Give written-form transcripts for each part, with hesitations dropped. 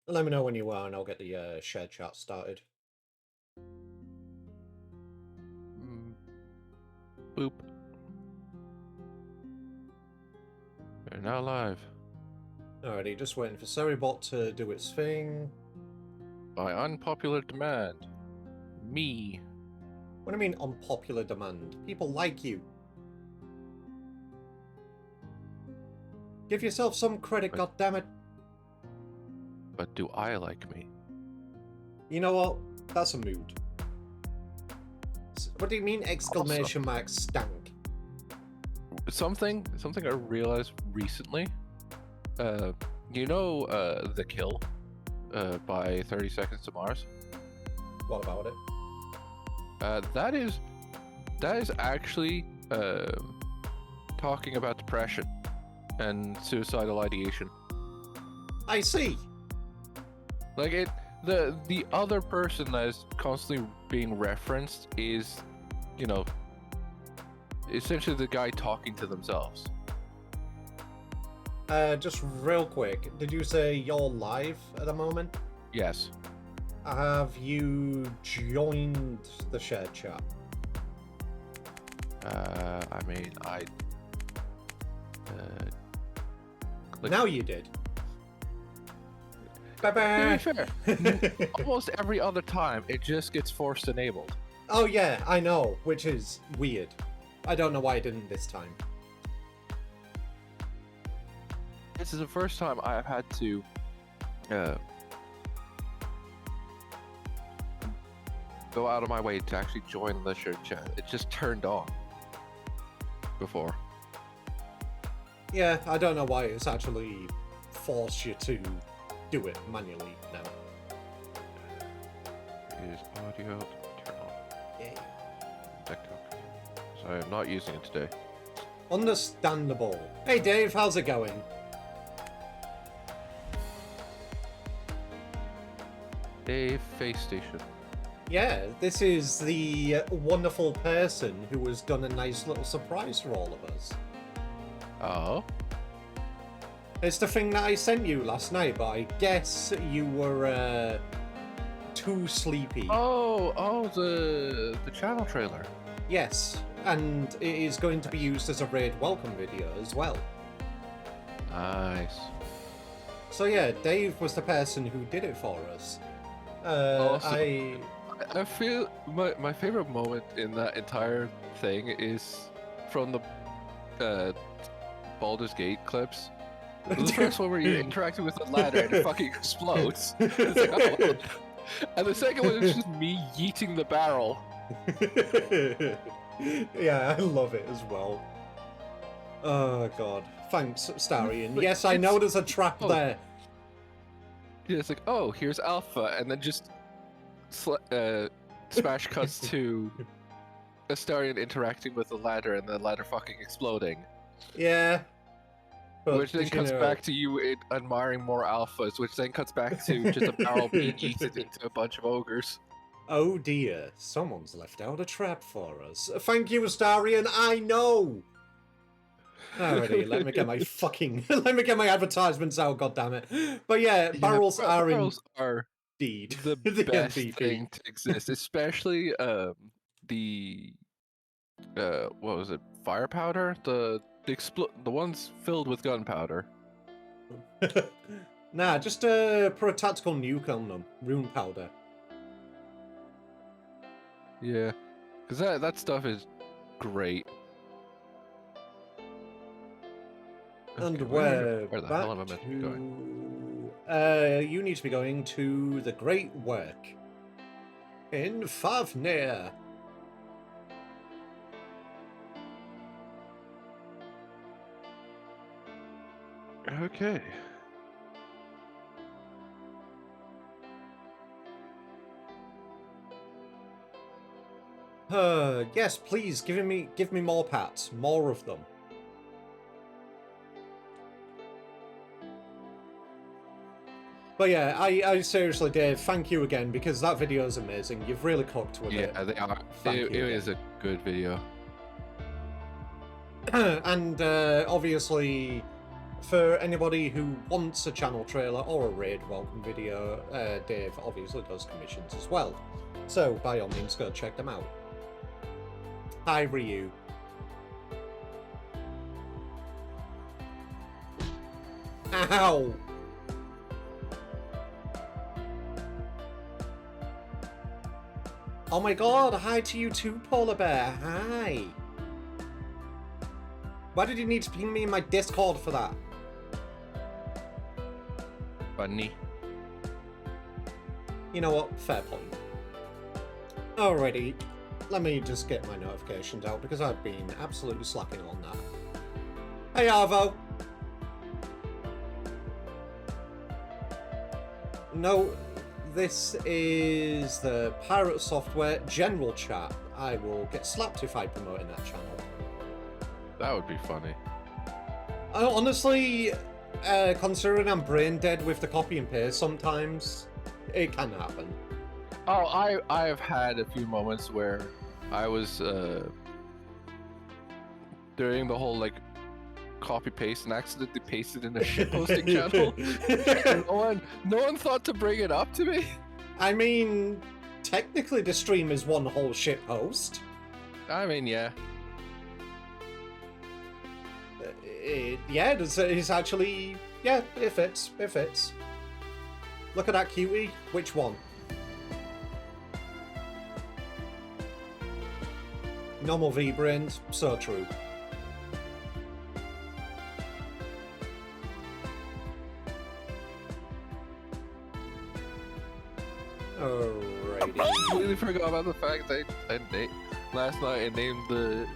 Let me know when you are, and I'll get the shared chat started. Boop. We're now live. Alrighty, just waiting for Seribot to do its thing. By unpopular demand. Me. What do you mean unpopular demand? People like you. Give yourself some credit, goddammit. But do I like me? You know what? That's a mood. What do you mean exclamation mark stank? Something I realized recently. You know The Kill by 30 Seconds to Mars? What about it? That is actually talking about depression and suicidal ideation. I see. Like the other person that is constantly being referenced is, you know, essentially the guy talking to themselves. Just real quick, did you say you're live at the moment? Yes. Have you joined the shared chat? Now you did. Bye-bye. To be fair, almost every other time it just gets forced enabled. Oh yeah, I know, which is weird. I don't know why I didn't this time. This is the first time I have had to go out of my way to actually join the shared chat. It just turned on before. Yeah, I don't know why it's actually forced you to do it manually now. Is audio turn on? Yay. TikTok. So I am not using it today. Understandable. Hey Dave, how's it going? Dave Face Station. Yeah, this is the wonderful person who has done a nice little surprise for all of us. Oh? It's the thing that I sent you last night, but I guess you were too sleepy. Oh, the channel trailer. Yes, and it is going to be used as a raid welcome video as well. Nice. So yeah, Dave was the person who did it for us. I feel my favorite moment in that entire thing is from the Baldur's Gate clips. The first one where you're interacting with the ladder and it fucking explodes. It's like, oh, well. And the second one is just me yeeting the barrel. Yeah, I love it as well. Oh god. Thanks, Starian. But yes, I know there's a trap there. Yeah, it's like, oh, here's Alpha, and then just smash cuts to Astarion interacting with the ladder and the ladder fucking exploding. Yeah. But which then cuts back to you admiring more alphas, which then cuts back to just a barrel being yeeted into a bunch of ogres. Oh dear, someone's left out a trap for us. Thank you, Astarion, I know! Alrighty, let me get my fucking... let me get my advertisements out, goddammit. But yeah, barrels are indeed the best MVP. thing to exist, especially the what was it? Fire powder? The ones filled with gunpowder. Nah, just put a tactical nuke on them. Rune powder. Yeah, because that stuff is great. And okay, we're where the back hell am I meant to be going? You need to be going to the Great Work in Fafnir. Okay. Yes, please, give me more pats, more of them. But yeah, I seriously, Dave, thank you again, because that video is amazing. You've really cooked with it. Yeah, they are. It is a good video. And obviously, for anybody who wants a channel trailer or a raid welcome video, Dave obviously does commissions as well. So, by all means, go check them out. Hi, Ryu. Ow! Oh my god, hi to you too, Polar Bear. Hi. Why did you need to ping me in my Discord for that? Funny. You know what? Fair point. Alrighty. Let me just get my notifications out because I've been absolutely slacking on that. Hey, Arvo. No, this is the Pirate Software general chat. I will get slapped if I promote in that channel. That would be funny. Honestly, considering I'm brain dead with the copy and paste sometimes, it can happen. Oh, I've had a few moments where I was doing the whole like copy paste and accidentally pasted in a shit posting channel. No one thought to bring it up to me. I mean, technically the stream is one whole shit post. I mean, yeah. Yeah, it's actually, yeah, it fits, it fits. Look at that cutie. Which one? Normal V-brain, so true. Alrighty. I completely forgot about the fact that last night I named the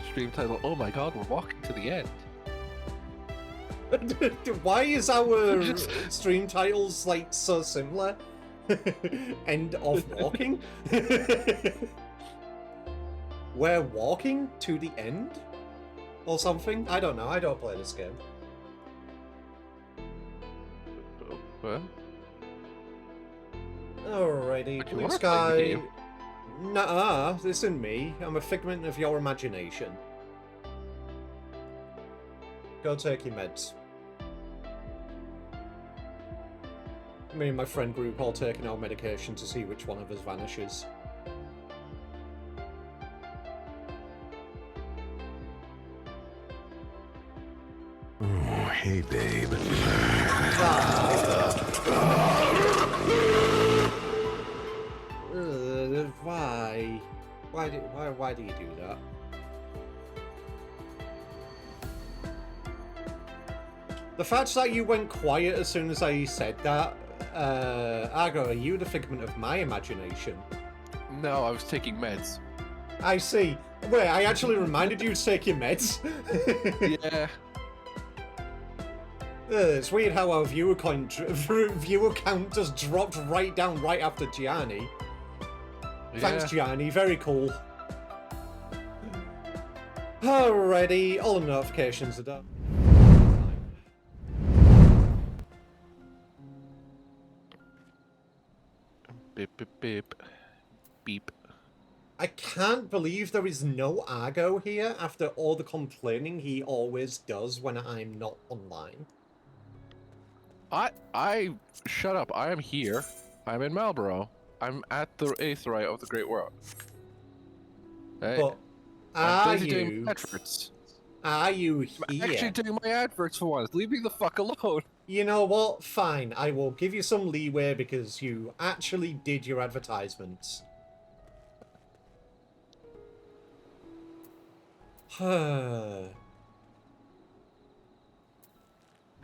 stream title, "Oh my god, we're walking to the end." Why is our stream titles like so similar? End of walking? We're walking to the end? Or something? I don't know, I don't play this game. What? Alrighty, blue sky. Nuh-uh, this isn't me. I'm a figment of your imagination. Go take your meds. Me and my friend group all taking our medication to see which one of us vanishes. Oh, hey, babe. Why? Why do you do that? The fact that you went quiet as soon as I said that, Argo, are you the figment of my imagination? No, I was taking meds. I see. Wait, I actually reminded you to take your meds? Yeah. It's weird how our viewer count just dropped right down right after Gianni. Thanks, Gianni. Very cool. Alrighty, all the notifications are done. Beep, beep, beep. Beep. I can't believe there is no Argo here after all the complaining he always does when I'm not online. I shut up. I am here. I'm in Marlborough. I'm at the Aetheryte of the Great World. Hey, But I'm busy doing my adverts. Are you I'm here? actually doing my adverts for once. Leave me the fuck alone. You know what? Fine. I will give you some leeway because you actually did your advertisements.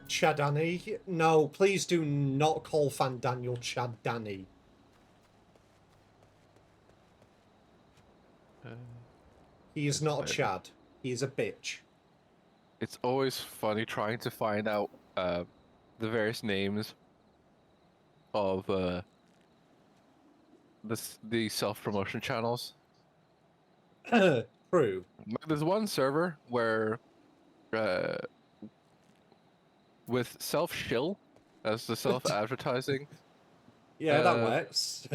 Chadani? No, please do not call Fan Daniel Chadani. He is not a Chad. He is a bitch. It's always funny trying to find out the various names of the self-promotion channels. True. There's one server where with self-shill as the self-advertising. Yeah, that works.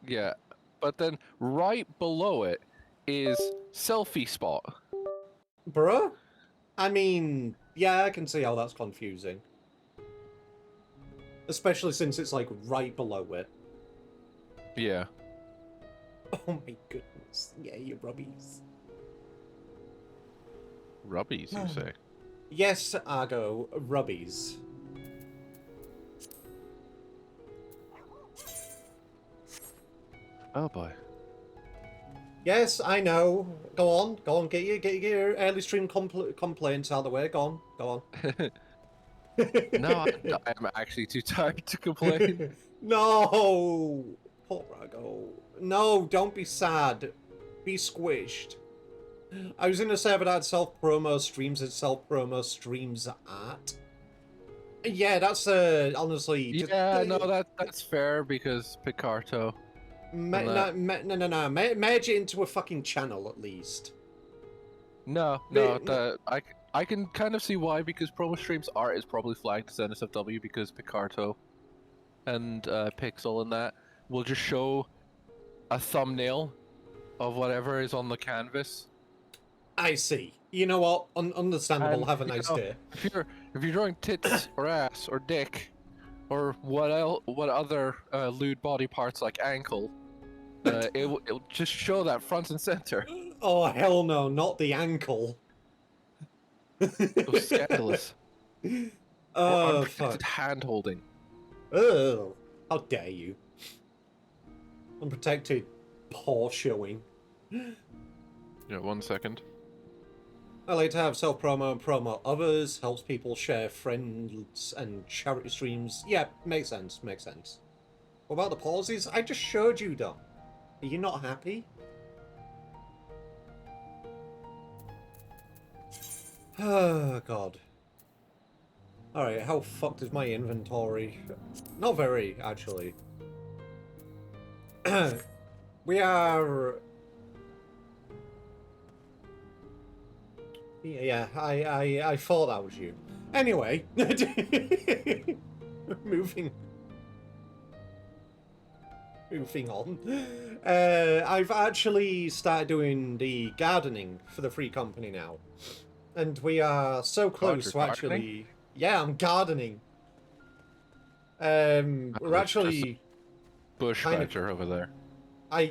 Yeah, but then right below it is selfie spot. Bruh? I mean, Yeah, I can see how that's confusing. Especially since it's, like, right below it. Yeah. Oh my goodness. Yeah, you rubbies. Rubbies, you say? Yes, Argo, rubbies. Oh boy. Yes, I know. Go on, get your early stream complaints out of the way. Go on. No, I'm actually too tired to complain. No! Poor Rago. No, don't be sad. Be squished. I was in a server that had self-promo streams and self-promo streams at. Yeah, that's honestly just Yeah, no, that's fair because Picarto and that. no. Merge it into a fucking channel at least. No, I can kind of see why, because promo streams art is probably flagged as NSFW because Picarto and Pixel and that will just show a thumbnail of whatever is on the canvas. I see. You know what? Understandable. And Have a nice day. if you're drawing tits or ass or dick or what other lewd body parts like ankle, it'll just show that front and center. Oh hell no! Not the ankle. It was scandalous. Or Oh unprotected fuck. hand holding. Oh, how dare you? Unprotected paw showing. Yeah, 1 second. I like to have self-promo and promo others, helps people share friends and charity streams. Yeah, makes sense, makes sense. What about the pauses? I just showed you them. Are you not happy? Oh, God. Alright, how fucked is my inventory? Not very, actually. We are... Yeah, I thought that was you. Anyway, moving on. I've actually started doing the gardening for the free company now, and we are so close to actually. Gardening? Yeah, I'm gardening. We're There's just actually bush kind of. badger over there.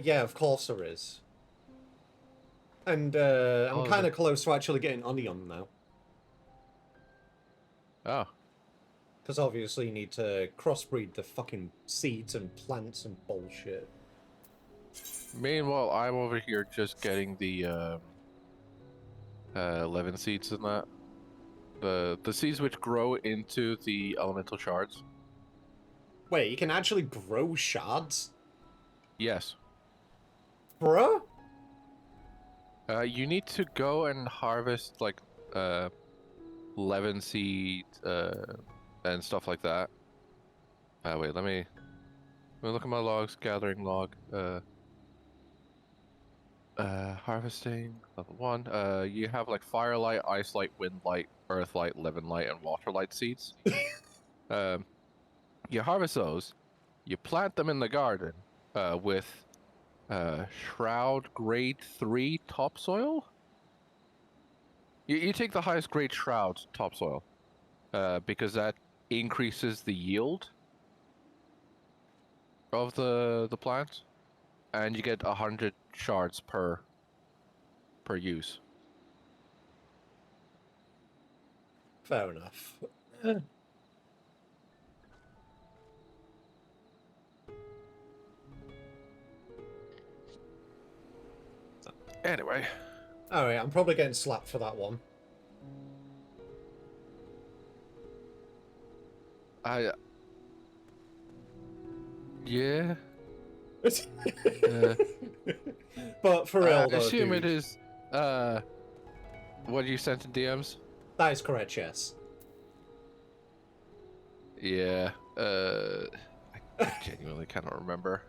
Yeah, of course there is. And I'm Oh, kind of close to actually getting onion now. Oh. Because obviously you need to crossbreed the fucking seeds and plants and bullshit. Meanwhile, I'm over here just getting the 11 seeds in that. The seeds which grow into the elemental shards. Wait, you can actually grow shards? Yes. Bruh? You need to go and harvest like 11 seed and stuff like that. Wait, let me look at my logs. Gathering log. Harvesting level 1. You have like firelight, ice light, wind light, earth light, living light, and water light seeds. You harvest those. You plant them in the garden with shroud grade 3 topsoil. You take the highest grade shroud topsoil because that increases the yield of the plant, and you get 100 shards per use. Fair enough. Anyway. Alright, I'm probably getting slapped for that one. Yeah. But for real, though, I assume dude, it is, what you sent in DMs? that is correct, yes. Yeah, I genuinely cannot remember.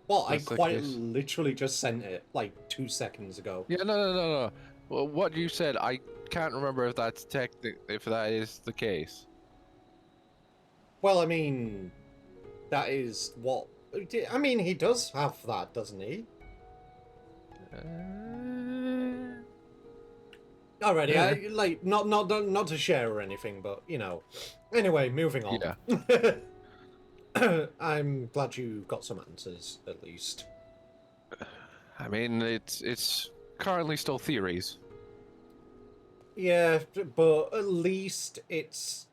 Well, I That's the quite case. literally just sent it, like, 2 seconds ago. Yeah, no. Well, what you said, I can't remember if that's if that is the case. Well, I mean, that is what... I mean, he does have that, doesn't he? Alrighty, I like not to share or anything, but you know. Anyway, moving on. Yeah. I'm glad you got some answers at least. I mean, it's currently still theories. Yeah, but at least it's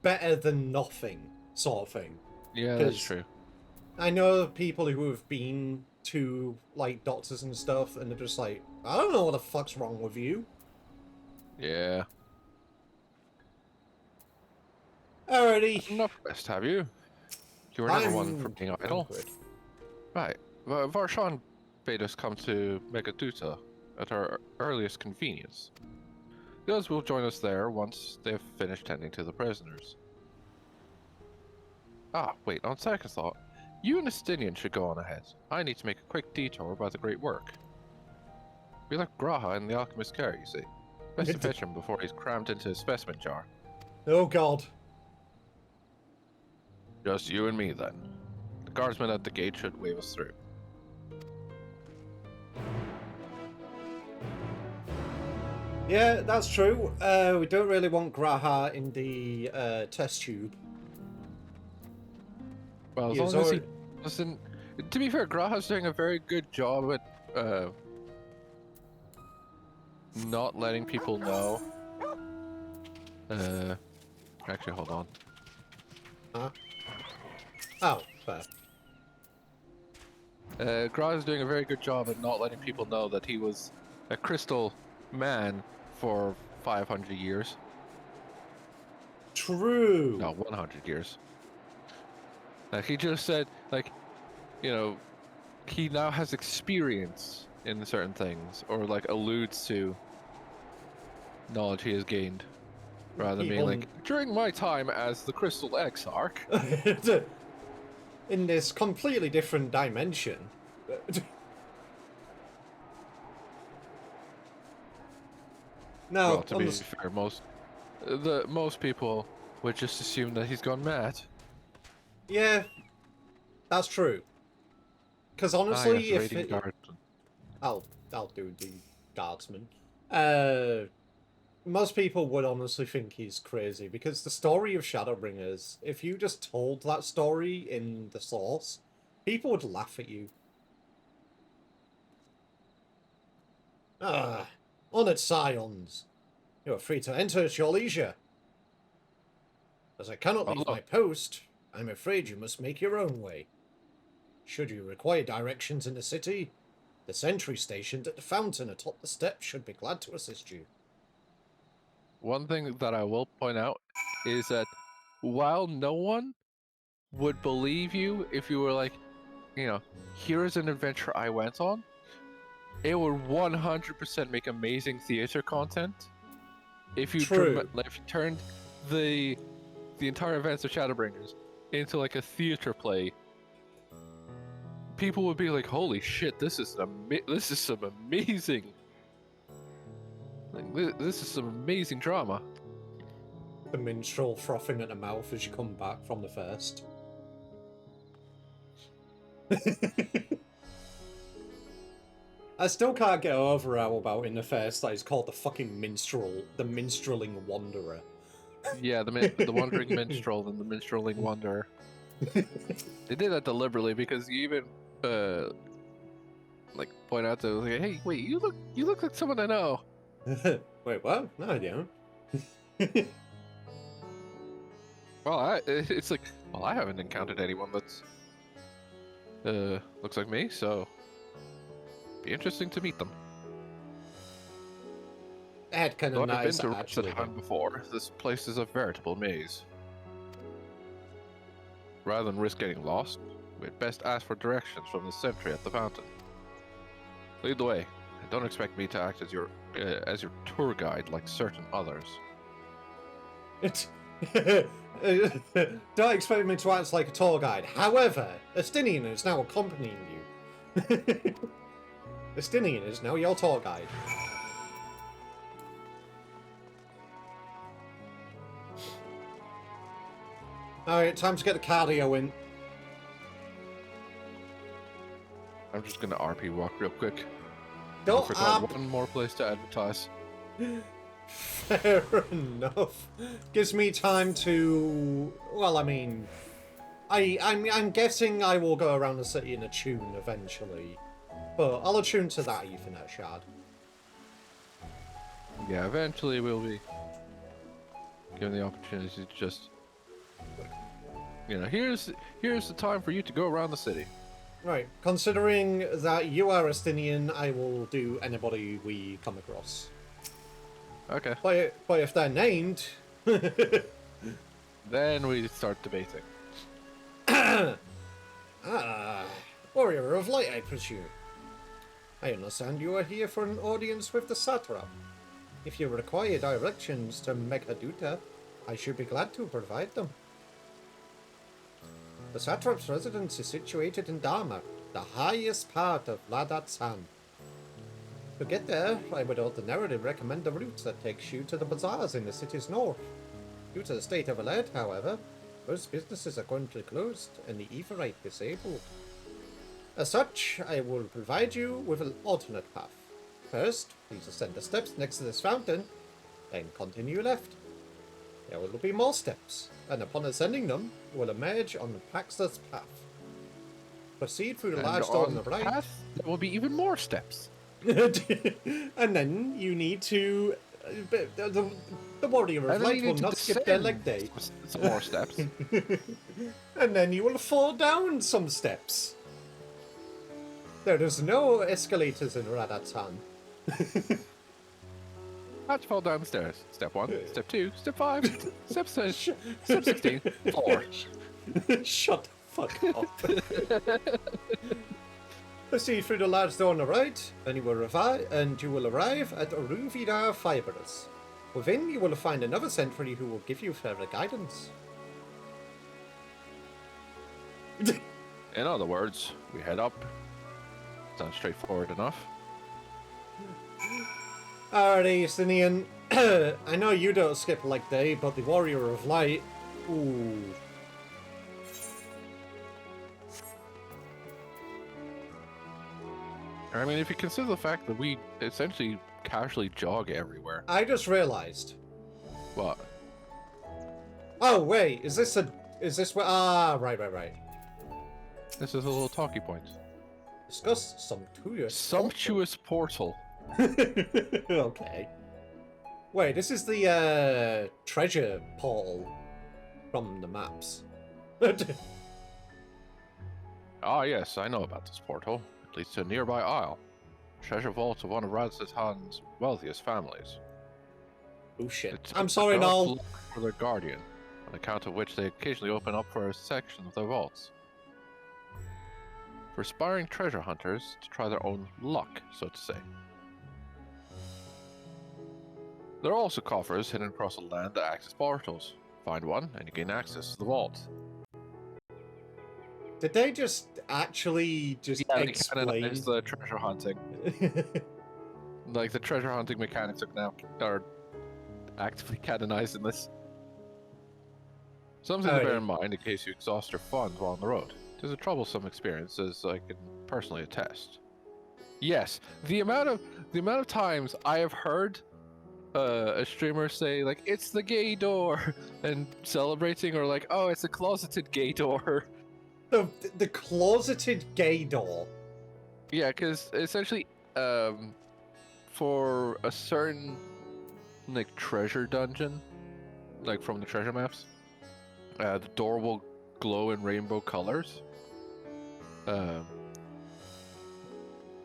better than nothing, sort of thing. Yeah, that's true. I know people who have been to like doctors and stuff, and they're just like, I don't know what the fuck's wrong with you. Yeah. Alrighty. Enough rest, have you? You were never one for being idle. Right. Varshan bade us come to Megaduta at our earliest convenience. The others will join us there once they have finished tending to the prisoners. Ah, wait, on second thought, you and Estinian should go on ahead. I need to make a quick detour by the great work. We left Graha in the alchemist's care, you see. Best to fetch him before he's crammed into his specimen jar. Oh god. Just you and me, then. The guardsman at the gate should wave us through. Yeah, that's true. We don't really want Graha in the test tube. Well, as long as he doesn't... To be fair, Graha's doing a very good job at not letting people know. Actually, hold on. Huh? Oh, fair. Graha's doing a very good job at not letting people know that he was a crystal man for 500 years. True. No, 100 years. Like, he just said, like, you know, he now has experience in certain things, or like alludes to knowledge he has gained, rather than being like, during my time as the Crystal Exarch. In this completely different dimension. No, well, to be fair, most people would just assume that he's gone mad. Yeah, that's true. Because honestly, yes, if I'll do the guardsman. Most people would honestly think he's crazy because the story of Shadowbringers, if you just told that story in the source, people would laugh at you. Ah, honoured scions, you are free to enter at your leisure. As I cannot leave my post, I'm afraid you must make your own way. Should you require directions in the city, the sentry stationed at the fountain atop the steps should be glad to assist you. One thing that I will point out is that while no one would believe you if you were like, you know, here's an adventure I went on, it would 100% make amazing theater content if you turned the entire events of Shadowbringers into like a theater play. People would be like, "Holy shit! This is some amazing, like, this is some amazing drama." The minstrel frothing at the mouth as you come back from the first. I still can't get over how about in the first that he's called the fucking minstrel, the minstreling wanderer. Yeah, the wandering minstrel and the minstreling wanderer. They did that deliberately because you even like point out to like, hey, wait, you look like someone I know. Wait, what? No, I don't. Well, it's like, well, I haven't encountered anyone that's looks like me, so be interesting to meet them. I've been to Ratchet before. This place is a veritable maze. Rather than risk getting lost, we'd best ask for directions from the sentry at the fountain. Lead the way, and don't expect me to act as your tour guide like certain others. Don't expect me to act like a tour guide. However, Estinian is now accompanying you. Estinian is now your tour guide. Alright, time to get the cardio in. I'm just gonna RP walk real quick. Don't I forgot one more place to advertise. Fair enough. Gives me time to... Well, I mean... I'm guessing I will go around the city in a tune eventually. But I'll attune to that Ethernet shard. Yeah, eventually we'll be given the opportunity to just, you know, here's the time for you to go around the city. Right. Considering that you are Estinian, I will do anybody we come across. Okay. But if they're named... Then we start debating. Warrior of Light, I presume. I understand you are here for an audience with the satrap. If you require directions to Meghaduta, I should be glad to provide them. The satrap's residence is situated in Dharma, the highest part of Ladatsan. To get there, I would ordinarily recommend the route that takes you to the bazaars in the city's north. Due to the state of alert, however, most businesses are currently closed and the Everite disabled. As such, I will provide you with an alternate path. First, please ascend the steps next to this fountain, then continue left. There will be more steps, and upon ascending them, you will emerge on the Paxter's path. Proceed through the large door on the right. Path, there will be even more steps. And then you need to... the Warrior of Light will not skip their leg day. Some more steps. And then you will fall down some steps. There is no escalators in Radatan. How'd you fall down the stairs? Step 1, step 2, step 5, step 6, step 16, 4. Shut the fuck up. Proceed through the large door on the right, and you will arrive at Ruvidar Fibers. Within, you will find another sentry who will give you further guidance. In other words, we head up. Sounds straightforward enough. Alrighty, Estinian. I know you don't skip leg day, but the Warrior of Light... Ooh. I mean, if you consider the fact that we essentially casually jog everywhere. I just realized. What? Oh, wait, is this where... Ah, right. This is a little talkie point. Discuss Sumptuous portal. Okay. Wait, this is the, treasure portal from the maps. Ah, yes, I know about this portal. It leads to a nearby isle. Treasure vault of one of Radzatan's wealthiest families. Oh shit. It's I'm sorry, Noel. For their guardian, on account of which they occasionally open up for a section of their vaults. For aspiring treasure hunters to try their own luck, so to say. There are also coffers hidden across the land that act as portals. Find one, and you gain access to the vault. Did they just actually explain? Canonize the treasure hunting. Like, the treasure hunting mechanics are actively canonized in this. Something to bear in mind in case you exhaust your funds while on the road. It is a troublesome experience, as I can personally attest. Yes, the amount of times I have heard a streamer say, like, it's the gay door, and celebrating, or like, oh, it's a closeted gay door. The closeted gay door. Yeah, because essentially, for a certain, like, treasure dungeon, like from the treasure maps, the door will glow in rainbow colors.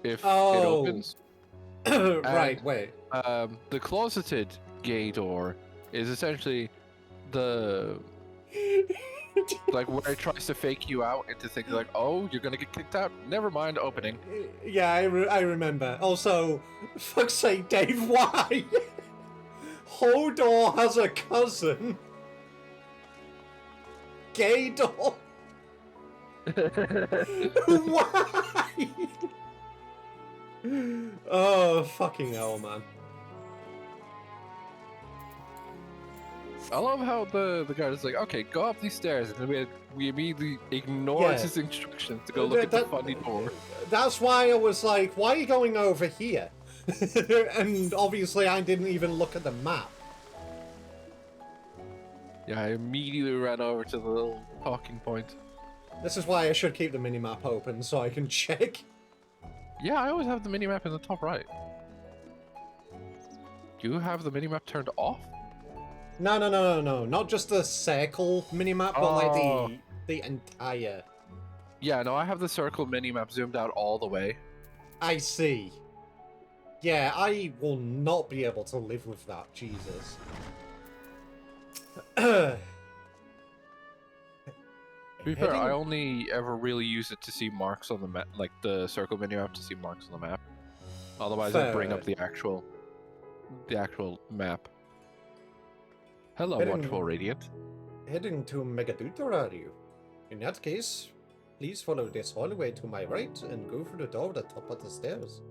If it opens. Right, wait. The closeted gay door is essentially the like where it tries to fake you out into thinking like, oh, you're gonna get kicked out. Never mind, opening. Yeah, I remember. Also, fuck's sake, Dave, why? Hodor has a cousin. Gaydor. Why? Oh, fucking hell, man. I love how the guy is like, okay, go up these stairs, and then we immediately ignore his instructions to go look at the funny door. That's why I was like, why are you going over here? And obviously I didn't even look at the map. Yeah, I immediately ran over to the little talking point. This is why I should keep the minimap open so I can check. Yeah, I always have the minimap in the top right. Do you have the minimap turned off? No. Not just the circle minimap, but like the entire... Yeah, no, I have the circle minimap zoomed out all the way. I see. Yeah, I will not be able to live with that, Jesus. To be fair, I only ever really use it to see marks on the map, like the circle minimap to see marks on the map. Otherwise, I bring up the actual map. Hello, wonderful Radiant. Heading to Megadutor, are you? In that case, please follow this hallway to my right and go through the door at the top of the stairs.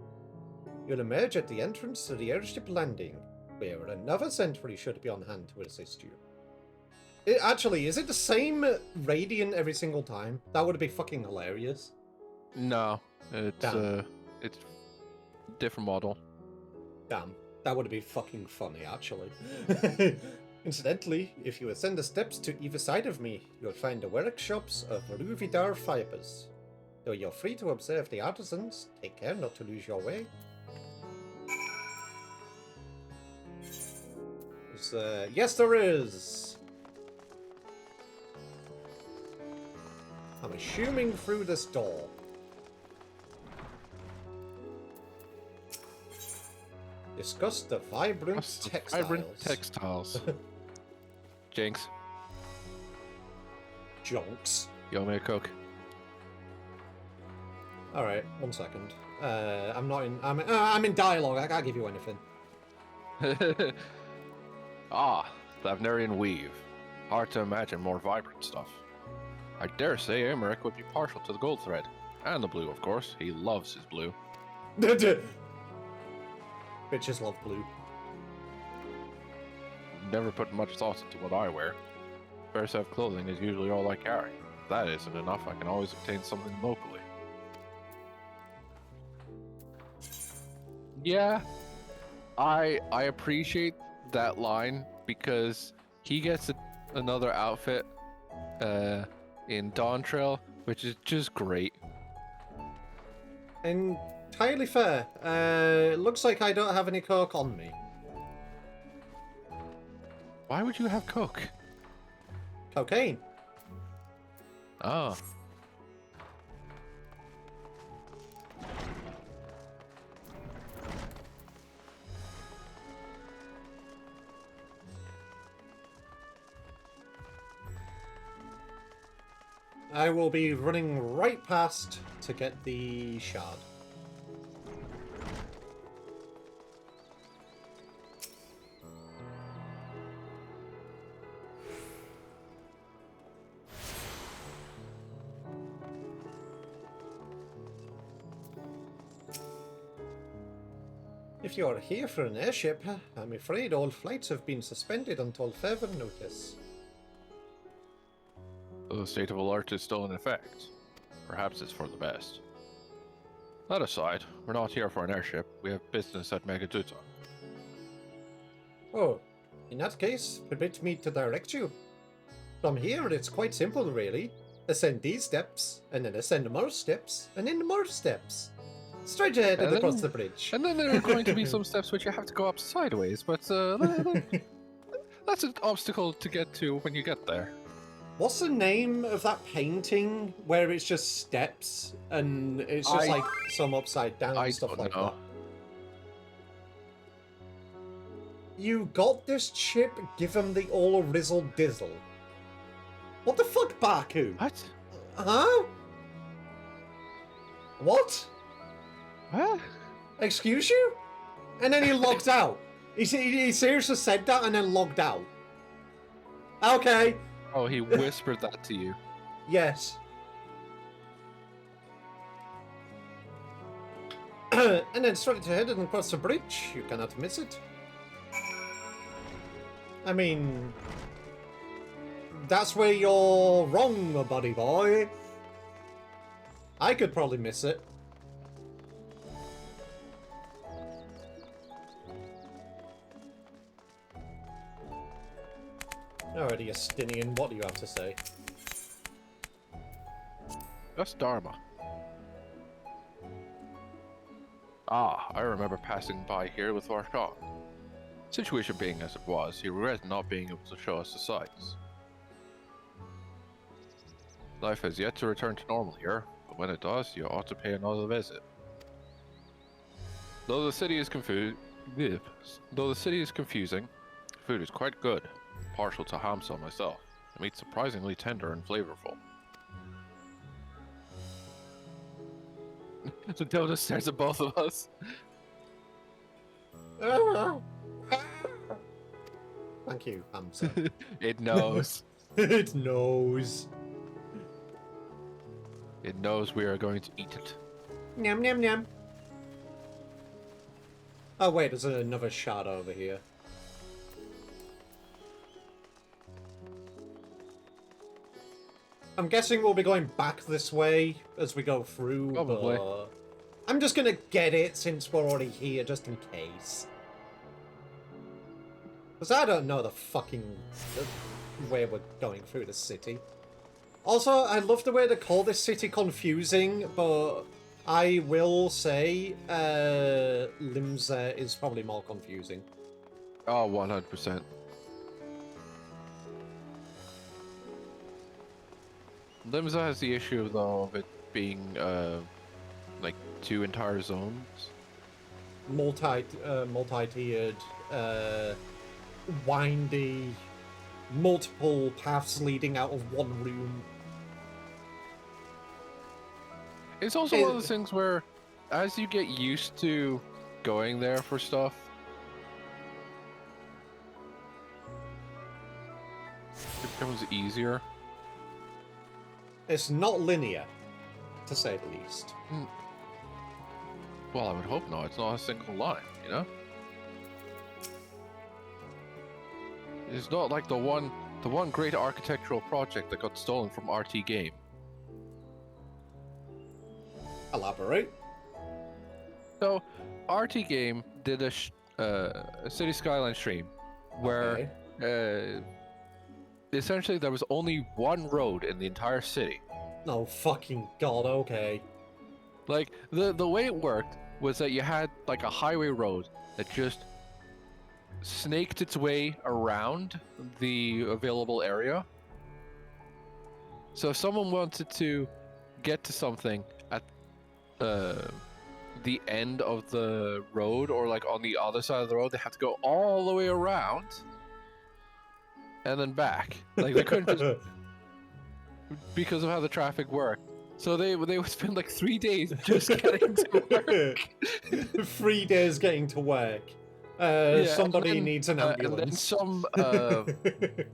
You'll emerge at the entrance to the airship landing, where another sentry should be on hand to assist you. Actually, is it the same Radiant every single time? That would be fucking hilarious. No, it's different model. Damn, that would be fucking funny, actually. Incidentally, if you ascend the steps to either side of me, you'll find the workshops of Ruvidar Fibers. Though you're free to observe the artisans, take care not to lose your way. Yes, there is! I'm assuming through this door. Discuss the vibrant textiles. Vibrant textiles. Jinx. Jonks. You want me a Coke? Alright, 1 second. I'm in dialogue, I can't give you anything. Thavnarian weave. Hard to imagine more vibrant stuff. I dare say Emmerich would be partial to the gold thread. And the blue, of course. He loves his blue. Bitches love blue. Never put much thought into what I wear. Fair set of clothing is usually all I carry. If that isn't enough, I can always obtain something locally. Yeah, I appreciate that line because he gets another outfit in Dawn Trail, which is just great. Entirely fair. Looks like I don't have any coke on me. Why would you have Coke? Cocaine. Oh. I will be running right past to get the shard. If you are here for an airship, I'm afraid all flights have been suspended until further notice. The state of alert is still in effect. Perhaps it's for the best. That aside, we're not here for an airship. We have business at Megaduta. Oh, in that case, permit me to direct you. From here, it's quite simple, really. Ascend these steps, and then ascend more steps, and then more steps. Straight ahead and across the bridge. And then there are going to be some steps which you have to go up sideways, but that's an obstacle to get to when you get there. What's the name of that painting where it's just steps and it's just like some upside down and stuff like that? You got this chip, give him the all rizzle dizzle. What the fuck, Baku? What? Huh? What? What? Excuse you? And then he logged out. He seriously said that and then logged out. Okay. Oh, he whispered that to you. Yes. And then straight ahead and across the bridge. You cannot miss it. I mean, that's where you're wrong, buddy boy. I could probably miss it. Alrighty, Justinian, what do you have to say? That's Dharma. Ah, I remember passing by here with Varshan. Situation being as it was, he regretted not being able to show us the sights. Life has yet to return to normal here, but when it does, you ought to pay another visit. Though the city is confusing, food is quite good. Partial to Hamsa myself. The meat's surprisingly tender and flavorful. So Dota stares at both of us. Thank you, Hamza. It knows. It knows. It knows we are going to eat it. Nyam nyam nyam. Oh wait, there's another shard over here. I'm guessing we'll be going back this way as we go through, Probably. but I'm just gonna get it since we're already here, just in case. Because I don't know the way we're going through the city. Also, I love the way they call this city confusing, but I will say Limsa is probably more confusing. Oh, 100%. Limsa has the issue, though, of it being, like, 2 entire zones. Multi-tiered, windy, multiple paths leading out of one room. It's also one of those things where, as you get used to going there for stuff, it becomes easier. It's not linear, to say the least. Well, I would hope not. It's not a single line, you know? It's not like the one great architectural project that got stolen from RT Game. Elaborate. So, RT Game did a City Skyline stream where essentially there was only one road in the entire city. Oh fucking god, okay. Like, the way it worked was that you had like a highway road that just snaked its way around the available area. So if someone wanted to get to something at the end of the road, or like on the other side of the road, they had to go all the way around and then back. Like, they couldn't just, because of how the traffic worked. So they would spend like 3 days just getting to work. 3 days getting to work. Somebody needs an ambulance. And then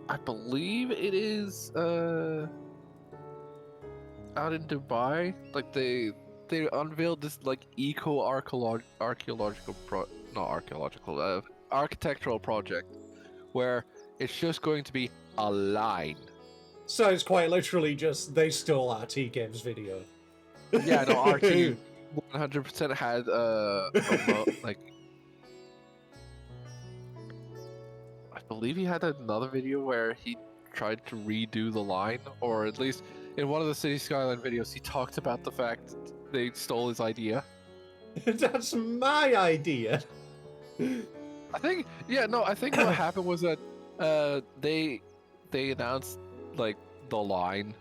I believe it is out in Dubai. Like they unveiled this like architectural project where it's just going to be a line. So it's quite literally just they stole RT Games video. Yeah, no, RT 100% had like, I believe he had another video where he tried to redo the line, or at least in one of the City Skyline videos he talked about the fact that they stole his idea. That's my idea. I think what happened was that they announced like the line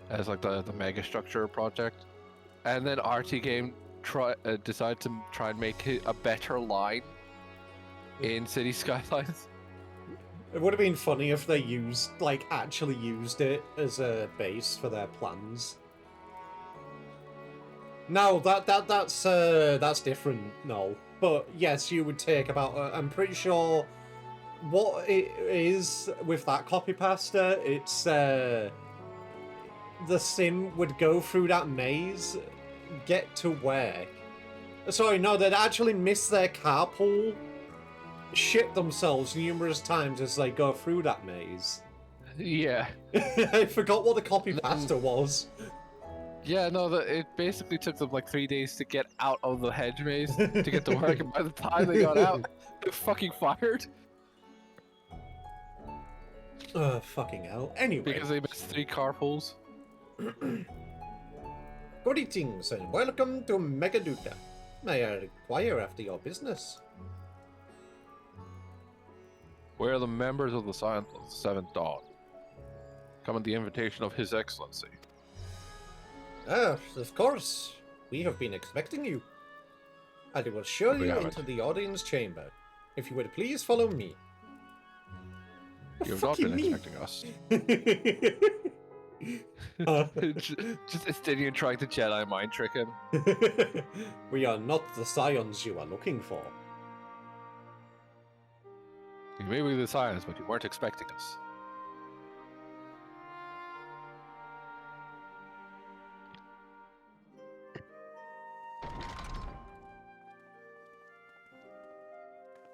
as like the mega structure project, and then RT Game decided to try and make it a better line in City Skylines. It would have been funny if they actually used it as a base for their plans. No, that's different. No, but yes, you would take about. I'm pretty sure what it is with that copy pasta. It's the sim would go through that maze, get to work. Sorry, no, they'd actually miss their carpool, shit themselves numerous times as they go through that maze. Yeah. I forgot what the copy pasta was. Yeah, no, it basically took them like 3 days to get out of the hedge maze to get to work, and by the time they got out, they were fucking fired. Fucking hell. Anyway. Because they missed 3 carpools. Greetings and welcome to Megaduta. May I inquire after your business? We are the members of the Science of the Seventh Dawn. Come at the invitation of His Excellency. Of course. We have been expecting you. I will show We you have into it. the audience chamber. If you would please follow me. You have not been expecting us. Just sitting and trying to Jedi mind trick him. We are not the scions you are looking for. You may be the science, but you weren't expecting us.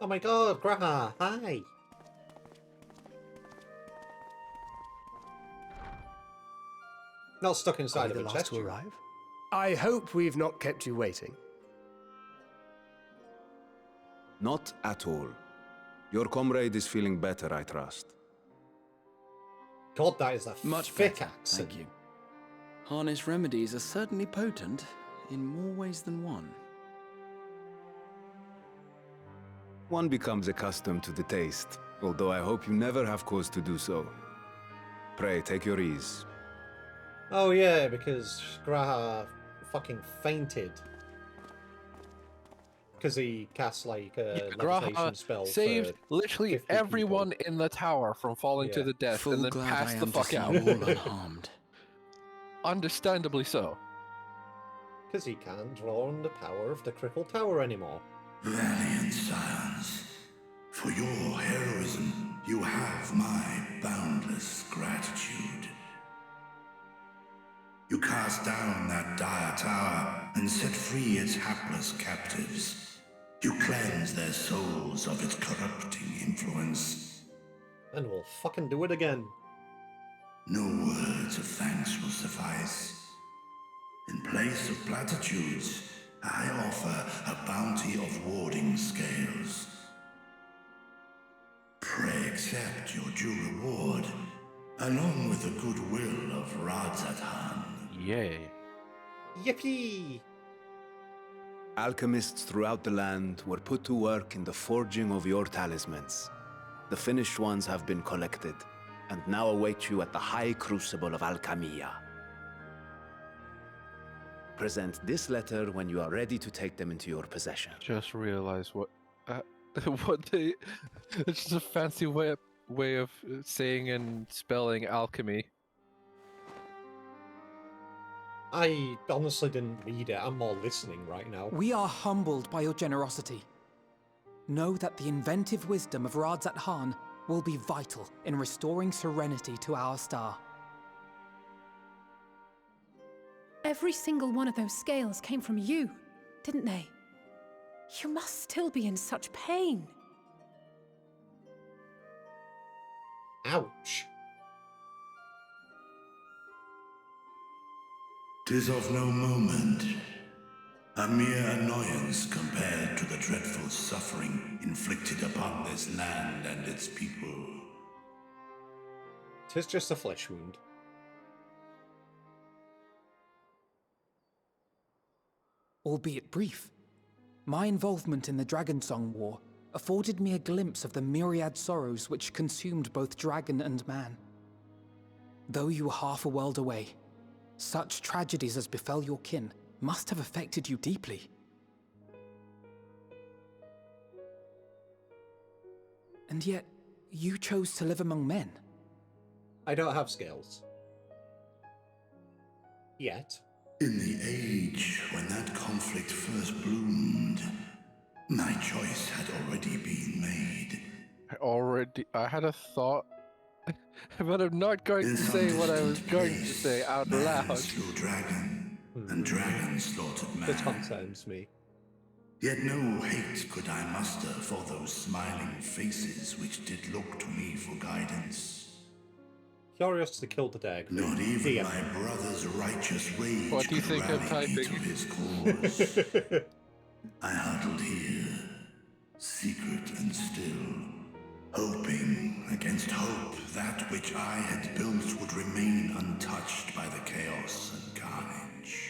Oh my god, Graha, hi! Not stuck inside of Are we a the last chest. to arrive? I hope we've not kept you waiting. Not at all. Your comrade is feeling better, I trust. God, that is a Much thick better, accent. thank you. Harness remedies are certainly potent in more ways than one. One becomes accustomed to the taste, although I hope you never have cause to do so. Pray, take your ease. Oh yeah, because Graha fucking fainted. Because he cast like a levitation Graha spell saved for literally 50 everyone people. in the tower from falling to Yeah. the death Full and then glad passed I the am fuck to see out. you all unharmed. Understandably so. Because he can't draw on the power of the crippled tower anymore. Valiant scions, for your heroism, you have my boundless gratitude. You cast down that dire tower and set free its hapless captives. You cleanse their souls of its corrupting influence. And we'll fucking do it again. No words of thanks will suffice. In place of platitudes, I offer a bounty of warding scales. Pray accept your due reward, along with the goodwill of Radzatan. Yay. Yippee! Alchemists throughout the land were put to work in the forging of your talismans. The finished ones have been collected, and now await you at the High Crucible of Alchemia. Present this letter when you are ready to take them into your possession. Just realized what what they. It's just a fancy way of saying and spelling alchemy. I honestly didn't read it. I'm more listening right now. We are humbled by your generosity. Know that the inventive wisdom of Radzat Han will be vital in restoring serenity to our star. Every single one of those scales came from you, didn't they? You must still be in such pain. Ouch. 'Tis of no moment, a mere annoyance compared to the dreadful suffering inflicted upon this land and its people. 'Tis just a flesh wound. Albeit brief, my involvement in the Dragonsong War afforded me a glimpse of the myriad sorrows which consumed both dragon and man. Though you were half a world away, such tragedies as befell your kin must have affected you deeply. And yet, you chose to live among men. I don't have scales. Yet. In the age when that conflict first bloomed, my choice had already been made. I had a thought, but I'm not going to say what I was going to say out Man loud. slew dragon, and dragon slaughtered man. This concerns me. Yet no hate could I muster for those smiling faces which did look to me for guidance. Curious to kill the dag. Not even DM. my brother's righteous rage What do you could think I'm rally me to typing? his cause. I huddled here, secret and still, hoping against hope that which I had built would remain untouched by the chaos and carnage.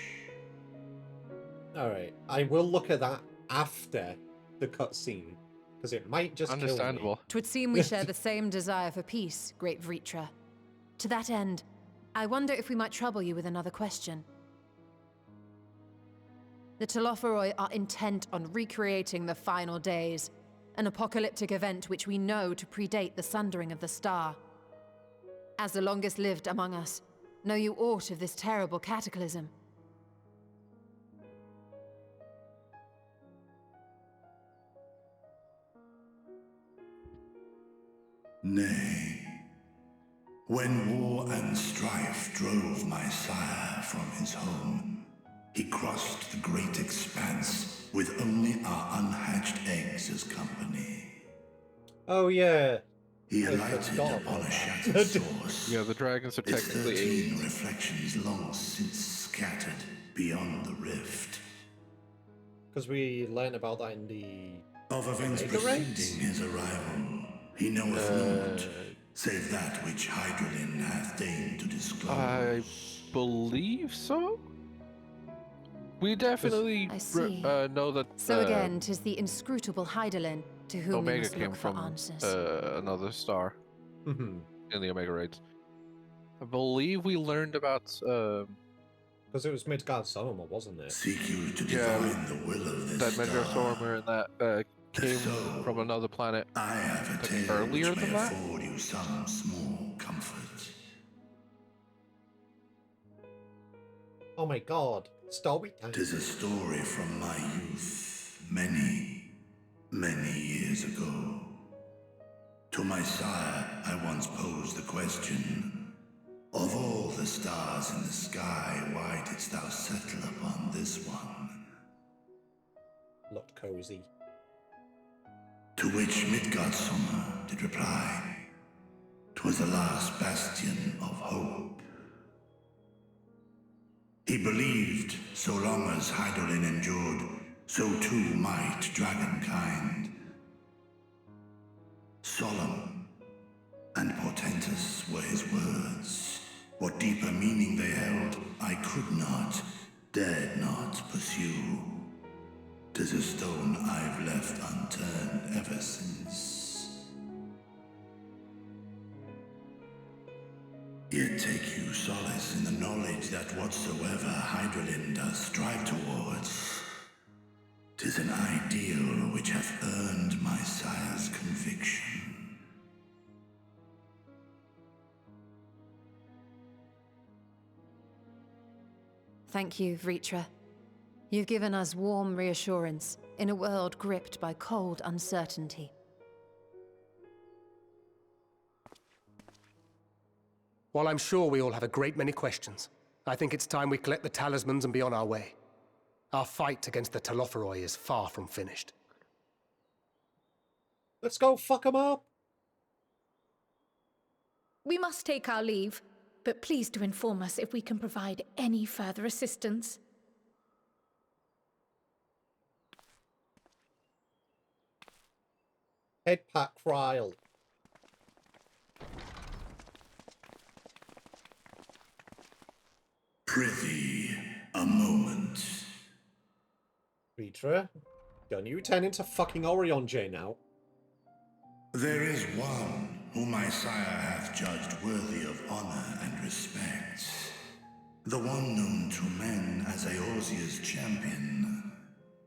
Alright, I will look at that after the cutscene, because it might just kill me. Understandable. 'Twould seem we share the same desire for peace, great Vritra. To that end, I wonder if we might trouble you with another question. The Telophoroi are intent on recreating the final days, an apocalyptic event which we know to predate the sundering of the star. As the longest lived among us, know you aught of this terrible cataclysm? Nay. When war and strife drove my sire from his home, he crossed the great expanse with only our unhatched eggs as company. Oh yeah. He I alighted forgot upon about a that. shattered source. Yeah, the dragons are Its technically 13 eight. reflections long since scattered beyond the rift. Because we learned about that in the... Of events Omega preceding Rates? his arrival, he knoweth naught, save that which Hydralin hath deigned to disclose. I believe so. We definitely I see. know that So again, 'tis the inscrutable Hydaelyn to whom we Omega must came look for from answers. another star Mhm. in the Omega Raids. I believe we learned about Because it was Midgard Soma, wasn't it? Seek you to Yeah, divine the will of this that star. Megastormer and that came So, from another planet. I have a Like tale earlier which may than that? afford you some small comfort. Oh my god. Story time. 'Tis a story from my youth, many, many years ago. To my sire, I once posed the question, of all the stars in the sky, why didst thou settle upon this one? Looked cozy. To which Midgardsormr did reply, 'twas the last bastion of hope. He believed so long as Hydaelyn endured, so too might dragonkind. Solemn and portentous were his words. What deeper meaning they held, I could not, dared not pursue. 'Tis a stone I've left unturned ever since. Yet take you solace in the knowledge that whatsoever Hydralyn does strive towards, 'tis an ideal which hath earned my sire's conviction. Thank you, Vritra. You've given us warm reassurance in a world gripped by cold uncertainty. While I'm sure we all have a great many questions, I think it's time we collect the talismans and be on our way. Our fight against the Telophoroi is far from finished. Let's go fuck 'em up! We must take our leave, but please do inform us if we can provide any further assistance. Head pack Ryle. Prithee, a moment. Ritra, don't you turn into fucking Orion J now. There is one whom my sire hath judged worthy of honor and respect. The one known to men as Eorzea's champion.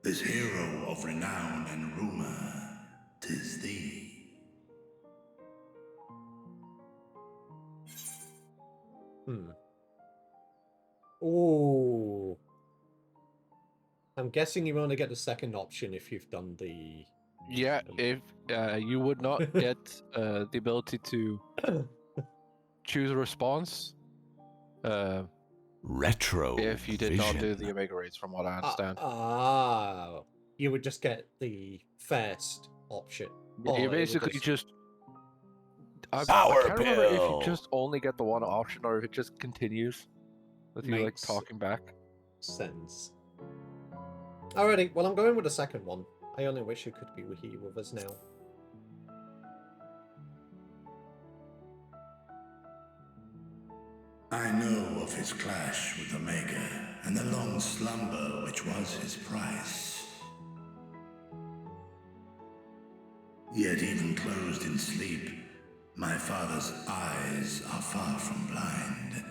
This hero of renown and rumor, 'tis thee. Ooh. I'm guessing you only get the second option if you've done the... Yeah, if you would not get the ability to choose a response Retro. if you did not do the Omega Raids, from what I understand. You would just get the first option. You Or it would basically just. I Power can't remember if you pill. just only get the one option or if it just continues with you like Makes- talking back. sense. Alrighty, well I'm going with the second one. I only wish you could be here with us now. I know of his clash with Omega and the long slumber which was his price. Yet even closed in sleep, my father's eyes are far from blind.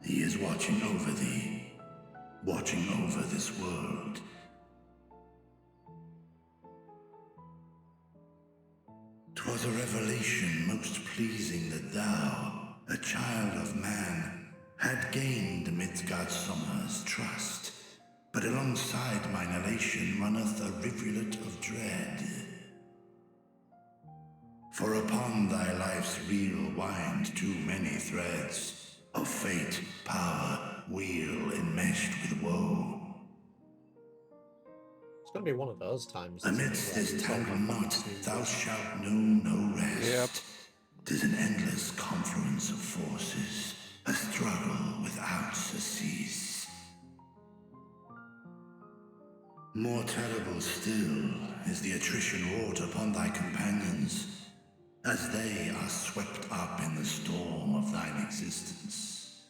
He is watching over thee, watching over this world. 'Twas a revelation most pleasing that thou, a child of man, had gained Midgardsormr's trust. But alongside mine elation runneth a rivulet of dread. For upon thy life's reel wind too many threads of fate, power, weal enmeshed with woe. It's gonna be one of those times. Amidst this tangled knot, thou shalt know no rest. Yep. 'Tis an endless confluence of forces, a struggle without surcease. More terrible still is the attrition wrought upon thy companions, as they are swept up in the storm of thine existence.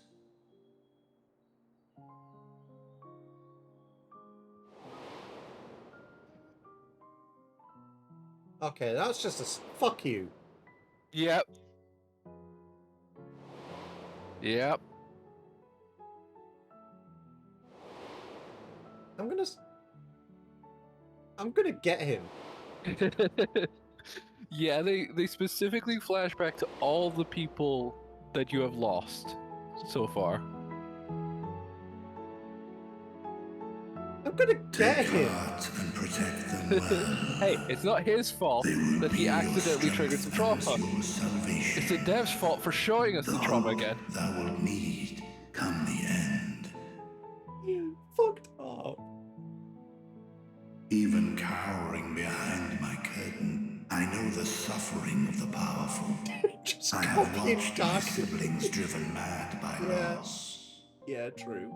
Okay, that's just a fuck you. Yep. Yep. I'm gonna get him. Yeah, they specifically flash back to all the people that you have lost so far. I'm gonna get Take him. heart and protect them well. Hey, it's not his fault They will that he be your accidentally triggered some strength trauma. and your salvation. It's the dev's fault for showing us the trauma hope again. thou wilt need come the end. You fucked up. Even cowering behind my curtain, I know the suffering of the powerful. Just I have fucking watched my dark. siblings driven mad by Yeah. loss. Yeah, true.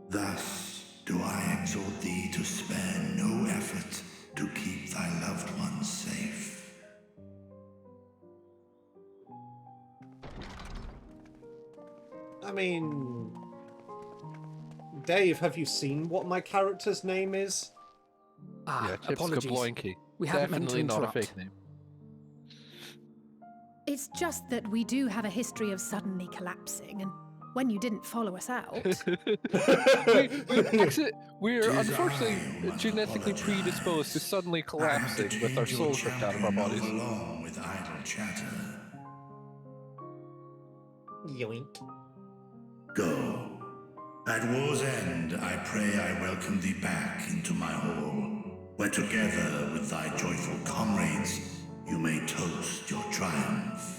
Thus do I exhort thee to spare no effort to keep thy loved ones safe. I mean, Dave, have you seen what my character's name is? Yeah, Chips Apologies. Kabloinky. We haven't meant to Definitely not a interrupt. fake name. It's just that we do have a history of suddenly collapsing, and when you didn't follow us out. We're Tis unfortunately I who must genetically apologize. predisposed to suddenly I have to collapsing with our change your souls ripped out of our champion bodies. over long with idle chatter. Yoink. Go. At war's end, I pray I welcome thee back into my hall, where together with thy joyful comrades, you may toast your triumph.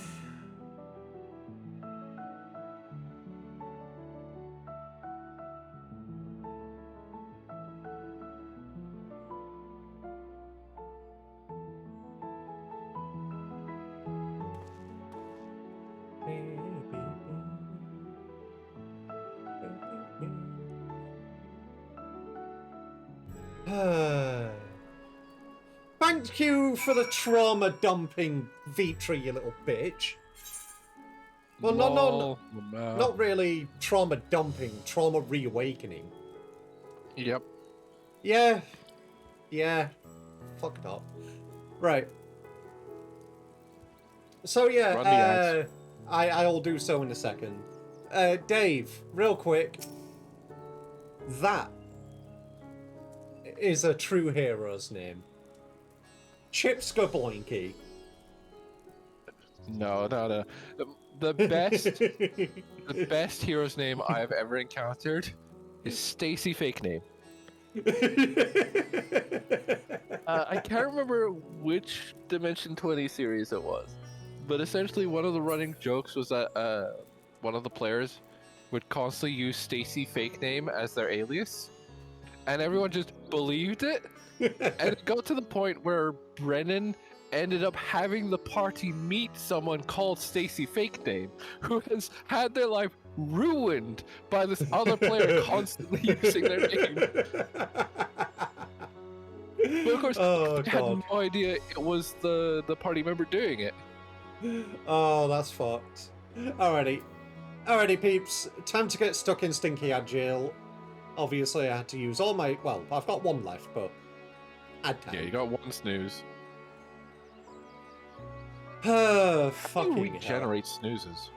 Thank you for the trauma dumping, Vitra, you little bitch. Well, not really trauma dumping, trauma reawakening. Yep. Yeah. Fucked up. Right. So yeah, Run the ads. I'll do so in a second. Dave, real quick. That is a true hero's name. Chips Gabloinky. No. The best hero's name I've ever encountered is Stacy Fake Name. I can't remember which Dimension 20 series it was, but essentially one of the running jokes was that one of the players would constantly use Stacy Fake Name as their alias, and everyone just believed it. And it got to the point where Brennan ended up having the party meet someone called Stacy Fake Name, who has had their life ruined by this other player constantly using their name. But of course, I had no idea it was the party member doing it. Oh, that's fucked. Alrighty. Alrighty, peeps. Time to get stuck in Stinky Ad jail. Obviously, I had to use all my... Well, I've got one left, but... Ad time. Yeah, you got one snooze. Fucking hell. Regenerate snoozes.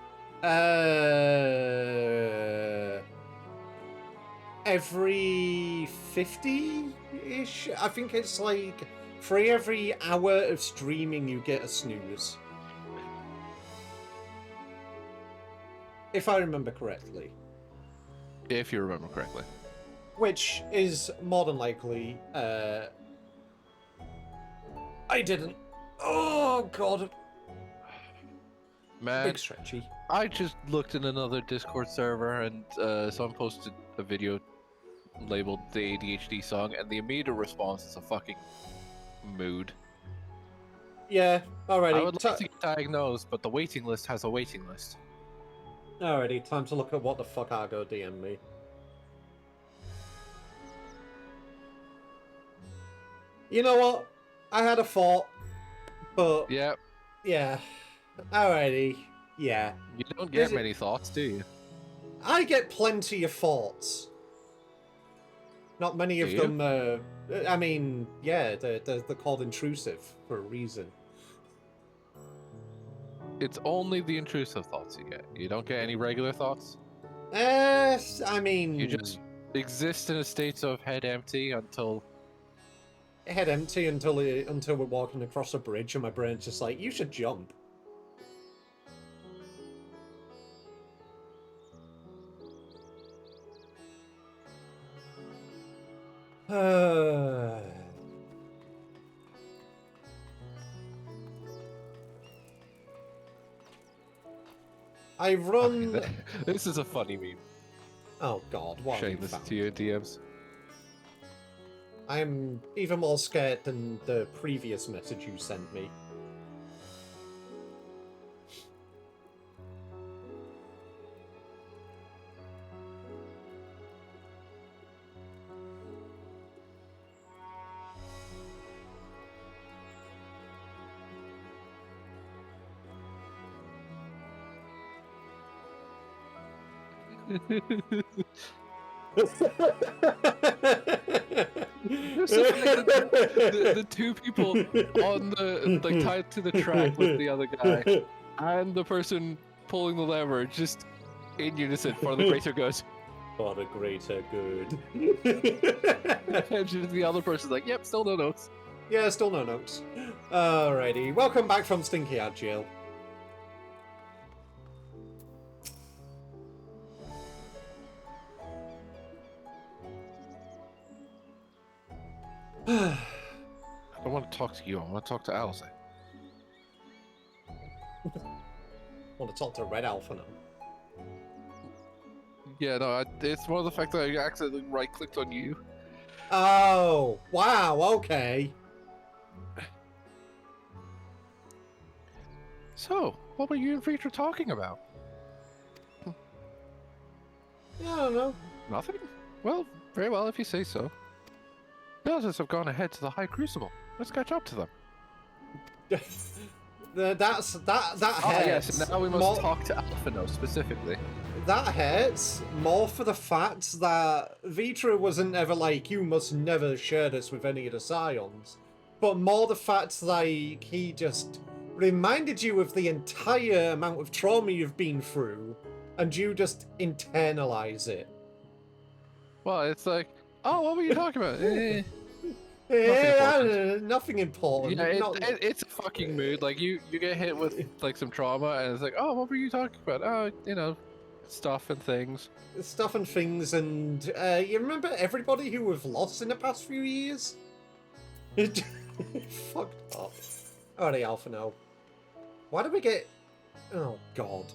Every 50-ish? I think it's like for every hour of streaming you get a snooze. If I remember correctly. If you remember correctly. Which is more than likely, I didn't. Oh, God. Man, Big stretchy. I just looked in another Discord server and someone posted a video labeled the ADHD song, and the immediate response is a fucking mood. Yeah, alrighty. I would like to get diagnosed, but the waiting list has a waiting list. Alrighty, time to look at what the fuck Argo DM me. You know what? I had a thought, but... Yep. Yeah. Alrighty. Yeah. You don't get many thoughts, do you? I get plenty of thoughts. Not many of them, I mean, yeah, they're called intrusive for a reason. It's only the intrusive thoughts you get. You don't get any regular thoughts? I mean... You just exist in a state of head empty until... Head empty until we're walking across a bridge and my brain's just like, you should jump. I run... This is a funny meme. Oh god, what Shane, this to your DMs. I'm even more scared than the previous message you sent me. the two people on the tied to the track with the other guy, and the person pulling the lever, just in unison for the greater good. For the greater good. And just the other person's like, "Yep, still no notes." Yeah, still no notes. Alrighty, welcome back from Stinky Ad Jail. I don't want to talk to you. I want to talk to Alice. Want to talk to Red Alpha now? Yeah, no, it's more the fact that I accidentally right-clicked on you. Oh, wow, okay. So, what were you and Feature talking about? Yeah, I don't know. Nothing? Well, very well if you say so. The others have gone ahead to the High Crucible. Let's catch up to them. that hurts. Yes, now we must talk to Alphino specifically. That hurts more for the fact that VeeTuber wasn't ever like, you must never share this with any of the Scions. But more the fact that he just reminded you of the entire amount of trauma you've been through, and you just internalize it. Well, it's like, oh, what were you talking about? Nothing important. Yeah, it's a fucking mood. Like, you get hit with, like, some trauma, and it's like, oh, what were you talking about? Oh, you know, stuff and things. Stuff and things, and you remember everybody who we've lost in the past few years? Fucked up. Alright, Alpha now. Why do we get... Oh, God.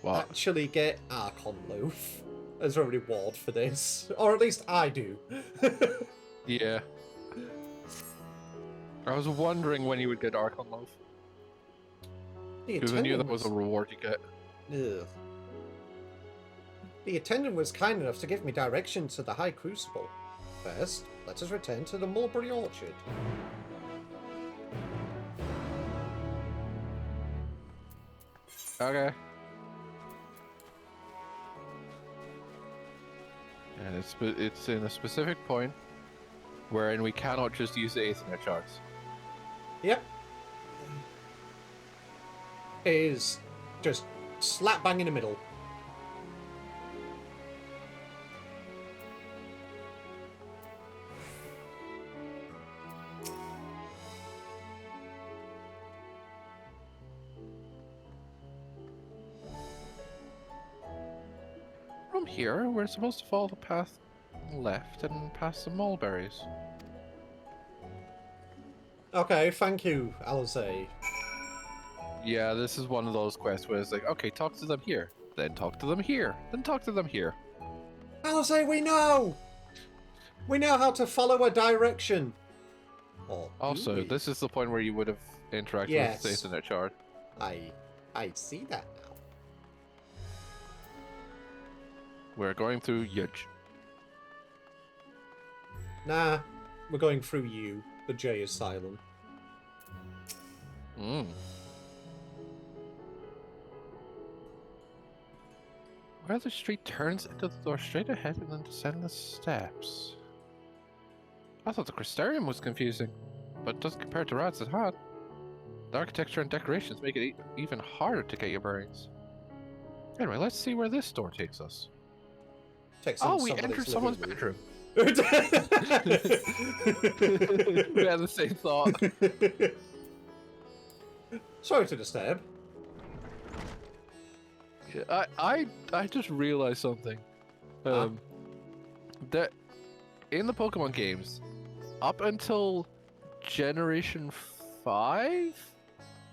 What? Actually get Archon Loaf as a reward for this. Or at least I do. Yeah. I was wondering when you would get Archon Loaf. Because I knew that was a reward you get. Ugh. The attendant was kind enough to give me directions to the High Crucible. First, let us return to the Mulberry Orchard. Okay. And it's in a specific point wherein we cannot just use the Aethernet shards. Yep. It is just slap bang in the middle. From here, we're supposed to follow the path left and past the mulberries. Okay, thank you, Alize. Yeah, this is one of those quests where it's like, okay, talk to them here, then talk to them here, then talk to them here. Alize, we know! We know how to follow a direction. Or Also, this is the point where you would have interacted with the Aethernet shard. I see that now. We're going through Yudge. Nah, we're going through you. The J is silent. Where the street turns into the door straight ahead and then descend the steps. I thought the Crystarium was confusing, but it doesn't compare to Rad's at Hot. The architecture and decorations make it even harder to get your bearings. Anyway, let's see where this door takes us. We entered someone's bedroom. We had the same thought. Sorry to disturb. I just realized something. That in the Pokemon games, up until Generation 5?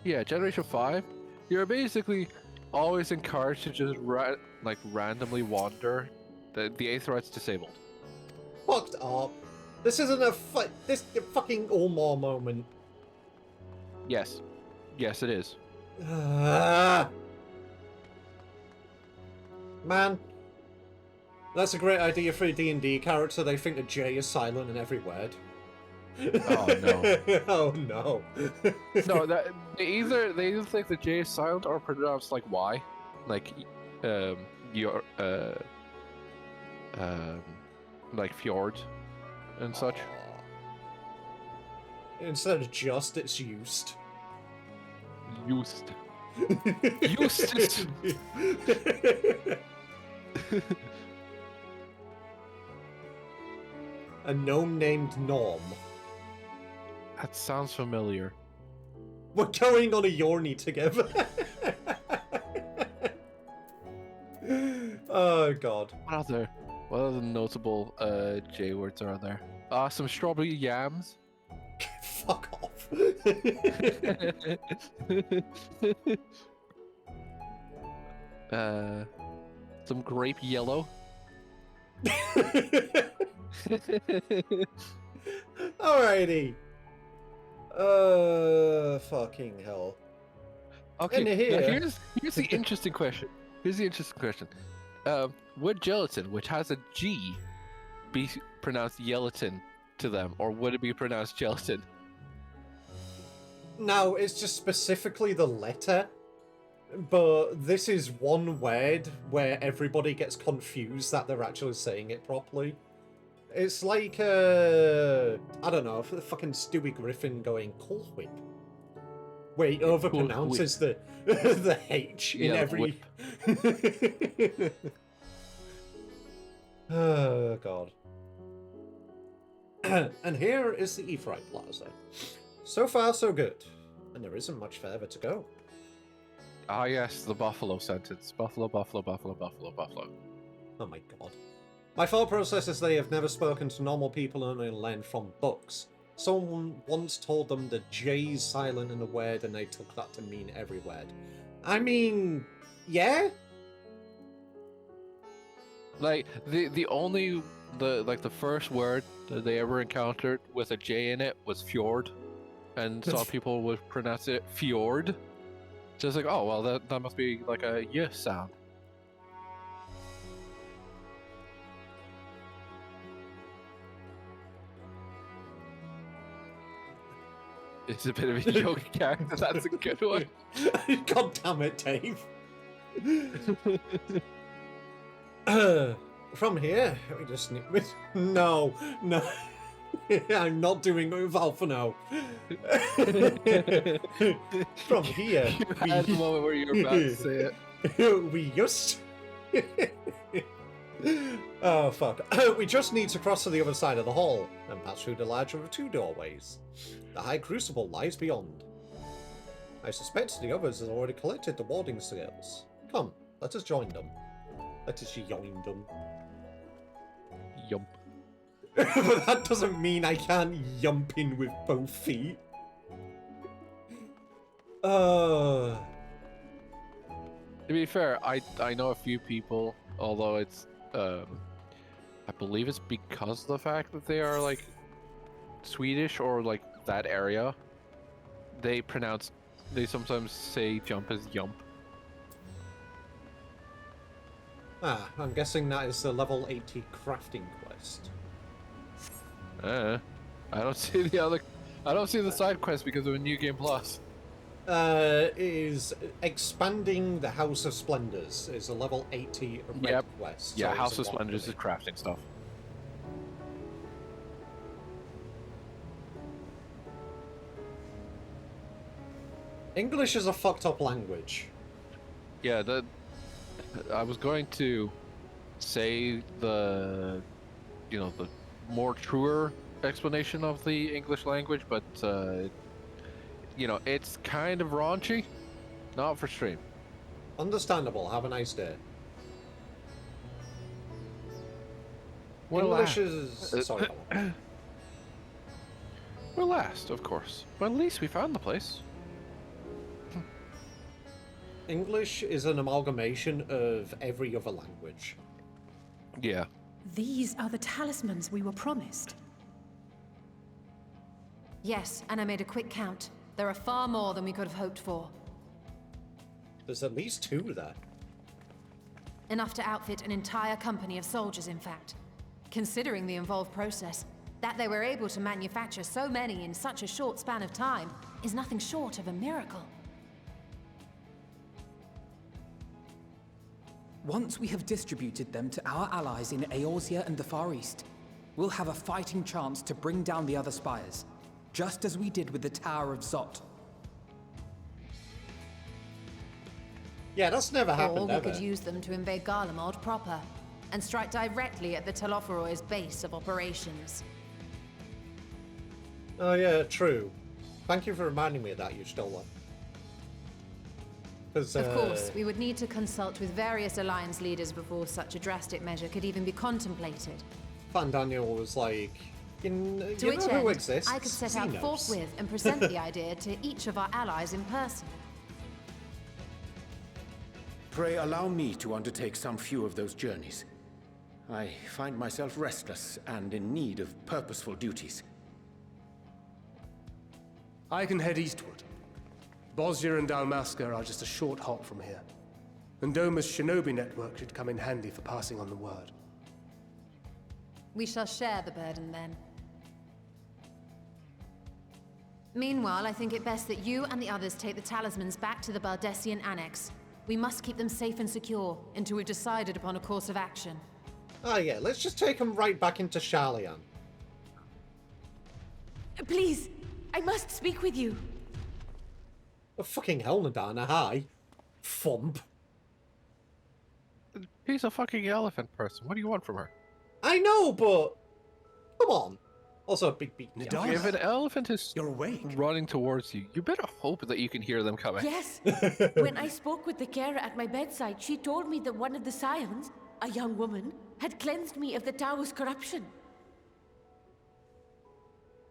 Yeah, Generation 5, you're basically always encouraged to just randomly wander. The Aetheryte's disabled. Fucked up. This isn't a fucking Ulmore moment. Yes. Yes, it is. Man, that's a great idea for a D&D character. They think that J is silent in every word. Oh no. Oh no. No, they either think that J is silent or pronounced like Y, like like fjord and such. Instead of just, it's used. Used. Used. A gnome named Norm. That sounds familiar. We're going on a Yorny together. Oh god. What other notable J words are there? Some strawberry yams. Fuck off. Some grape yellow. Alrighty. Fucking hell. Okay, And here... now here's the interesting question. Would gelatin, which has a G, be pronounced gelatin to them, or would it be pronounced gelatin? No, it's just specifically the letter. But this is one word where everybody gets confused that they're actually saying it properly. It's like, I don't know, the fucking Stewie Griffin going Cool Whip. Where he overpronounces the H in every... Oh, God. And here is the Aetheryte Plaza. So far, so good. And there isn't much further to go. Ah, yes, the buffalo sentence. Buffalo, buffalo, buffalo, buffalo, buffalo. Oh my god. My thought process is they have never spoken to normal people and only learned from books. Someone once told them the J's silent in a word and they took that to mean every word. I mean, yeah? Like, the first word that they ever encountered with a J in it was fjord. And some people would pronounce it fjord. Just like, oh, well, that must be like a y sound. It's a bit of a joke character, that's a good one. God damn it, Dave. From here, we just need... No, no. I'm not doing Valve now. From here, You had the moment where you were about to say it. we just... Oh, fuck. We just need to cross to the other side of the hall and pass through the larger of two doorways. The High Crucible lies beyond. I suspect the others have already collected the warding skills. Come, let us join them. Let us join them. Yump. But that doesn't mean I can't yump in with both feet. To be fair, I know a few people, although it's I believe it's because of the fact that they are like Swedish or like that area. They sometimes say jump as yump. Ah, I'm guessing that is the level 80 crafting quest. I don't see the side quest because of a New Game Plus. Is expanding the House of Splendors is a level 80 red quest. Yeah, so House it's of a lot Splendors for is me. crafting stuff. English is a fucked up language. Yeah, I was going to say the more truer explanation of the English language, but it's kind of raunchy. Not for stream. Understandable. Have a nice day. Well, English is... Sorry. We're last, of course. But at least we found the place. English is an amalgamation of every other language. Yeah. These are the talismans we were promised. Yes, and I made a quick count. There are far more than we could have hoped for. There's at least 2 there. Enough to outfit an entire company of soldiers, in fact. Considering the involved process, that they were able to manufacture so many in such a short span of time is nothing short of a miracle. Once we have distributed them to our allies in Eorzea and the Far East, we'll have a fighting chance to bring down the other spires, just as we did with the Tower of Zot. Yeah, that's never Or happened we ever. could use them to invade Garlemald proper, and strike directly at the Telophoroid's base of operations. Oh yeah, true. Thank you for reminding me of that, you stole that. Of course, we would need to consult with various alliance leaders before such a drastic measure could even be contemplated. Fan Daniel was like, To you which know who end, exists? I could set out Xenos. forthwith and present the idea to each of our allies in person. Pray allow me to undertake some few of those journeys. I find myself restless and in need of purposeful duties. I can head eastward. Bosnia and Dalmasca are just a short hop from here. And Doma's shinobi network should come in handy for passing on the word. We shall share the burden then. Meanwhile, I think it best that you and the others take the talismans back to the Baldessian Annex. We must keep them safe and secure until we've decided upon a course of action. Oh yeah, let's just take them right back into Sharlayan. Please, I must speak with you. Oh, fucking hell, Nadana, hi. Thump. She's a fucking elephant person. What do you want from her? I know, but... Come on. Also, a big beat. Nadana, If an elephant is you're awake. running towards you, you better hope that you can hear them coming. Yes. When I spoke with the carer at my bedside, she told me that one of the scions, a young woman, had cleansed me of the tower's corruption.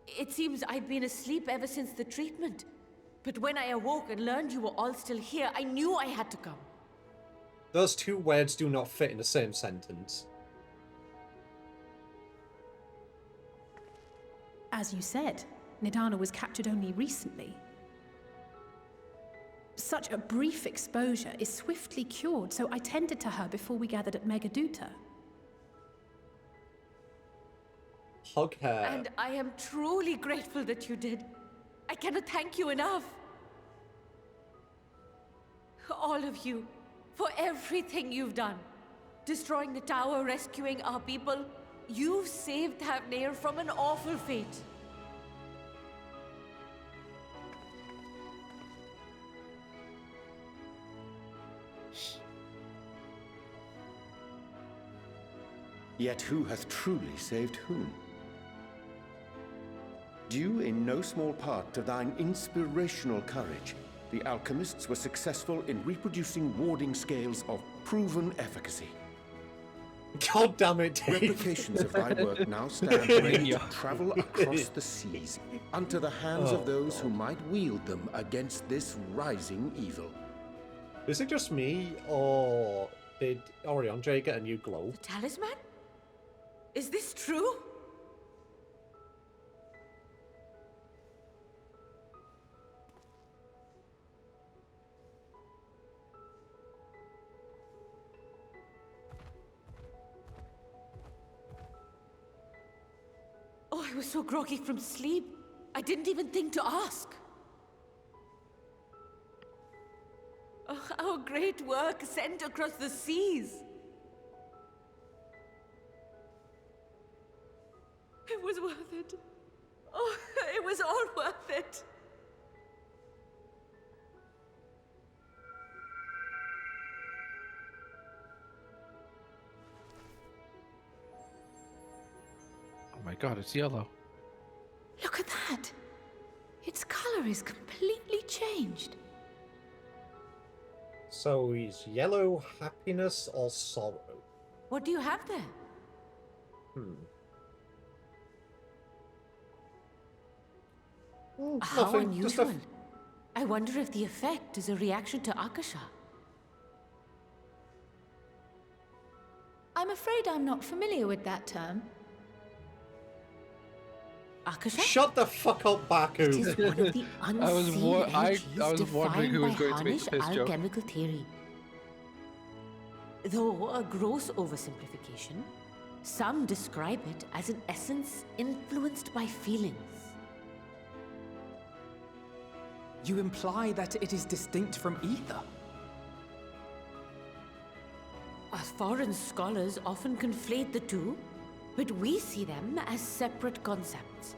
It seems I'd been asleep ever since the treatment. But when I awoke and learned you were all still here, I knew I had to come. Those 2 words do not fit in the same sentence. As you said, Nidana was captured only recently. Such a brief exposure is swiftly cured, so I tended to her before we gathered at Megaduta. Hug her. And I am truly grateful that you did. I cannot thank you enough. All of you, for everything you've done. destroying the tower, rescuing our people. You've saved Thavnair from an awful fate. Yet who hath truly saved whom? Due in no small part to thine inspirational courage, the alchemists were successful in reproducing warding scales of proven efficacy. God damn it, Dave. Replications of thy work now stand ready to travel across the seas, unto the hands of those who might wield them against this rising evil. Is it just me, or did Orion-J get a new glow? The talisman? Is this true? Oh, I was so groggy from sleep. I didn't even think to ask. Oh, our great work sent across the seas. It was worth it. Oh, it was all worth it. Oh my god, it's yellow. Look at that. Its color is completely changed. So he's yellow, happiness, or sorrow? What do you have there? How Nothing, just a- unusual. I wonder if the effect is a reaction to Akasha. I'm afraid I'm not familiar with that term. Akasha? Shut the fuck up, Baku! It is one of the unseen I energies was wondering who was defined going by to make Harnish this joke. alchemical theory. Though a gross oversimplification, some describe it as an essence influenced by feelings. You imply that it is distinct from ether? Foreign scholars often conflate the two, but we see them as separate concepts.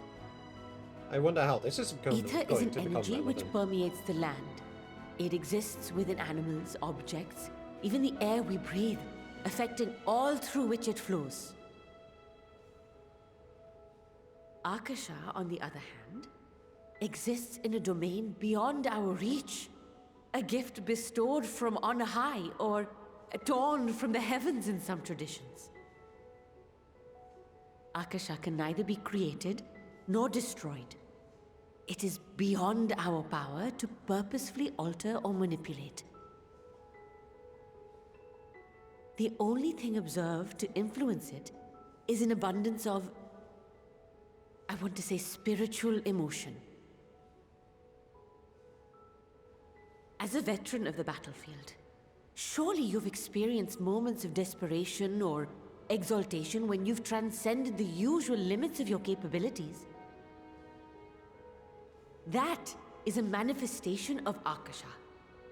I wonder how this is going, Ether is going an to become energy which relevant. permeates the land. It exists within animals, objects, even the air we breathe, affecting all through which it flows. Akasha, on the other hand, exists in a domain beyond our reach. A gift bestowed from on high, or torn from the heavens in some traditions. Akasha can neither be created nor destroyed. It is beyond our power to purposefully alter or manipulate. The only thing observed to influence it is an abundance of, I want to say, spiritual emotion. As a veteran of the battlefield, surely you've experienced moments of desperation or exaltation when you've transcended the usual limits of your capabilities. That is a manifestation of Akasha,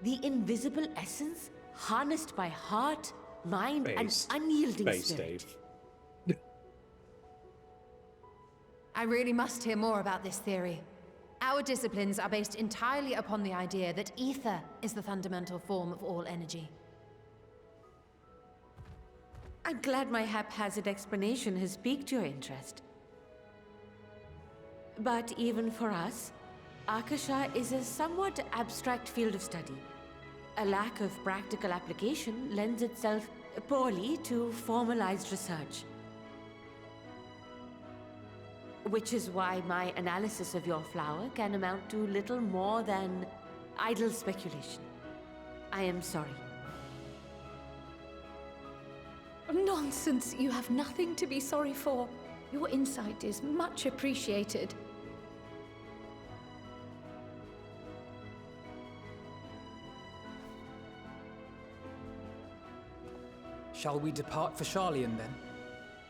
the invisible essence harnessed by heart, mind, and unyielding spirit. Dave. I really must hear more about this theory. Our disciplines are based entirely upon the idea that ether is the fundamental form of all energy. I'm glad my haphazard explanation has piqued your interest. But even for us, Akasha is a somewhat abstract field of study. A lack of practical application lends itself poorly to formalized research. Which is why my analysis of your flower can amount to little more than idle speculation. I am sorry. Nonsense! You have nothing to be sorry for. Your insight is much appreciated. Shall we depart for Sharlayan then?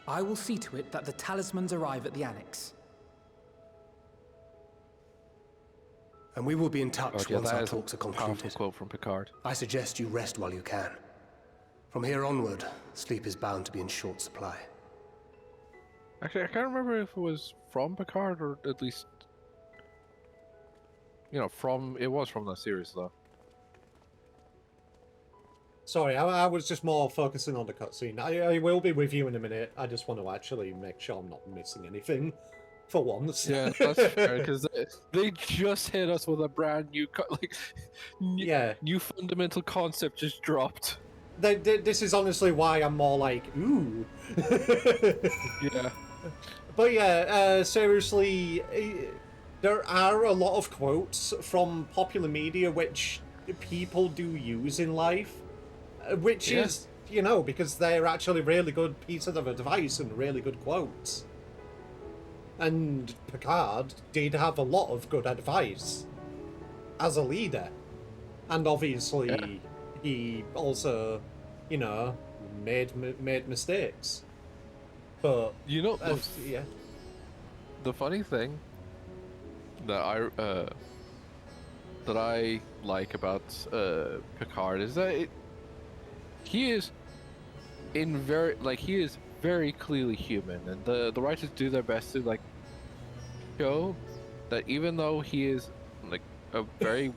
I will see to it that the talismans arrive at the Annex. And we will be in touch Yeah, once that our is a talks are powerful concluded. quote from Picard. I suggest you rest while you can. From here onward, sleep is bound to be in short supply. Actually, I can't remember if it was from Picard or at least, it was from that series though. Sorry, I was just more focusing on the cutscene. I will be with you in a minute. I just want to actually make sure I'm not missing anything for once. Yeah, that's fair, because they just hit us with a brand new, new fundamental concept just dropped. This is honestly why I'm more like, ooh. Yeah. But yeah, seriously, there are a lot of quotes from popular media which people do use in life, which is, because they're actually really good pieces of advice and really good quotes. And Picard did have a lot of good advice as a leader. And obviously, he also, made mistakes. But the funny thing that I like about Picard is that he is very clearly human, and the writers do their best to show that even though he is a very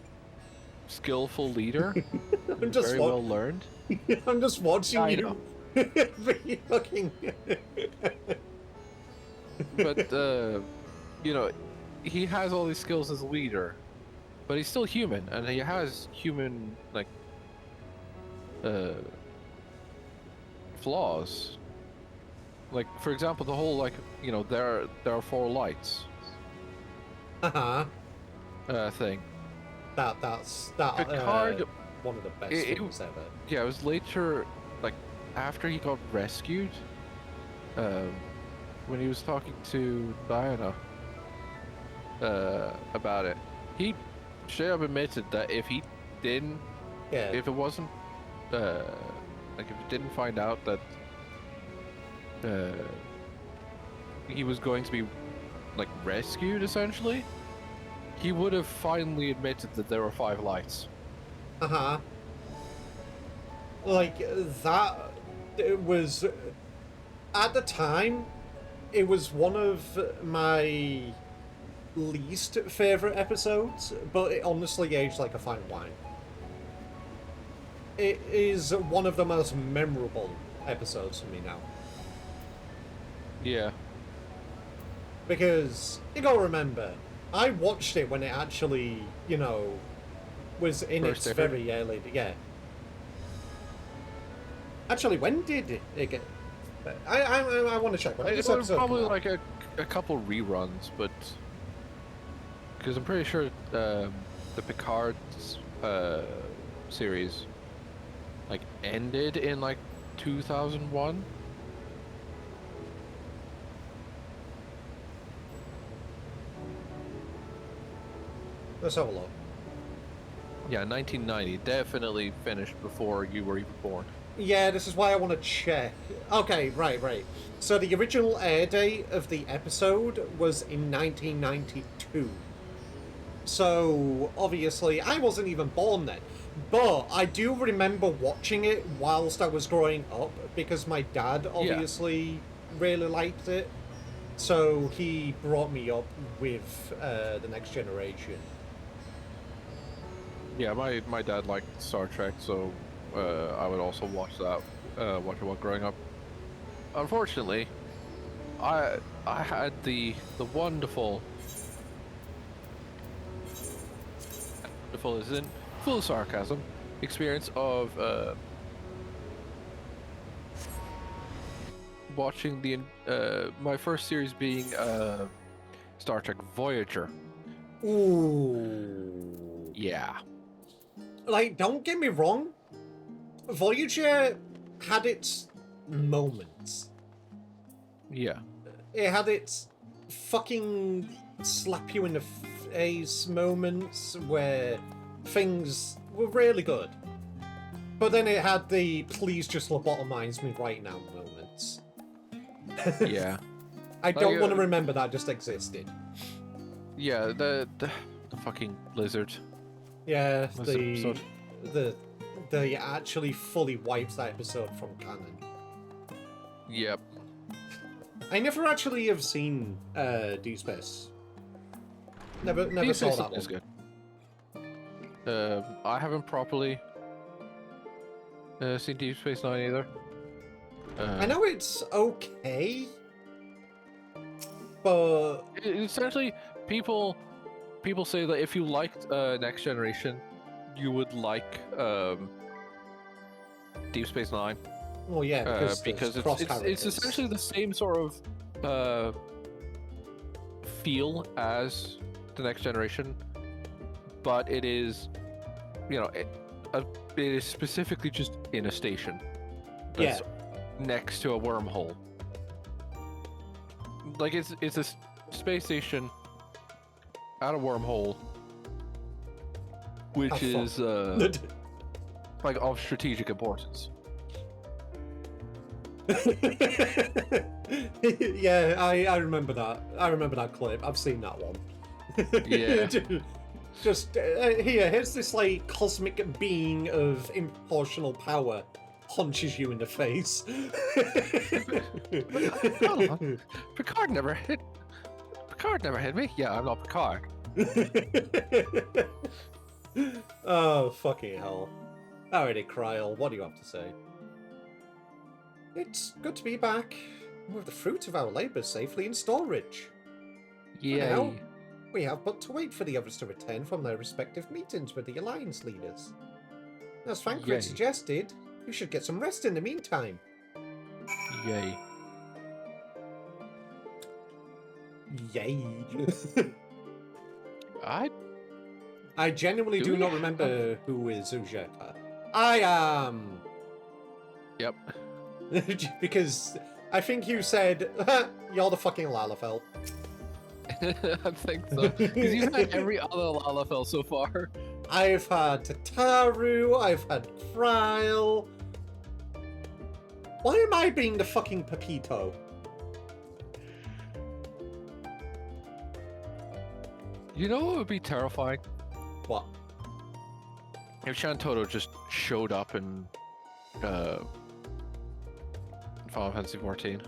skillful leader, very well learned. I'm just watching you. Be fucking. But he has all these skills as a leader, but he's still human, and he has human flaws. Like, for example, the whole there are 4 lights. Thing. That's Picard, one of the best things ever. Yeah, it was later, after he got rescued, when he was talking to Diana about it, he straight up admitted that if he didn't, if it wasn't, if he didn't find out that he was going to be rescued, essentially, he would have finally admitted that there were 5 lights. That it was at the time, it was one of my least favorite episodes, but it honestly aged like a fine wine. It is one of the most memorable episodes for me now. Yeah. Because you gotta remember, I watched it when it actually, was in its very early. Yeah. Actually, when did it get? I want to check. When it was probably a couple reruns, but because I'm pretty sure the Picard series ended in 2001. Let's have a look. Yeah, 1990. Definitely finished before you were even born. Yeah, this is why I want to check. Okay, right. So the original air date of the episode was in 1992. So, obviously, I wasn't even born then. But I do remember watching it whilst I was growing up, because my dad obviously really liked it. So he brought me up with The Next Generation. Yeah, my dad liked Star Trek, so I would also watch that while growing up. Unfortunately, I had the wonderful is in full sarcasm experience of watching the my first series being Star Trek Voyager. Ooh. Yeah. Don't get me wrong, Voyager had its moments. Yeah. It had its fucking slap you in the face moments where things were really good. But then it had the please just lobotomize me right now moments. Yeah. I don't want to remember that just existed. Yeah, the fucking lizard. Yeah, the they actually fully wipes that episode from canon. Yep. I never actually have seen Deep Space. Never saw that one. Is good. I haven't properly seen Deep Space Nine either. I know it's okay, but essentially, people say that if you liked Next Generation, you would like Deep Space Nine. Well, yeah, because it's essentially the same sort of feel as the Next Generation, but it is, it is specifically just in a station that's next to a wormhole. Like it's a space station at a wormhole, which is like of strategic importance. Yeah, I remember that. I remember that clip. I've seen that one. Yeah. Just here's this like cosmic being of improportional power punches you in the face. Picard never hit me. Yeah, I'm not Picard. Oh, fucking hell. Alrighty, Kryl, what do you have to say? It's good to be back with the fruit of our labours safely in storage. Yay. Now, we have but to wait for the others to return from their respective meetings with the Alliance leaders. As Thancred suggested, you should get some rest in the meantime. Yay. Yay. I genuinely do not remember who is Uzeta. I am. Yep. Because I think you said, you're the fucking Lalafell. I think so. Because you've had every other Lalafell so far. I've had Tataru, I've had Kryl. Why am I being the fucking Pepito? You know what would be terrifying? What? If Shantoto just showed up in Final Fantasy 14.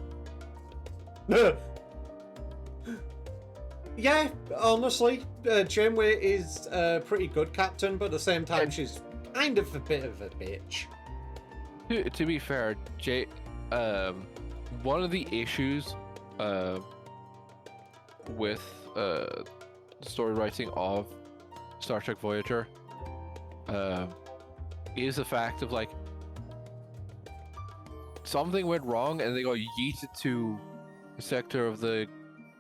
Yeah, honestly, Janeway is a pretty good captain, but at the same time, she's kind of a bit of a bitch. To be fair, one of the issues with the story writing of Star Trek Voyager is the fact of like something went wrong and they got yeeted to a sector of the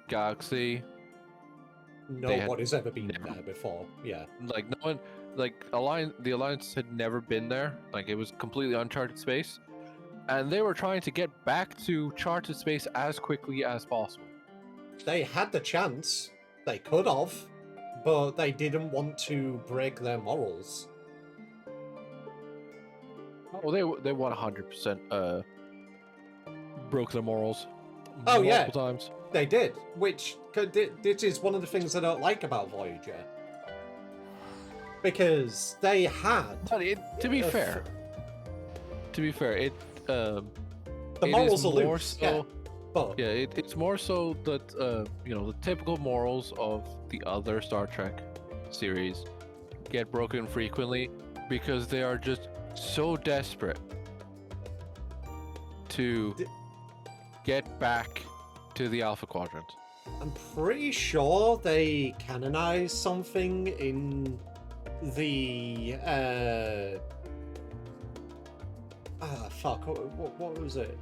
galaxy. Nobody's ever been there before. Yeah. Like no one, like the Alliance had never been there. Like it was completely uncharted space, and they were trying to get back to charted space as quickly as possible. They had the chance. They could have, but they didn't want to break their morals. Oh, they 100% broke their morals. Oh yeah, multiple times. They did, which this is one of the things I don't like about Voyager, because they had. To be fair, it the morals are loose. So, yeah, but it's more so that the typical morals of the other Star Trek series get broken frequently because they are just so desperate to get back to the Alpha Quadrant. I'm pretty sure they canonized something in the fuck, what was it?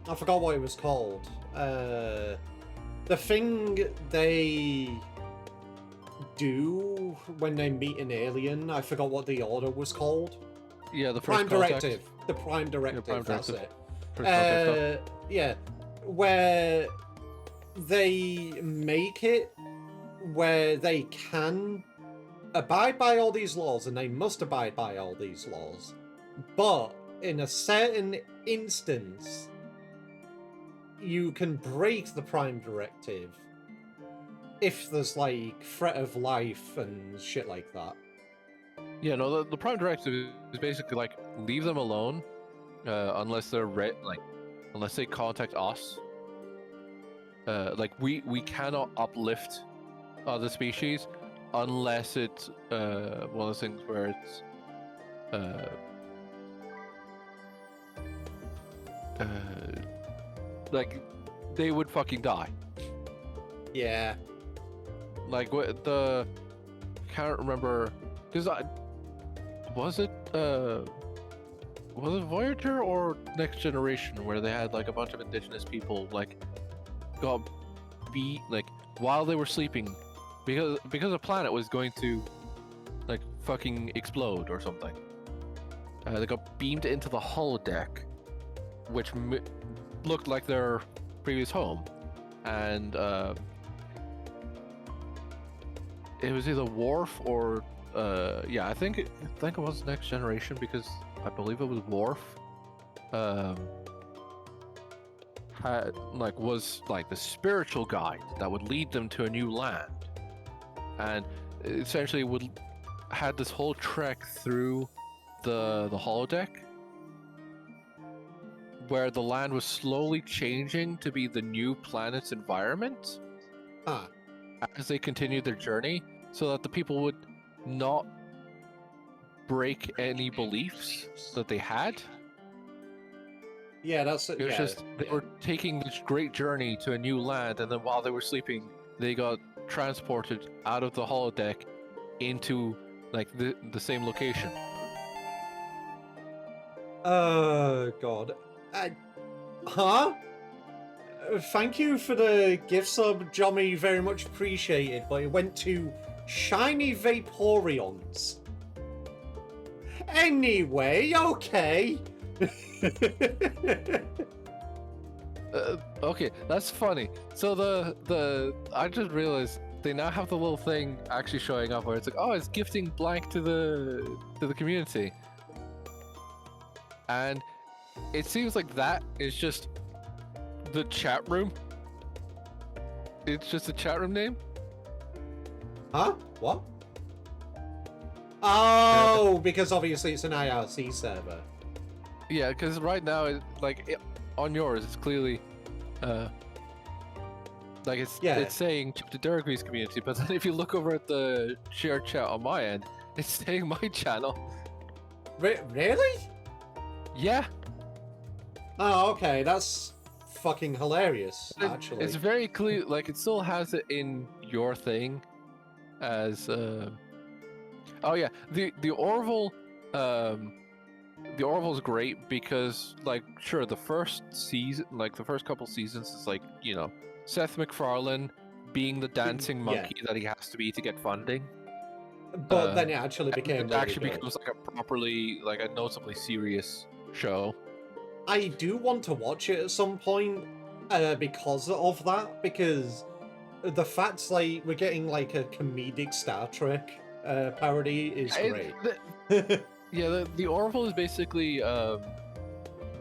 I forgot what it was called. The thing they do when they meet an alien, I forgot what the order was called. Yeah, the Prime Directive. The Prime Directive, that's it. Yeah, where they make it where they can abide by all these laws, and they must abide by all these laws, but in a certain instance, you can break the Prime Directive if there's like threat of life and shit like that. Yeah, no, the Prime Directive is basically like leave them alone, unless they're unless they contact us. Like we cannot uplift other species unless it's one of those things where it's like they would fucking die. Yeah. Like what can't remember because was it Voyager or Next Generation where they had like a bunch of indigenous people like got beat like while they were sleeping because the planet was going to like fucking explode or something. They got beamed into the holodeck, which looked like their previous home, and it was either Worf or yeah, I think it was Next Generation because I believe it was Worf. Was like the spiritual guide that would lead them to a new land, and essentially had this whole trek through the holodeck, where the land was slowly changing to be the new planet's environment as they continued their journey, so that the people would not break any beliefs that they had. Yeah, that's it. Was just they were taking this great journey to a new land, and then while they were sleeping, they got transported out of the holodeck into like the same location. Oh God. Thank you for the gift sub, Jommy. Very much appreciated. But it went to Shiny Vaporeons. Anyway, okay. Okay, that's funny. So the I just realized they now have the little thing actually showing up where it's like, oh, it's gifting blank to the community, and it seems like that is just the chat room. It's just a chat room name. Huh? What? Oh, because obviously it's an IRC server. Yeah, because right now, on yours, it's clearly, it's saying to Dergry's community, but then if you look over at the shared chat on my end, it's saying my channel. Really? Yeah. Oh, okay, that's fucking hilarious, actually. It's very clear, like, it still has it in your thing as, oh yeah, the Orville, the Orville's great because, like, sure, the first season, like, the first couple seasons is, like, you know, Seth MacFarlane being the dancing monkey that he has to be to get funding. But then it actually became It actually becomes, like, a properly, like, a notably serious show. I do want to watch it at some point because of that, because the fact, like, we're getting, like, a comedic Star Trek parody is great. Yeah, the Orville is basically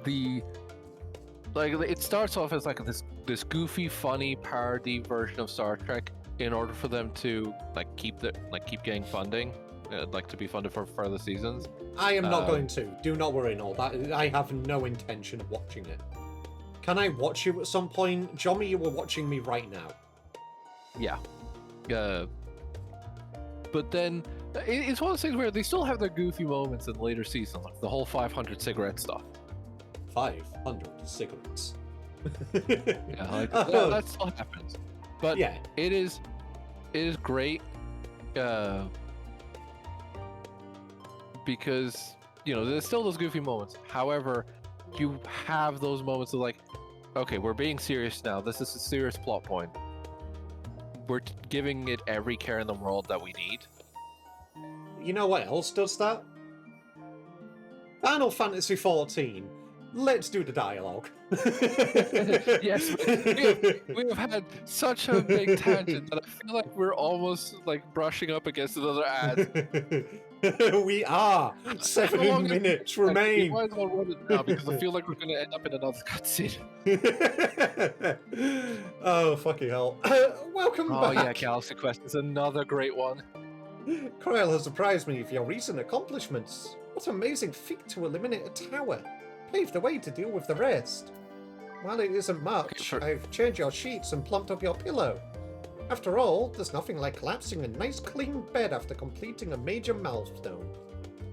it starts off as like this goofy, funny parody version of Star Trek in order for them to keep getting funding, to be funded for further seasons. I am not going to. Do not worry, no. That I have no intention of watching it. Can I watch you at some point, Jommy? You were watching me right now. Yeah. But then it's one of those things where they still have their goofy moments in later seasons, like the whole 500 cigarette stuff. 500 cigarettes. Yeah, like that still happens. But yeah, it is great because, you know, there's still those goofy moments. However, you have those moments of like, okay, we're being serious now. This is a serious plot point. We're giving it every care in the world that we need. You know what else does that? Final Fantasy XIV. Let's do the dialogue. Yes, we have had such a big tangent that I feel like we're almost like brushing up against another ad. We are. 7 minutes remain. We might as well run it now because I feel like we're going to end up in another cutscene. Oh, fucking hell. Welcome back. Oh yeah, Galaxy Quest is another great one. Croyle has surprised me with your recent accomplishments. What an amazing feat to eliminate a tower. Paved the way to deal with the rest. While it isn't much, I've changed your sheets and plumped up your pillow. After all, there's nothing like collapsing a nice clean bed after completing a major milestone.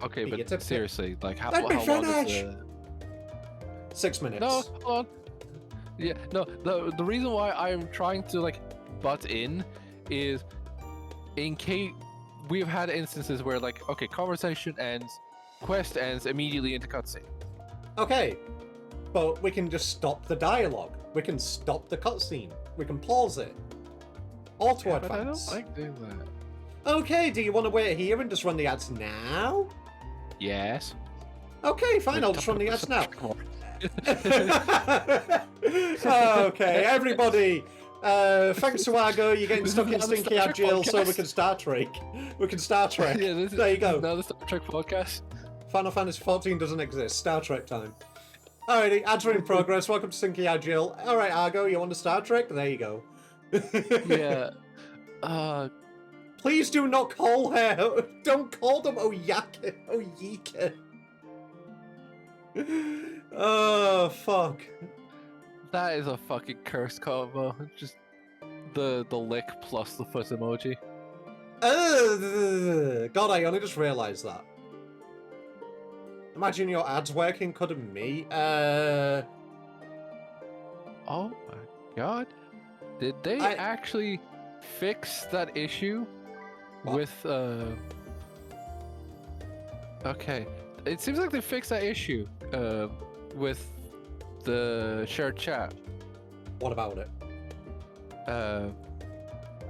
Okay, but seriously, like how Let me long is finish! 6 minutes. No, hold on. Yeah, no, the reason why I'm trying to like butt in is in case we've had instances where like, okay, conversation ends, quest ends immediately into cutscene. Okay, but we can just stop the dialogue. We can stop the cutscene. We can pause it. Auto advance. But I don't like doing that. Okay, do you want to wait here and just run the ads now? Yes. Okay, fine, I'll just run the ads now. Okay, everybody. Thanks to Argo, you're getting stuck in Stinky Ad Jail so we can Star Trek. We can Star Trek. Yeah, there you go. Now the Star Trek podcast. Final Fantasy XIV doesn't exist. Star Trek time. Alrighty, ads are in progress. Welcome to Stinky Ad Jail. Alright, Argo, you want to Star Trek? There you go. Yeah. Please do not call her. Don't call them Oyaka. Oyika. Oh, fuck. That is a fucking curse combo. Just the lick plus the foot emoji. God, I only just realised that. Imagine your ads working, couldn't me? Oh my god. Did they actually fix that issue with Okay. It seems like they fixed that issue with the shared chat. What about it?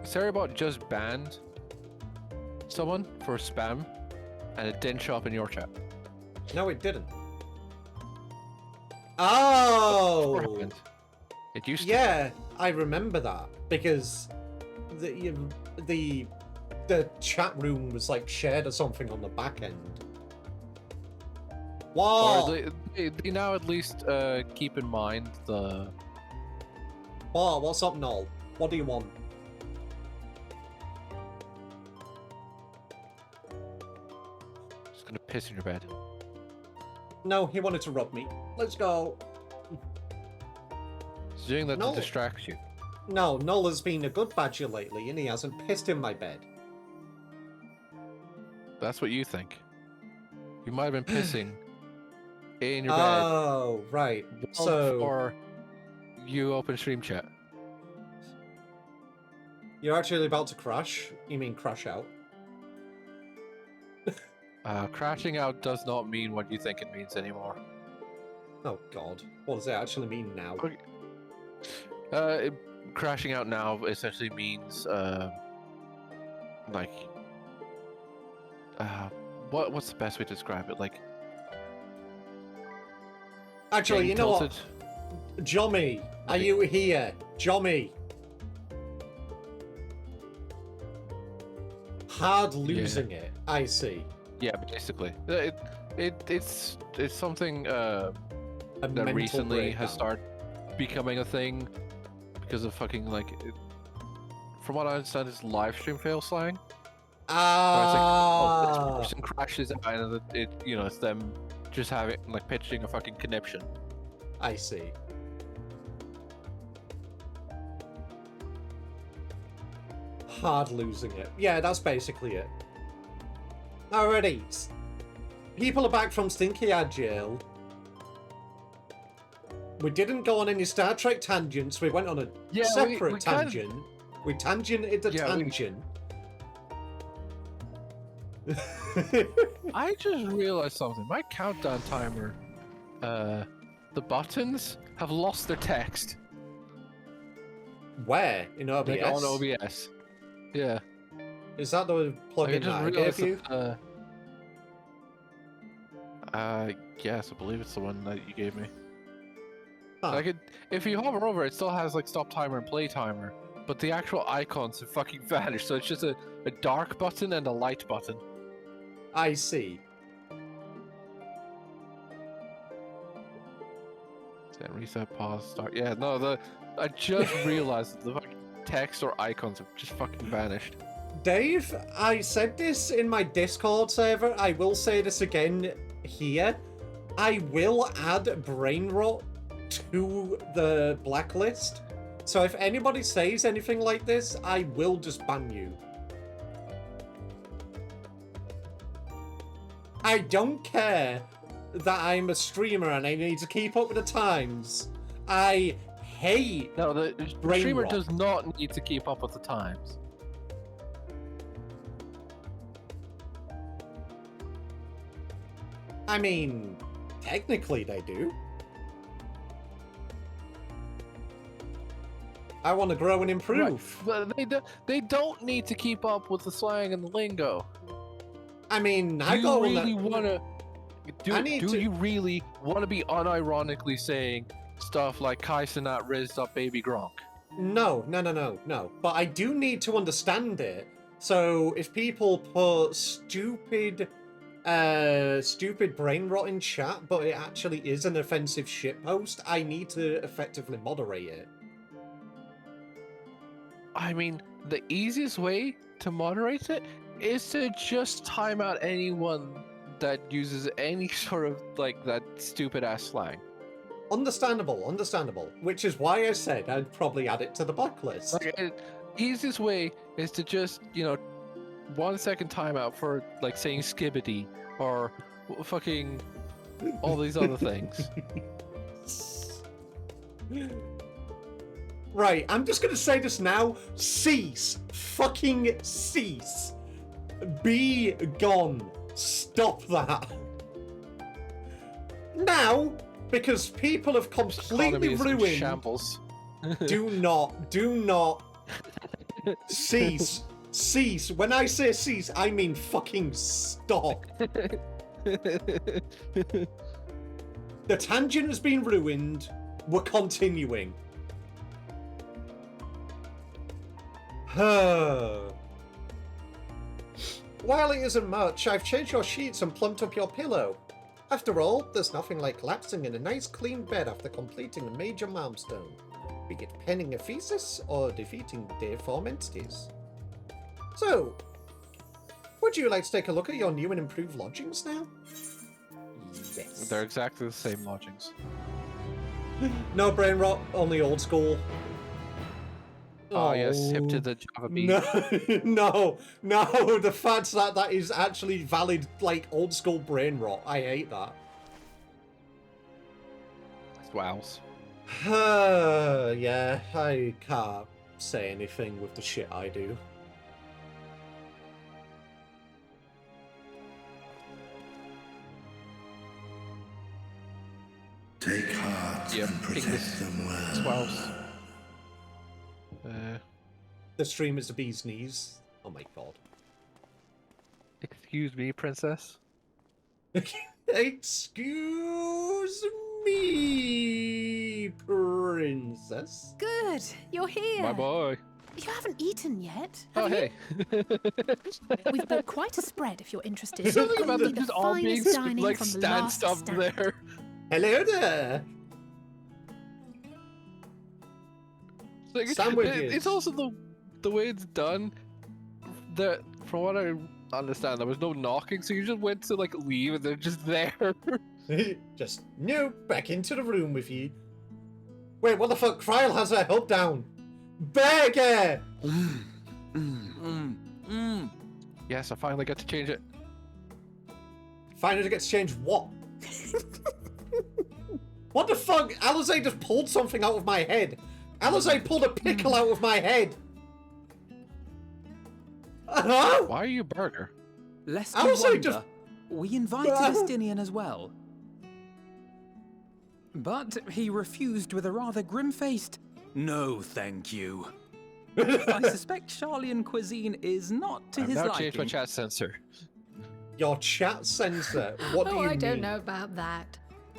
Sarahbot just banned someone for spam and it didn't show up in your chat. No, it didn't. Oh! It used to. Yeah, I remember that because the chat room was like shared or something on the back end. Wow. Or they now at least keep in mind the. Oh, what's up, Noel? What do you want? Just gonna piss in your bed. No, he wanted to rub me. Let's go. He's doing that to distract you. No, Noel has been a good badger lately, and he hasn't pissed in my bed. That's what you think. You might have been pissing in your bed. Oh, right. So, or you open stream chat. You're actually about to crash? You mean crash out? Crashing out does not mean what you think it means anymore. Oh god. What does it actually mean now? Okay. Crashing out now essentially means like what's the best way to describe it? Like actually, you know what? Jommy, are you here? Jommy. Hard losing it, I see. Yeah, basically. It's something that recently has started becoming a thing because of fucking like from what I understand is live stream fail slang. It's like, this person crashes and it's them just having like pitching a fucking conniption. I see. Hard losing it. Yeah, that's basically it. Alrighty. People are back from Stinky Ad Jail. We didn't go on any Star Trek tangents. We went on a separate tangent. We tangented the tangent. I just realized something. My countdown timer, the buttons have lost their text. Where? In OBS? Like on OBS. Yeah. Is that the plugin that I gave you? Yes, I believe it's the one that you gave me. Huh. Like if you hover over, it still has like stop timer and play timer, but the actual icons have fucking vanished. So it's just a dark button and a light button. I see. Then reset, pause, start. Yeah, no, I just realized that the fucking text or icons have just fucking vanished. Dave, I said this in my Discord server. I will say this again here. I will add brain rot to the blacklist. So if anybody says anything like this, I will just ban you. I don't care that I'm a streamer and I need to keep up with the times. I hate the brain streamer rot. does not need to keep up with the times. I mean, technically they do. I want to grow and improve. Right. But they don't need to keep up with the slang and the lingo. I mean, Do I you go really on want to? Do to- you really want to be unironically saying stuff like Kai Cenat rizzed up baby Gronk? No. But I do need to understand it. So if people put stupid brain rot in chat, but it actually is an offensive shitpost, I need to effectively moderate it. I mean, the easiest way to moderate it is to just time out anyone that uses any sort of like that stupid ass slang. Understandable. Which is why I said I'd probably add it to the blacklist. Like, easiest way is to just 1 second timeout for like saying skibbity or fucking all these other things. Right, I'm just gonna say this now. Cease. Fucking cease. Be gone. Stop that. Now, because people have completely Economy is in ruined. shambles. Do not. Cease. Cease. When I say cease, I mean fucking stop. The tangent has been ruined. We're continuing. While it isn't much, I've changed your sheets and plumped up your pillow. After all, there's nothing like collapsing in a nice clean bed after completing a major milestone, be it penning a thesis or defeating deiform entities. So, would you like to take a look at your new and improved lodgings now? Yes. They're exactly the same lodgings. No brain rot, only old school. Oh yes, hip to the Java beat. No, the fact that is actually valid, like, old school brain rot. I hate that. Wows. Yeah, I can't say anything with the shit I do. Take heart and protect them well. Wows. The stream is the bee's knees. Oh my god. Excuse me, princess. Excuse me, princess. Good, you're here. My boy. You haven't eaten yet. Oh, have you? hey. We've built quite a spread if you're interested. Something about Only them the just all being finest dining like from the stand last stuff stand. there. Hello there. Like, Sandwiches. it's also the way it's done. That from what I understand, there was no knocking, so you just went to like leave, and they're just there. Just no, back into the room with you. Wait, what the fuck? Kryl has her hood down. Burger. Yes, I finally got to change it. Finally gets changed. What? What the fuck? Alizé just pulled something out of my head. Alizé pulled a pickle out of my head. Why are you a burger? Lest I you was like, wonder, just- we invited Estinian as well. But he refused with a rather grim-faced, "No, thank you." I suspect Charlian cuisine is not to I've his now liking. changed my chat sensor. Your chat censor. What do you mean? I don't know about that.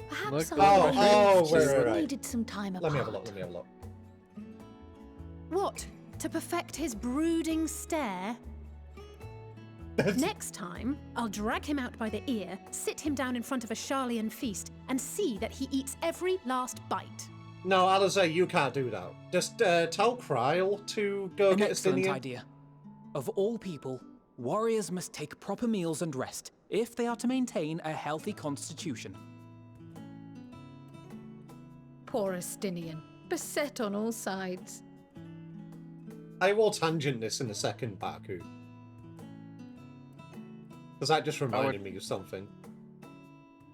Perhaps Look, our oh, relationships right. needed some time Let apart. me have a look. Let me have a look. What? To perfect his brooding stare? Next time, I'll drag him out by the ear, sit him down in front of a Charlian feast, and see that he eats every last bite. No, Alizé, you can't do that. Just tell Kryl to go An get excellent Estinian. idea. Of all people, warriors must take proper meals and rest if they are to maintain a healthy constitution. Poor Estinian, beset on all sides. I will tangent this in a second, Baku. Because that just reminded me of something.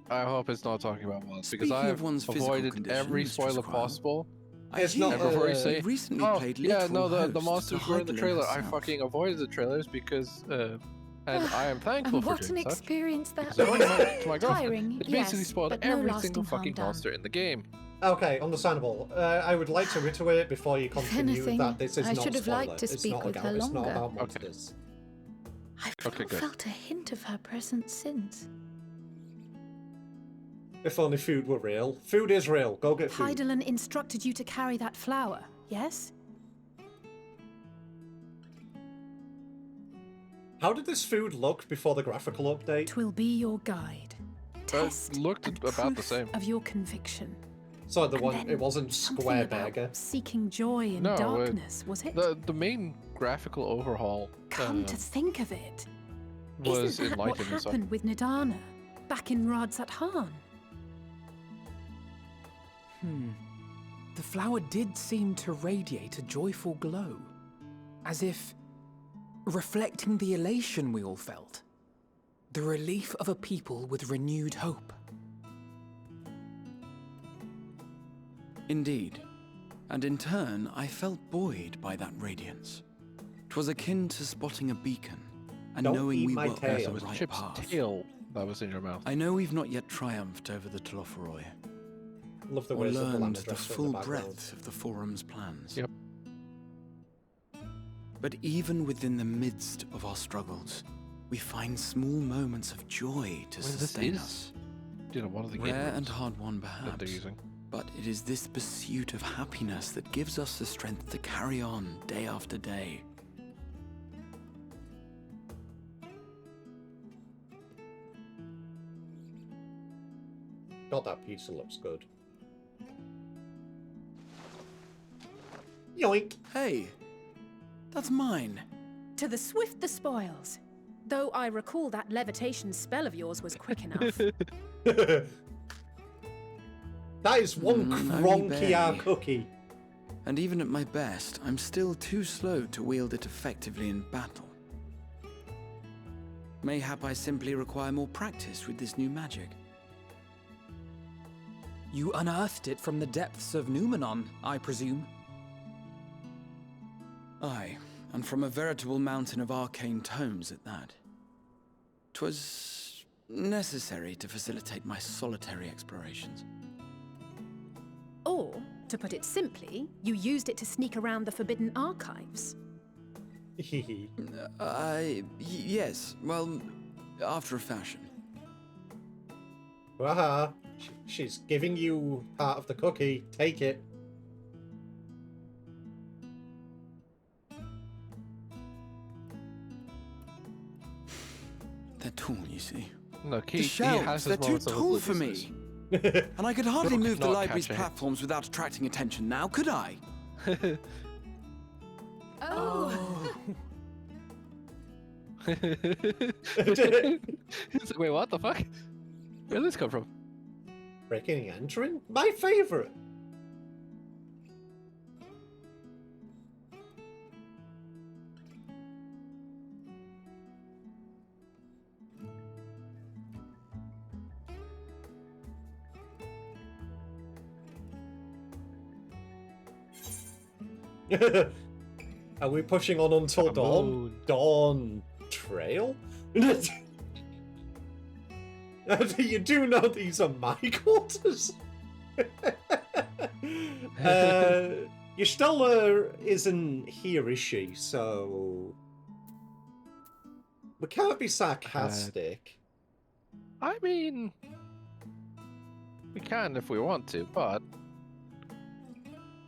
I hope it's not talking about once, because Speaking I of have one's physical avoided condition, every Mistress spoiler Cryle, possible. It's not. And before you say, recently oh, played yeah, Little no, the Host monsters to were in the Heidelin trailer. I herself. fucking avoided the trailers because, and I am thankful And for what doing an such. experience that Because according was. to my girlfriend, Tiring, it basically yes, spoiled but no every lasting single harm fucking done. monster in the game. Okay, understandable. I would like to reiterate before you continue anything, that this is I not should a have spoiler. liked to It's speak not with about, her it's not longer. about monsters. I've Okay, not good. felt a hint of her presence since. If only food were real. Food is real. Go get food. Heidelin instructed you to carry that flower, yes? How did this food look before the graphical update? Twill be your guide. Test looked and about the proof same. of your conviction. So the And one, then it wasn't something square about burger. seeking joy in No, darkness, was it? The main graphical overhaul Come to think of it, was isn't that what enlightening. So happened with Nidana back in Radsat Han? The flower did seem to radiate a joyful glow, as if reflecting the elation we all felt, the relief of a people with renewed hope. Indeed. And in turn, I felt buoyed by that radiance. 'Twas akin to spotting a beacon, and Don't knowing eat we my were tail. on it the was right Chip's path. tail that was in your mouth. I know we've not yet triumphed over the Telophoroi, Love the or ways of the land learned the address in full the background. breadth of the Forum's plans. Yep. But even within the midst of our struggles, we find small moments of joy to This sustain is, us. one of the game Rare and rules hard-won, that perhaps. they're using. But it is this pursuit of happiness that gives us the strength to carry on day after day. God, that pizza looks good. Yoink! Hey, that's mine. To the swift the spoils. Though I recall that levitation spell of yours was quick enough. That is one only cronky ass barely. cookie. And even at my best, I'm still too slow to wield it effectively in battle. Mayhap I simply require more practice with this new magic. You unearthed it from the depths of Numenon, I presume. Aye, and from a veritable mountain of arcane tomes at that. 'Twas necessary to facilitate my solitary explorations. Or, to put it simply, you used it to sneak around the Forbidden Archives. Yes, well, after a fashion. Waha! She's giving you part of the cookie. Take it. They're tall, you see. Look, The he shelves, has they're his too moments of tall for obliviousness. me. And I could hardly Brooke move the not library's catching. platforms without attracting attention now, could I? Oh, He's like, wait, what the fuck? Where did this come from? Breaking and entering? My favourite! Are we pushing on until dawn? Moon. Dawn trail? You do know these are my quarters? Yustella isn't here, is she? So we can't be sarcastic. I mean, we can if we want to, but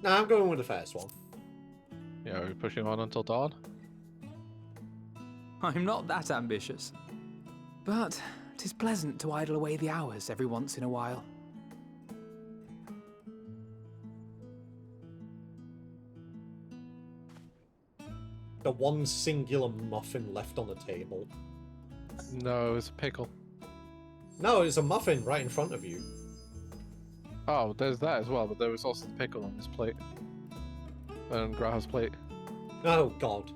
Nah, I'm going with the first one. yeah, are we pushing on until dawn? I'm not that ambitious. But 'tis pleasant to idle away the hours every once in a while. the one singular muffin left on the table. No, it was a pickle. No, it's a muffin right in front of you. Oh, there's that as well, but there was also the pickle on this plate. On Graha's plate. Oh, God.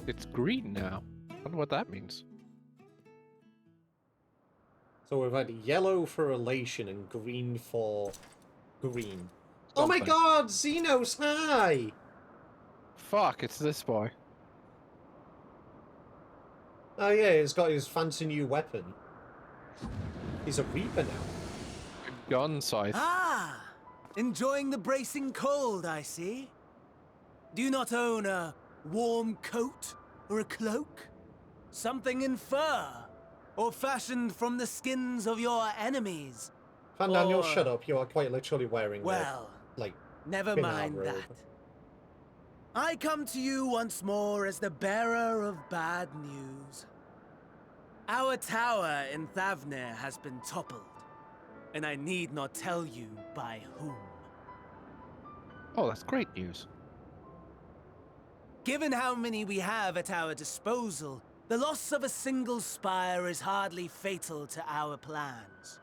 It's green now. I wonder what that means. So we've had yellow for elation and green for green. Oh my Something. God, Xenos, hi! Fuck, it's this boy. Oh yeah, he's got his fancy new weapon. He's a Reaper now. A gun scythe. Ah! Enjoying the bracing cold, I see. Do you not own a warm coat or a cloak? Something in fur? Or fashioned from the skins of your enemies? Fan Daniel, Or- shut up. You are quite literally wearing Well, like never thin mind armor that. over. I come to you once more as the bearer of bad news. Our tower in Thavnir has been toppled, and I need not tell you by whom. Oh, that's great news. Given how many we have at our disposal, the loss of a single spire is hardly fatal to our plans.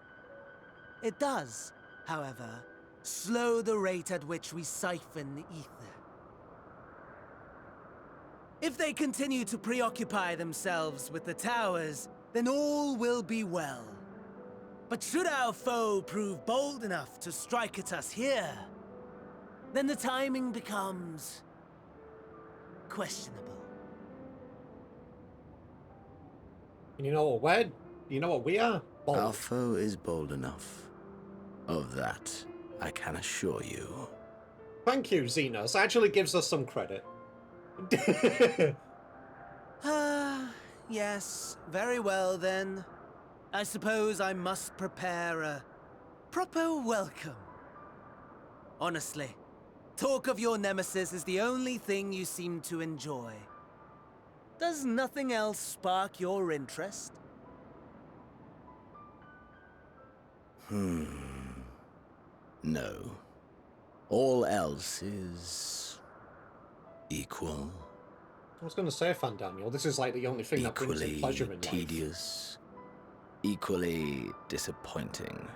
It does, however, slow the rate at which we siphon the ether. If they continue to preoccupy themselves with the towers, then all will be well. But should our foe prove bold enough to strike at us here, then the timing becomes questionable. And you know what we're? You know what we are? Bold. Our foe is bold enough. Of that, I can assure you. Thank you, Xenos. Actually gives us some credit. Yes, very well then. I suppose I must prepare a proper welcome. Honestly, talk of your nemesis is the only thing you seem to enjoy. Does nothing else spark your interest? No. All else is equal. I was going to say, Fan Daniel, this is like the only thing that brings Equally him pleasure in life. tedious. Equally disappointing.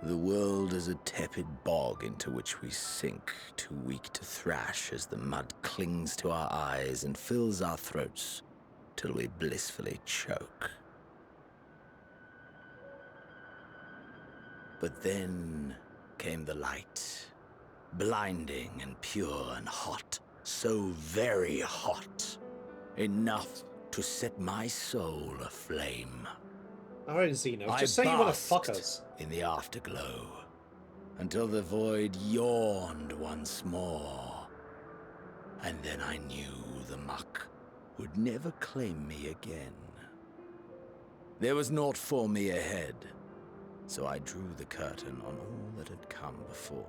The world is a tepid bog into which we sink, too weak to thrash as the mud clings to our eyes and fills our throats till we blissfully choke. But then came the light, blinding and pure and hot, so very hot, enough to set my soul aflame. Alright, Xenos, I just say you want to fuck basked us. in the afterglow until the void yawned once more. And then I knew the muck would never claim me again. There was naught for me ahead, so I drew the curtain on all that had come before.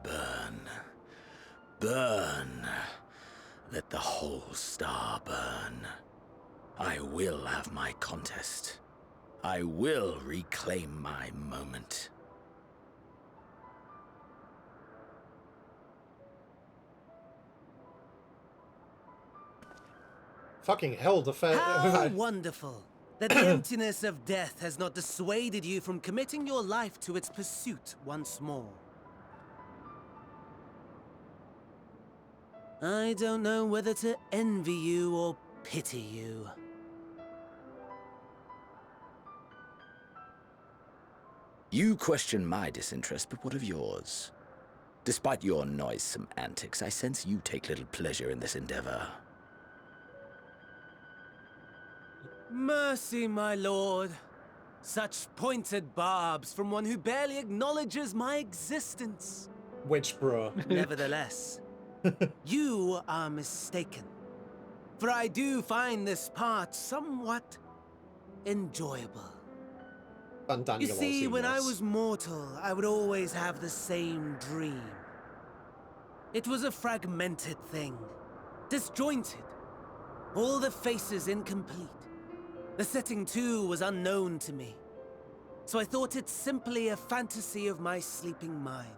Burn. Burn. Let the whole star burn. I will have my contest. I will reclaim my moment. Fucking hell, the fair. How wonderful that the emptiness of death has not dissuaded you from committing your life to its pursuit once more. I don't know whether to envy you or pity you. You question my disinterest, but what of yours? Despite your noisome antics, I sense you take little pleasure in this endeavor. Mercy, my lord. Such pointed barbs from one who barely acknowledges my existence. Which, bro? Nevertheless, you are mistaken. For I do find this part somewhat enjoyable. Fan You Daniel, see, when I Xenos. was mortal, I would always have the same dream. It was a fragmented thing, disjointed, all the faces incomplete. The setting, too, was unknown to me. so I thought it simply a fantasy of my sleeping mind.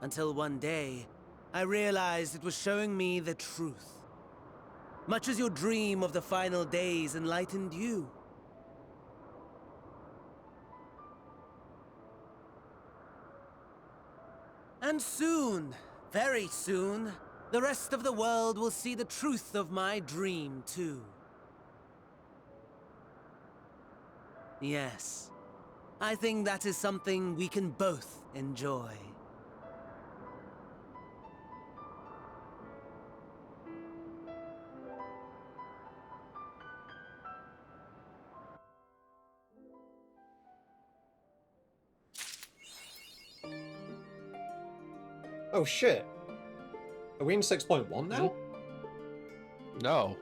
Until one day, I realized it was showing me the truth. Much as your dream of the final days enlightened you. And soon, very soon, the rest of the world will see the truth of my dream, too. Yes, I think that is something we can both enjoy. Oh shit. Are we in 6.1 now? No.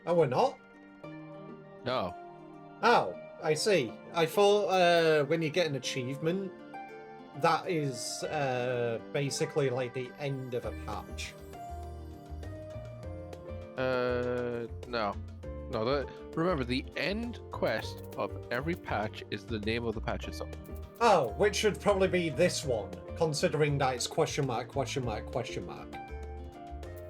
Oh, we're not? No. Oh, I see. I thought when you get an achievement, that is basically like the end of a patch. No. No, remember, the end quest of every patch is the name of the patch itself. Oh, which should probably be this one, considering that it's question mark, question mark, question mark.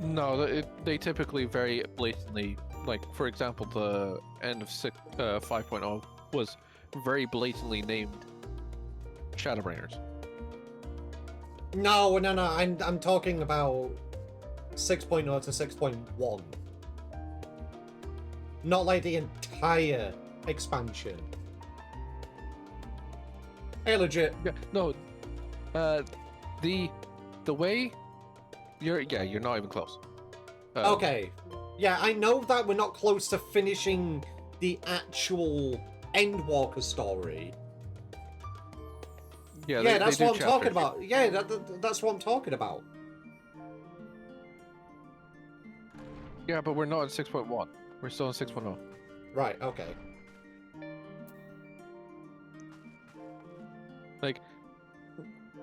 No, they typically very blatantly, like, for example, the end of 5.0 was very blatantly named Shadowbringers. No, I'm talking about 6.0 to 6.1. Not like the entire expansion. Hey, legit. Yeah, no, the way you're not even close. Okay. Yeah, I know that we're not close to finishing the actual Endwalker story. Yeah, that's what I'm talking about. Yeah, that's what I'm talking about. Yeah, but we're not in 6.1. We're still in 6.0. Right, okay. Like,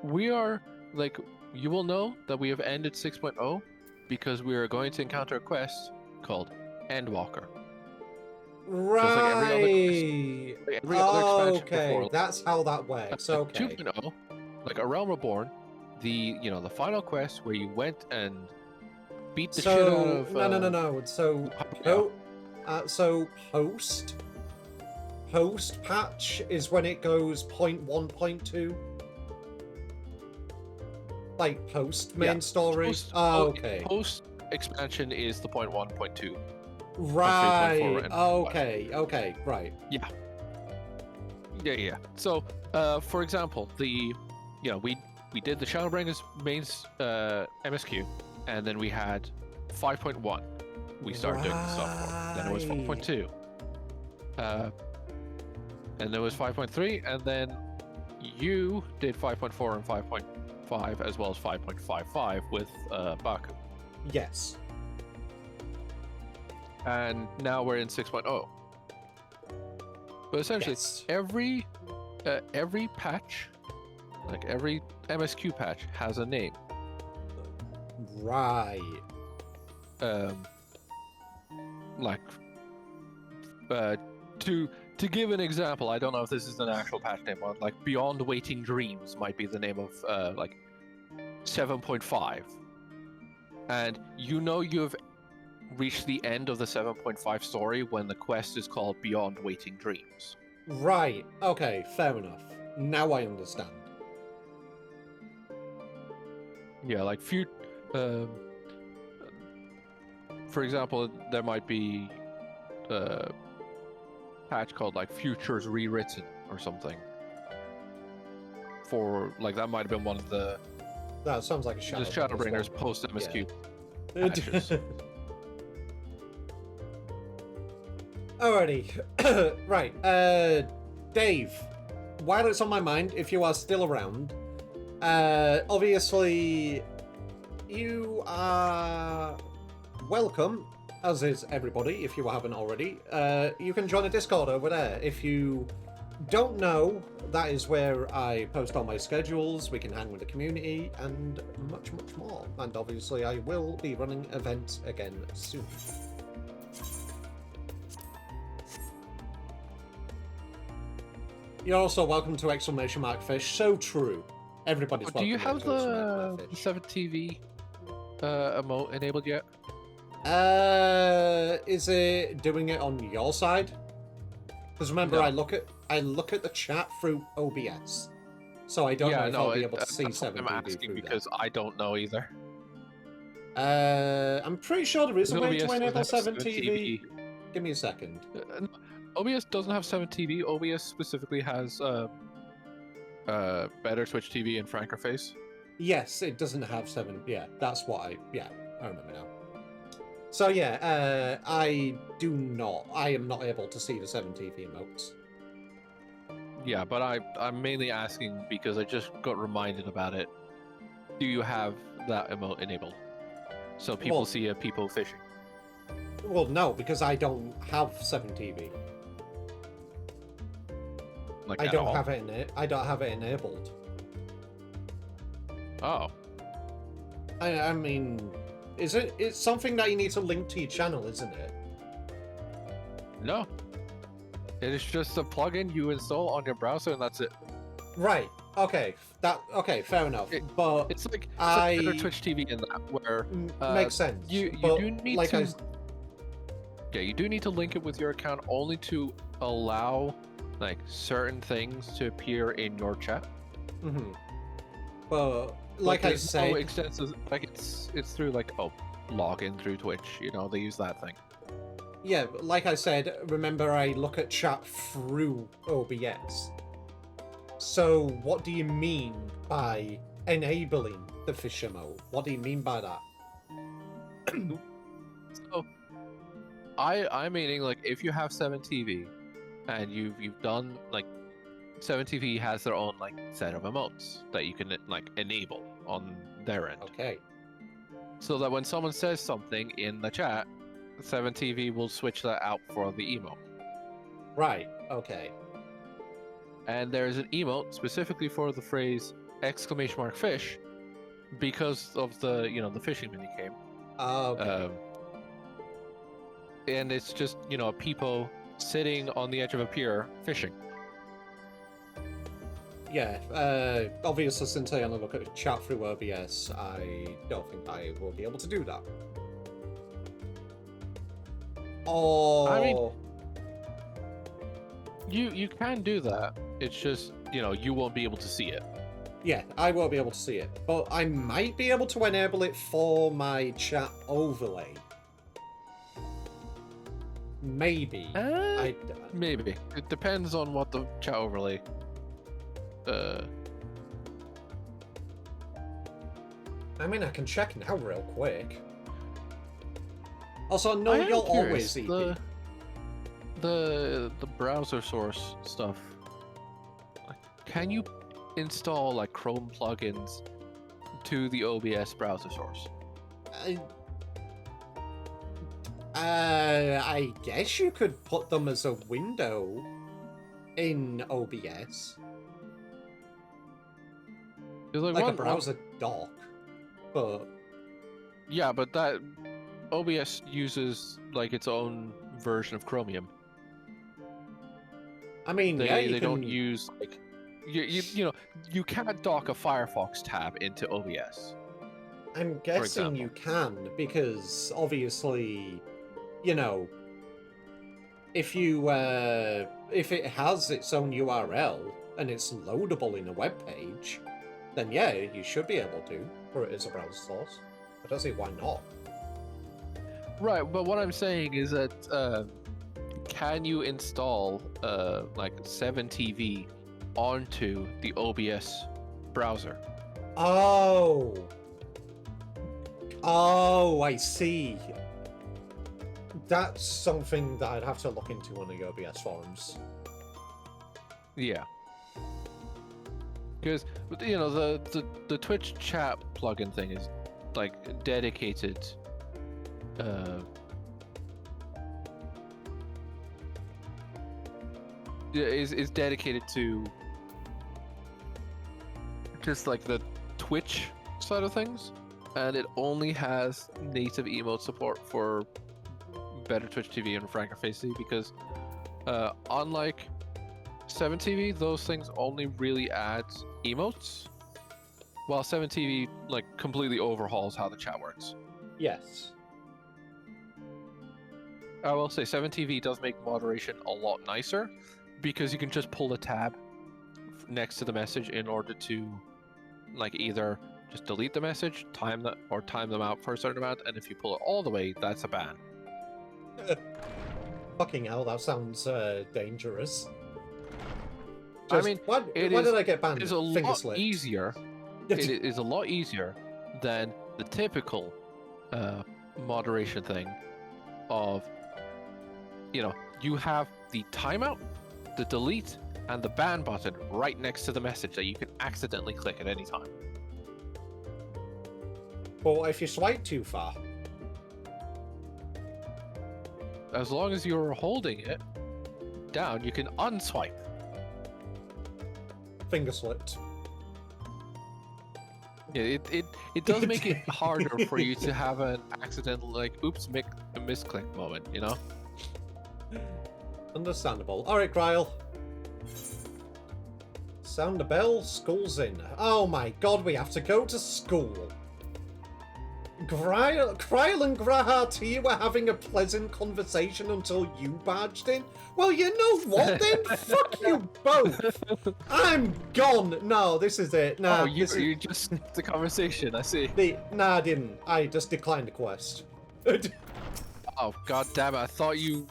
we are, like, you will know that we have ended 6.0 because we are going to encounter a quest called Endwalker. Right. Just like every other expansion okay, before. that's how that works. Okay. 2.0, like A Realm Reborn, the final quest where you went and beat the shit out of. No. So post patch is when it goes 0.1, 0.2. Like post main story. Okay. Post expansion is the 0.1, 0.2. Right. Okay. Right. Yeah. So, for example, we did the Shadowbringers main MSQ, and then we had 5.1. We started doing the stuff for. Then it was 4.2. And there was 5.3, and then you did 5.4 and 5.5 as well as 5.55 with Baku. Yes. And now we're in 6.0. But essentially, every patch, like every MSQ patch, has a name. Right. To give an example, I don't know if this is an actual patch name, but like Beyond Waiting Dreams might be the name of like 7.5. And you've reached the end of the 7.5 story when the quest is called Beyond Waiting Dreams. Right. Okay, fair enough. Now I understand. Yeah, like for example, there might be a patch called like Futures Rewritten or something. For like that might have been one of the. That sounds like a Shadowbringers post MSQ patches. Alrighty. Right. Dave, while it's on my mind, if you are still around, obviously you are welcome, as is everybody, if you haven't already. You can join a Discord over there. If you don't know, that is where I post all my schedules, we can hang with the community, and much, much more. And obviously I will be running events again soon. You're also welcome to exclamation mark fish. So true. Everybody's welcome. Do you have to exclamation mark the fish. 7TV emote enabled yet? Is it doing it on your side? Because remember, No. I look at the chat through OBS, so I don't know if I'll be able to see that's what 7TV I'm asking through because I don't know either. that. I'm pretty sure there is a way to OBS enable doesn't have 7TV. Give me a second. No, OBS doesn't have 7TV. OBS specifically has better Twitch TV and Franker Face. Yes, it doesn't have 7. Yeah, that's what I remember now. So yeah, I am not able to see the 7TV emotes. Yeah, but I'm mainly asking because I just got reminded about it. Do you have that emote enabled? So people see people fishing. Well, no, because I don't have 7TV. Like I don't have it enabled. Oh. I mean, it's something that you need to link to your channel, isn't it? No. It is just a plugin you install on your browser and that's it. Right. Okay. Fair enough. But it's like better Twitch TV in that where makes sense. You do need like to. Yeah, you do need to link it with your account only to allow like certain things to appear in your chat. Mm-hmm. But like I said, no extensive, like it's through like login through Twitch. You know, they use that thing. Yeah, like I said, remember I look at chat through OBS. So what do you mean by enabling the fish emote? What do you mean by that? So, I'm meaning like if you have 7TV and you've done like 7TV has their own like set of emotes that you can like enable on their end. Okay. So that when someone says something in the chat, 7TV will switch that out for the emote. Right. Okay. And there's an emote specifically for the phrase exclamation mark fish because of the the fishing minicame. Oh, okay. And it's just a peepo sitting on the edge of a pier fishing. Yeah, obviously since I only look at chat through OBS, I don't think I will be able to do that. Oh, I mean, you can do that. It's just you won't be able to see it. Yeah, I won't be able to see it, but I might be able to enable it for my chat overlay. Maybe. Maybe. It depends on what the chat overlay. I mean, I can check now real quick. Also, no, I am you'll curious, always EP. The browser source stuff. Can you install like Chrome plugins to the OBS browser source? I guess you could put them as a window in OBS. Like a browser dock, but... Yeah, but that OBS uses like its own version of Chromium. I mean, they don't use like you can't dock a Firefox tab into OBS. I'm guessing you can because obviously, if it has its own URL and it's loadable in a web page, then yeah, you should be able to for it as a browser source. I don't see why not. Right, but what I'm saying is that can you install like 7TV onto the OBS browser? Oh, I see. That's something that I'd have to look into on the OBS forums. Yeah. Because the Twitch chat plugin thing is like dedicated is dedicated to just like the Twitch side of things, and it only has native emote support for better Twitch TV and Franker Face TV because unlike 7TV, those things only really add emotes, while 7TV like completely overhauls how the chat works. Yes. I will say 7TV does make moderation a lot nicer because you can just pull a tab next to the message in order to like either just delete the message, time them out for a certain amount, and if you pull it all the way, that's a ban. Fucking hell, that sounds dangerous. I mean, why did I get banned? It's a Finger lot slipped. easier. It is a lot easier than the typical moderation thing of, you know, you have the timeout, the delete, and the ban button right next to the message that you can accidentally click at any time. But if you swipe too far? As long as you're holding it down, you can unswipe. Finger slipped. Yeah, it does make it harder for you to have an accidental, like, oops, a misclick moment, you know? Understandable. Alright, Gryle. Sound the bell, school's in. Oh my god, we have to go to school. Gryle and Grahati were having a pleasant conversation until you barged in. Well, you know what then? Fuck you both. I'm gone. No, this is it. Nah, you just snipped the conversation. I see. Nah, I didn't. I just declined the quest. Oh god damn it! I thought you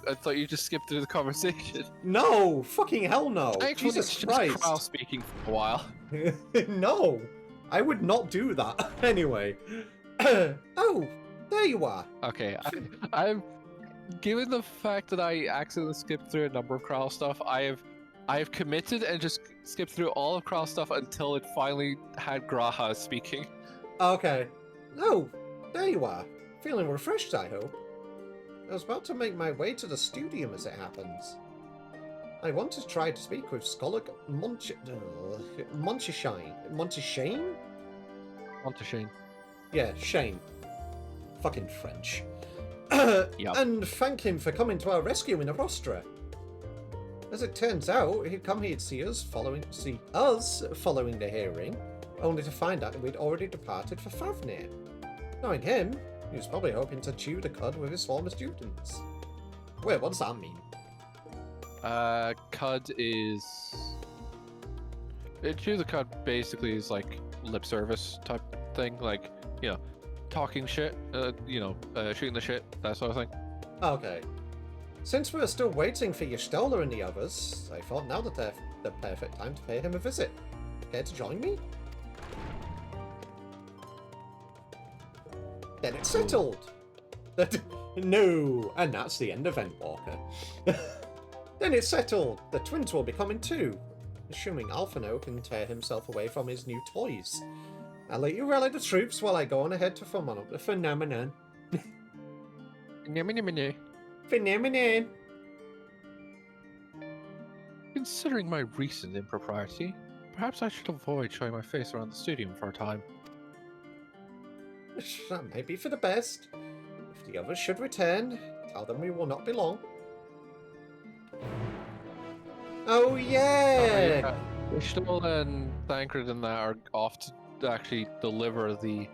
just skipped through the conversation. No, fucking hell no. Thankfully, Jesus it's Christ. just Kryle speaking for a while. No, I would not do that. Anyway. Oh, there you are. Okay, I'm given the fact that I accidentally skipped through a number of Kryle stuff. I have committed and just skipped through all of Kryle stuff until it finally had Graha speaking. Okay. Oh, there you are. Feeling refreshed, I hope. I was about to make my way to the studium as it happens. I want to try to speak with Scholar Monteshane. Yeah, Shane. Fucking French. Yep. And thank him for coming to our rescue in Arostra. As it turns out, he'd come here to see us following the hearing, only to find out that we'd already departed for Favnir. Knowing him, he was probably hoping to chew the cud with his former students. Wait, what does that mean? Cud is... Chew the cud basically is like lip service type thing, like, you know, talking shit, shooting the shit, that sort of thing. Okay. Since we're still waiting for Y'shtola and the others, I thought now that they're the perfect time to pay him a visit. Care to join me? Then it's settled! No! And that's the end of Endwalker. Then it's settled! The twins will be coming too. Assuming Alphino can tear himself away from his new toys. I'll let you rally the troops while I go on ahead to the phenomenon. Phenomenon! Considering my recent impropriety, perhaps I should avoid showing my face around the studium for a time. That may be for the best. If the others should return, tell them we will not be long. Oh yeah! Y'shtola and Thancred and that are off to actually deliver the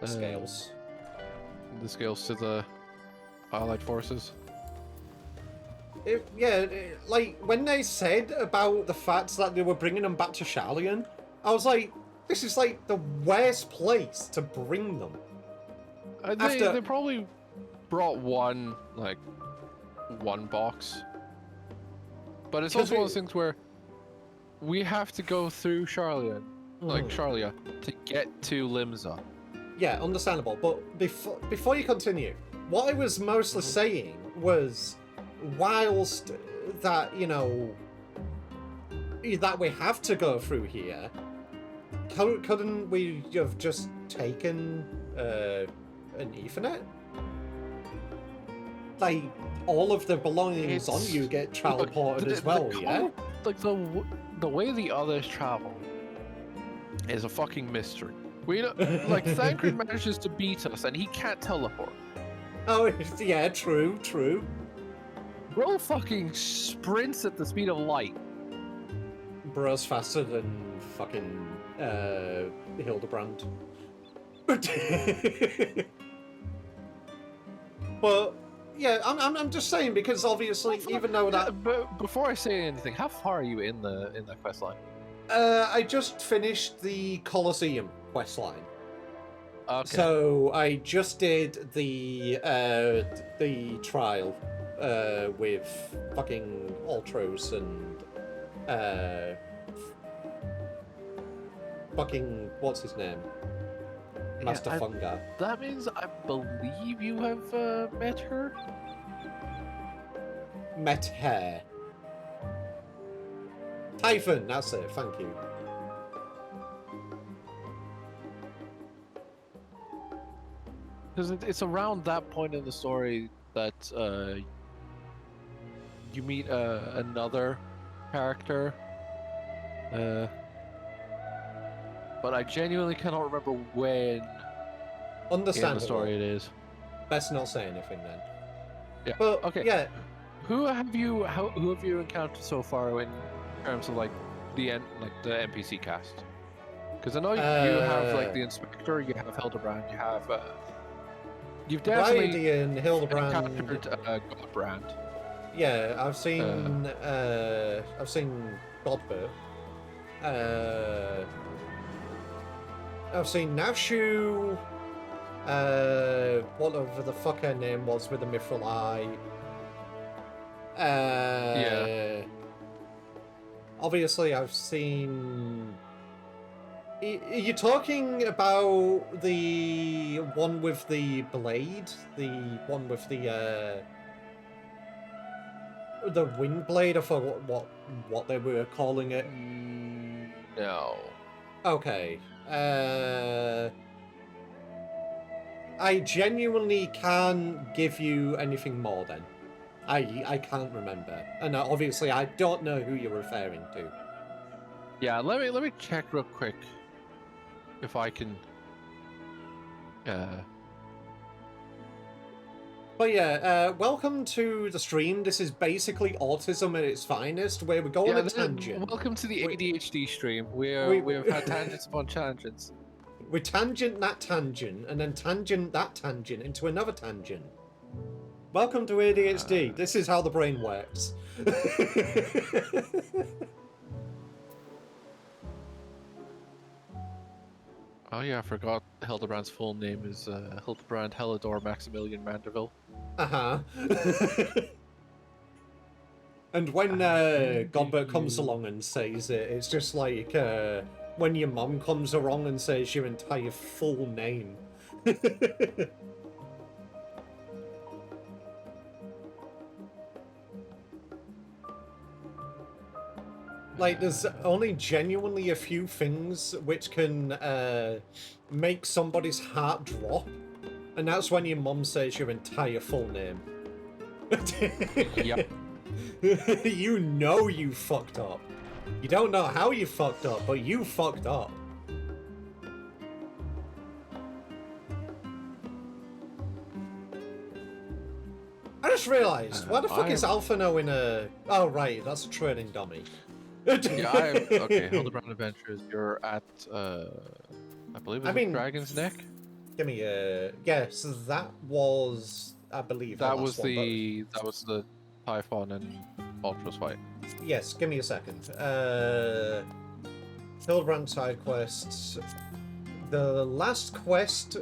scales. The scales to the Allied forces. Like when they said about the fact that they were bringing them back to Sharlayan, I was like, this is like the worst place to bring them. They probably brought one box, but it's also one of those things where we have to go through Sharlayan, Sharlia, to get to Limsa. Yeah, understandable. But before you continue, what I was mostly saying was, whilst that that we have to go through here, couldn't we have just taken an Ethernet? Like, all of the belongings on you get transported as well, yeah? Like, the way the others travel is a fucking mystery. We don't, like, Thancred manages to beat us and he can't teleport. Oh, yeah, true. Bro fucking sprints at the speed of light. Bro's faster than fucking Hildebrand. But yeah, I'm just saying because obviously, even though that. But before I say anything, how far are you in that quest line? I just finished the Colosseum quest line. Okay. So I just did the trial with fucking Ultros and fucking what's his name? Master Funga. That means I believe you have met her? Met her. Typhon, that's it, thank you. Because it's around that point in the story that you meet another character. But I genuinely cannot remember when in the story it is. Best not say anything then. Yeah. But, okay. Yeah. Who have you encountered so far in terms of like the NPC cast? Because I know you have like the Inspector, you have Hildebrand, you have you've definitely and Hildebrand encountered Godbrand. Yeah, I've seen Godbert. I've seen Nashu. Whatever the fuck her name was with the mithril eye. Yeah. Obviously, I've seen. Are you talking about the one with the blade? The one with the wind blade? I forgot what they were calling it. No. Okay. I genuinely can't give you anything more then. I can't remember. And obviously I don't know who you're referring to. Yeah, let me check real quick if I can But yeah, welcome to the stream. This is basically autism at its finest, where we go on a tangent. Welcome to the ADHD stream. We have had tangents upon tangents. We tangent that tangent, and then tangent that tangent into another tangent. Welcome to ADHD. This is how the brain works. Oh yeah, I forgot Hildebrand's full name is Hildebrand Helidor Maximilian Manderville. Uh-huh. And when Godbert comes along and says it, it's just like when your mum comes along and says your entire full name. Like, there's only genuinely a few things which can make somebody's heart drop, and that's when your mum says your entire full name. Yep. You know you fucked up. You don't know how you fucked up, but you fucked up. I just realised, why the fuck is Alphino in a... Oh, right, that's a training dummy. Yeah, okay, Hildebrand Adventures, you're at, I believe it's Dragon's Neck? Give me a... Yeah, so that was, I believe, that was the Typhon and Ultros fight. Yes, give me a second. Hildebrand side quests. The last quest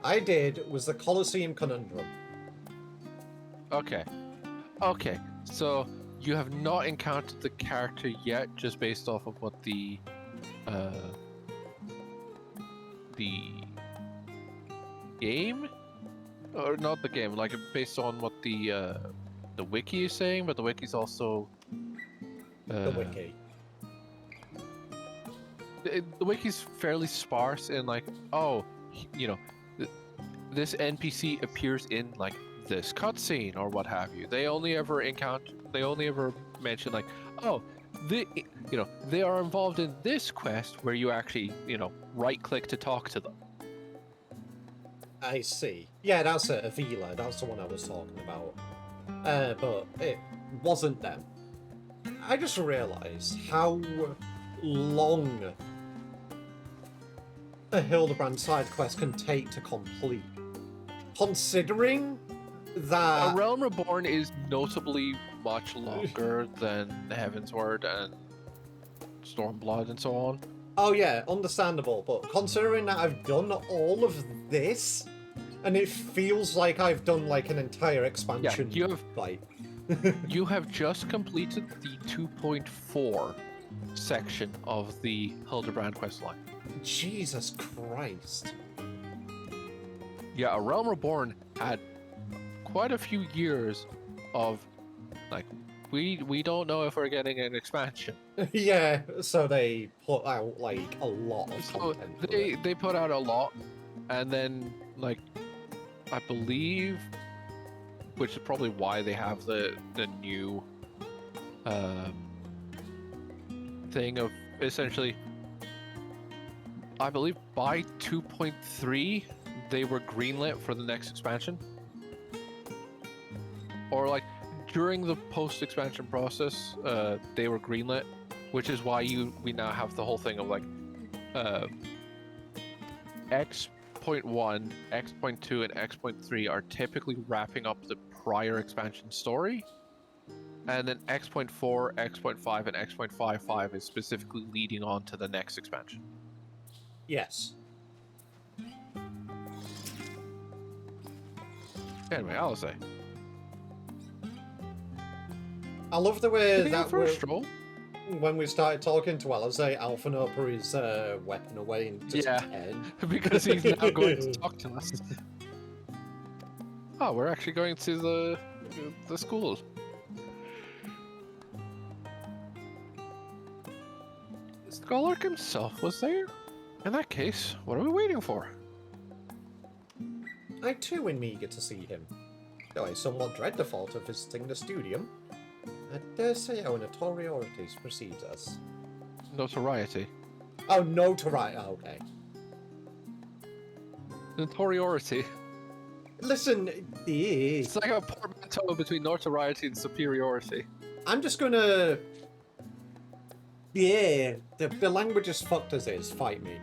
I did was the Colosseum Conundrum. Okay. Okay, so you have not encountered the character yet, just based off of what the game, or not the game, like based on what the wiki is saying, but the wiki's also the wiki. The wiki's fairly sparse in like, oh, you know, this NPC appears in like this cutscene or what have you. They only ever mention like, oh, they are involved in this quest where you actually, right click to talk to them. I see. Yeah, that's it, Avila. That's the one I was talking about. but it wasn't them. I just realised how long a Hildebrand side quest can take to complete. Considering that... A Realm Reborn is notably much longer than Heavensward and Stormblood and so on. Oh yeah, understandable, but considering that I've done all of this, and it feels like I've done like an entire expansion. Yeah, you have, like... you have just completed the 2.4 section of the Hildebrand questline. Jesus Christ. Yeah, A Realm Reborn had quite a few years of, like, we don't know if we're getting an expansion. Yeah, so they put out like a lot of content. They put out a lot, and then like I believe, which is probably why they have the new thing of essentially, I believe by 2.3 they were greenlit for the next expansion, or like during the post-expansion process, they were greenlit, which is why we now have the whole thing of like X.1, X.2, and X.3 are typically wrapping up the prior expansion story, and then X.4, X.5, and X.55 is specifically leading on to the next expansion. Yes. Anyway, I'll say. I love the way that when we started talking to Alizé, Alphinaud put his weapon away and just because he's now going to talk to us. Oh, we're actually going to the school. Scholark himself was there? In that case, what are we waiting for? I too am eager to see him, though I somewhat dread the thought of visiting the studium. I dare say our notorieties precedes us. Notoriety? Oh, notoriety, okay. Notoriety? Listen, it's like a portmanteau between notoriety and superiority. I'm just gonna... Yeah, the language is fucked as is, fight me.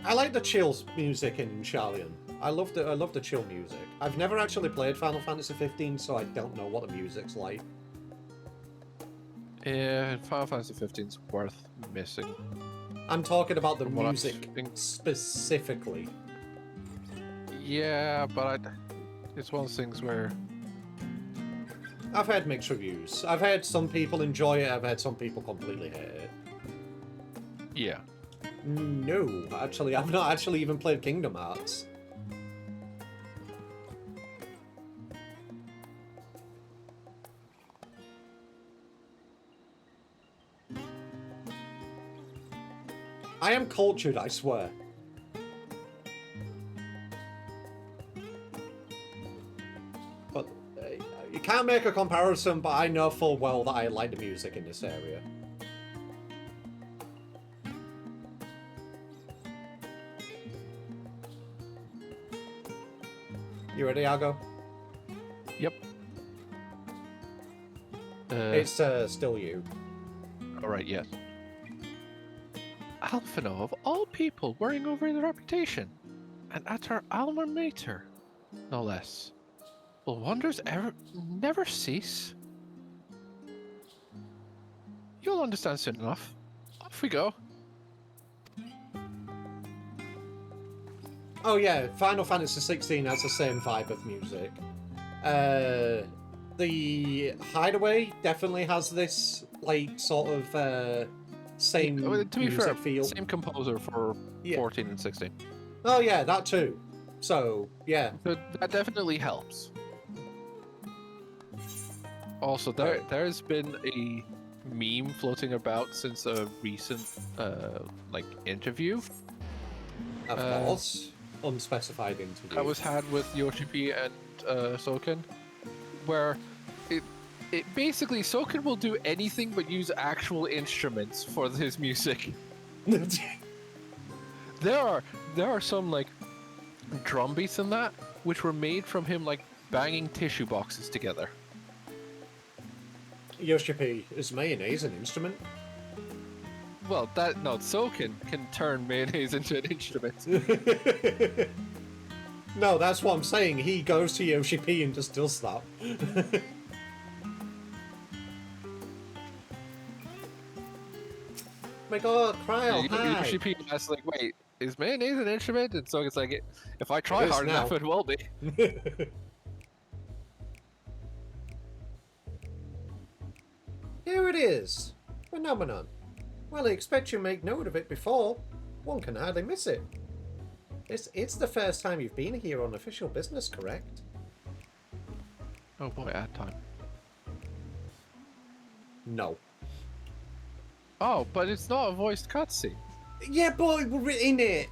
I like the chill music in Sharlayan. I love the chill music. I've never actually played Final Fantasy 15, so I don't know what the music's like. Yeah, Final Fantasy 15's worth missing. I'm talking about the music specifically. Yeah, but it's one of those things where... I've heard mixed reviews. I've heard some people enjoy it, I've heard some people completely hate it. Yeah. No, actually, I've not actually even played Kingdom Hearts. I am cultured, I swear. But you can't make a comparison, but I know full well that I like the music in this area. You ready, Argo? Yep. It's still you. Alright, yes. Alphinaud, of all people, worrying over the reputation. And at her alma mater, no less. Will wonders never cease? You'll understand soon enough. Off we go. Oh yeah, Final Fantasy 16 has the same vibe of music. The Hideaway definitely has this, like, sort of, same to be music fair, feel. Same composer for 14 and 16. Oh yeah, that too. So, yeah. That definitely helps. Also, there's been a meme floating about since a recent, like, interview. Of course. Unspecified interview. That was had with Yoshi P and Soken, where basically Soken will do anything but use actual instruments for his music. There are some like drum beats in that which were made from him like banging tissue boxes together. Yoshi P, is mayonnaise an instrument? Well, Soken can turn mayonnaise into an instrument. No, that's what I'm saying. He goes to Yoshi P and just does that. My god, Cryo, hi! Yoshi P asks like, wait, is mayonnaise an instrument? And Soken's like, if I try hard enough, it will be. Here it is. Phenomenon. Well, I expect you make note of it before. One can hardly miss it. It's the first time you've been here on official business, correct? Oh boy, ad time. No. Oh, but it's not a voiced cutscene. Yeah, but we're in it.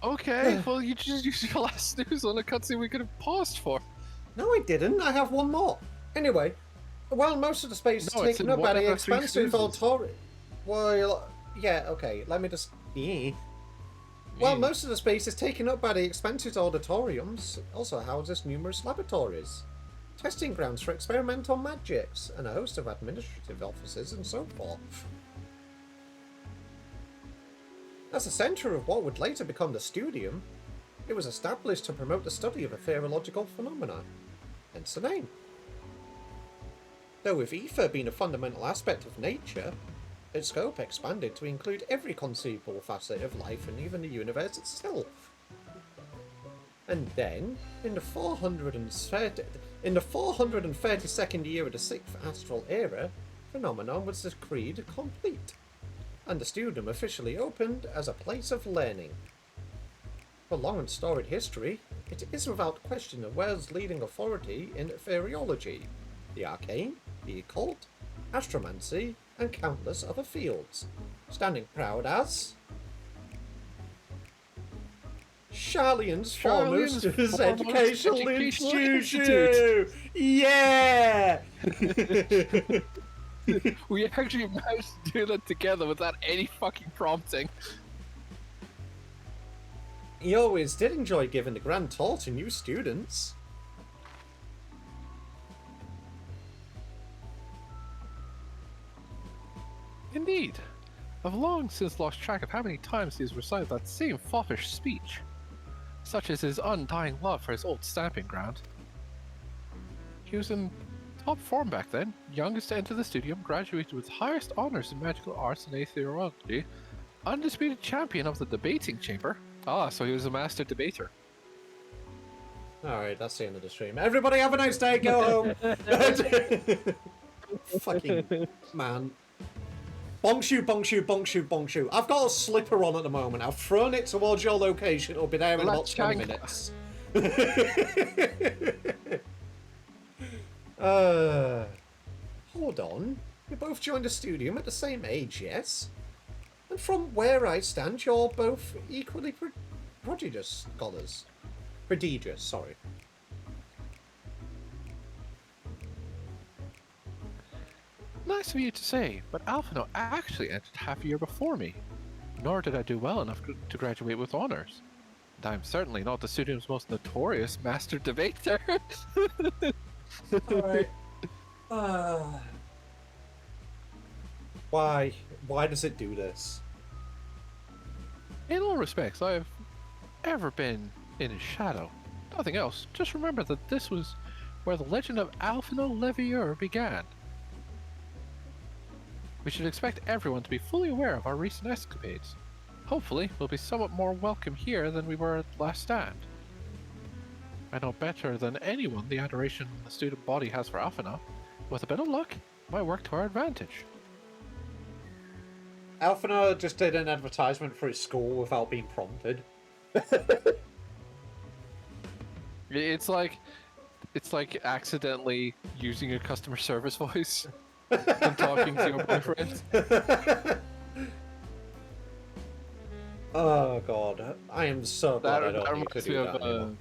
Okay, well you just used your last snooze on a cutscene we could have paused for. No, I didn't. I have one more. Anyway, while most of the space is taken up by the expansive auditorium... Well, yeah, okay, let me just... Yeah. While most of the space is taken up by the expansive auditoriums, also houses numerous laboratories, testing grounds for experimental magics, and a host of administrative offices and so forth. As the centre of what would later become the Studium, it was established to promote the study of ethereological phenomena, hence the name. Though with ether being a fundamental aspect of nature, its scope expanded to include every conceivable facet of life and even the universe itself. And then, in the 432nd year of the 6th astral era, Phenomenon was decreed complete, and the Studium officially opened as a place of learning. For long and storied history, it is without question the world's leading authority in ethereology, the arcane, the occult, astromancy, and countless other fields, standing proud as Sharlayan's foremost educational institution! Yeah! We actually managed to do that together without any fucking prompting. He always did enjoy giving the grand tour to new students. Indeed. I've long since lost track of how many times he has recited that same foppish speech. Such is his undying love for his old stamping ground. He was in top form back then, youngest to enter the Studium, graduated with highest honors in magical arts and aetherology, undisputed champion of the debating chamber. Ah, so he was a master debater. Alright, that's the end of the stream. Everybody have a nice day, go home! Fucking man. Bonk shoe, bonk shoe, bonk shoe, bonk shoe. I've got a slipper on at the moment. I've thrown it towards your location. It'll be there in about 20 minutes. Hold on. You both joined the Studium at the same age, yes? And from where I stand, you're both equally prodigious scholars. Prodigious, sorry. Nice of you to say, but Alphino actually entered half a year before me. Nor did I do well enough to graduate with honors. And I'm certainly not the Studium's most notorious master debater. Alright. Why? Why does it do this? In all respects I've ever been in his shadow. Nothing else. Just remember that this was where the legend of Alphino Levieur began. We should expect everyone to be fully aware of our recent escapades. Hopefully, we'll be somewhat more welcome here than we were at last stand. I know better than anyone the adoration the student body has for Alphino. With a bit of luck, it might work to our advantage. Alphino just did an advertisement for his school without being prompted. It's like accidentally using a customer service voice and talking to your boyfriend. Oh god, I am so glad I don't need to do that anymore.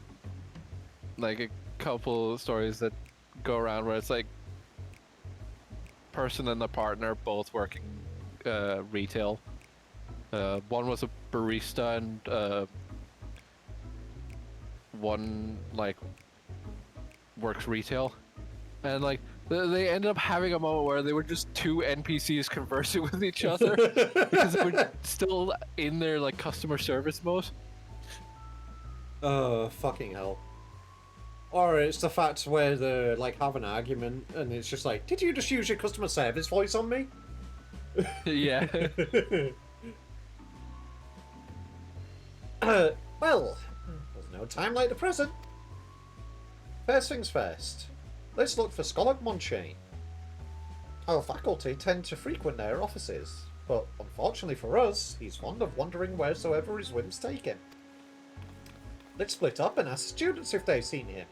Like a couple stories that go around where it's like person and a partner both working retail. One was a barista and one like works retail, and like they ended up having a moment where they were just two NPCs conversing with each other because they were still in their like customer service mode. Oh, fucking hell. Or it's the fact where they like have an argument and it's just like, did you just use your customer service voice on me? Yeah. Well, there's no time like the present. First things first, let's look for Scholar Monchain. Our faculty tend to frequent their offices, but unfortunately for us, he's fond of wandering wheresoever his whims take him. Let's split up and ask students if they've seen him.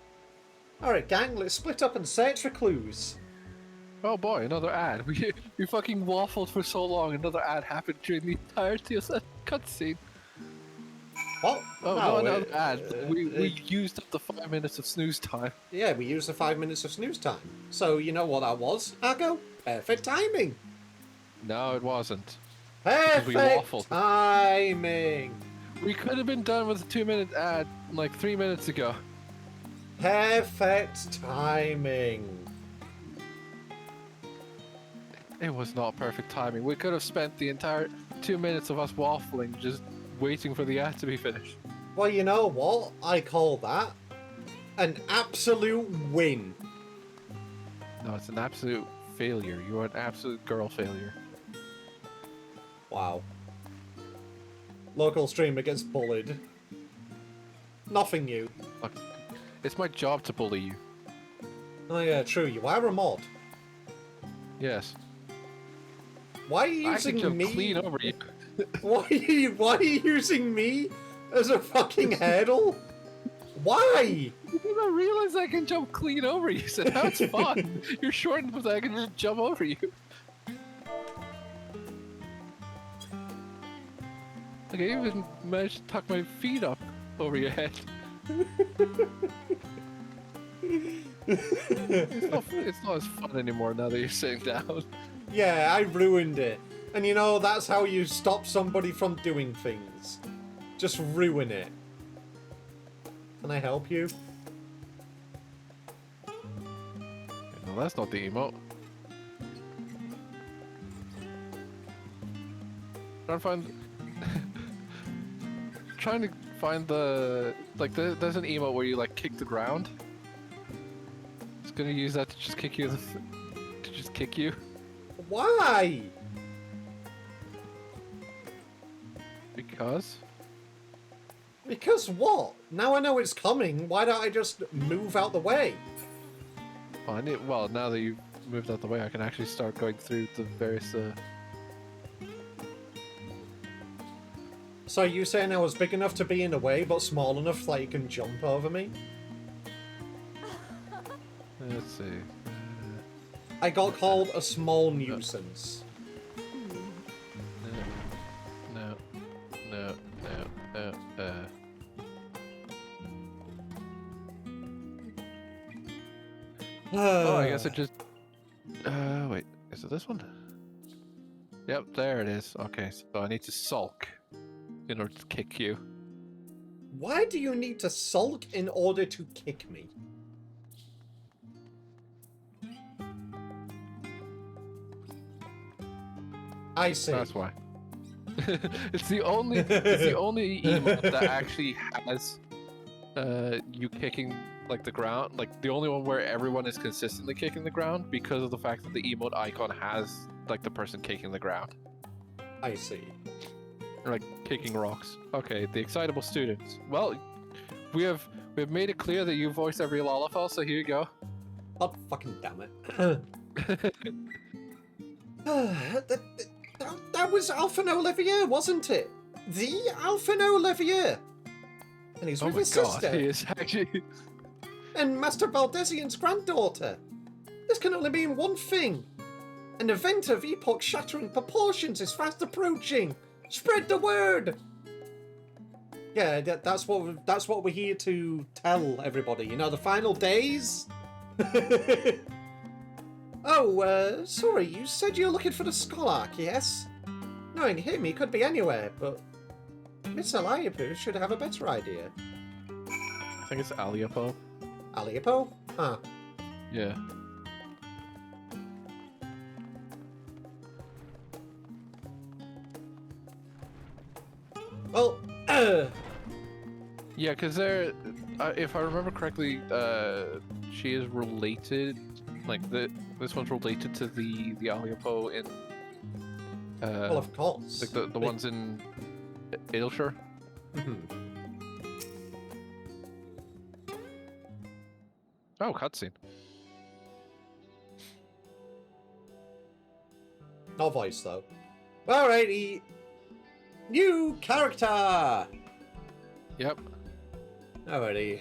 Alright gang, let's split up and search for clues. Oh boy, another ad. We fucking waffled for so long, another ad happened during the entirety of that cutscene. What? Oh, no, another ad. We used up the 5 minutes of snooze time. Yeah, we used the 5 minutes of snooze time. So you know what that was, Argo? Perfect timing. No, it wasn't. Perfect timing. We could have been done with a 2-minute ad like 3 minutes ago. Perfect timing. It was not perfect timing. We could have spent the entire 2 minutes of us waffling just waiting for the ad to be finished. Well, you know what? I call that an absolute win. No, it's an absolute failure. You are an absolute girl failure. Wow. Local streamer gets bullied. Nothing new. Look, it's my job to bully you. Oh yeah, true. You are a mod. Yes. Why are you using I can me? clean over you. Why are you using me as a fucking hurdle? Why? Because I realize I can jump clean over you, so now it's fun. You're short enough that I can just jump over you. Like I even managed to tuck my feet up over your head. It's not as fun anymore now that you're sitting down. Yeah, I ruined it. And you know, that's how you stop somebody from doing things. Just ruin it. Can I help you? No, that's not the emote. Trying to find the there's an emote where you like kick the ground. Just gonna use that to just kick you to just kick you. Why? Because? Because what? Now I know it's coming, why don't I just move out the way? Well, now that you've moved out the way, I can actually start going through the various So are you saying I was big enough to be in the way, but small enough that you can jump over me? Let's see. I got called a small nuisance. No. Oh, I guess it just... wait. Is it this one? Yep, there it is. Okay, so I need to sulk in order to kick you. Why do you need to sulk in order to kick me? I see. That's why. It's the only emote that actually has you kicking like the ground, like the only one where everyone is consistently kicking the ground because of the fact that the emote icon has like the person kicking the ground. I see. Or like kicking rocks. Okay, the excitable students. Well, we have made it clear that you voice every Lollafell, so here you go. God fucking damn it. That was Alpha Olivier, wasn't it? The Alpha Olivier. And he's with his sister. He is actually. And Master Valdesian's granddaughter. This can only mean one thing. An event of epoch-shattering proportions is fast approaching. Spread the word. Yeah, that's what we're here to tell everybody. You know, the final days Oh, sorry, you said you're looking for the Scholark, yes? Knowing him, he could be anywhere, but Miss Aliapu should have a better idea. I think it's Aliapo. Aliapo? Huh. Yeah. Well, yeah, because they're, if I remember correctly, she is related. Like this one's related to the Aliapo in. Well, of course. Like the ones in Ailshire. Oh, cutscene. No voice, though. Alrighty. New character! Yep. Alrighty.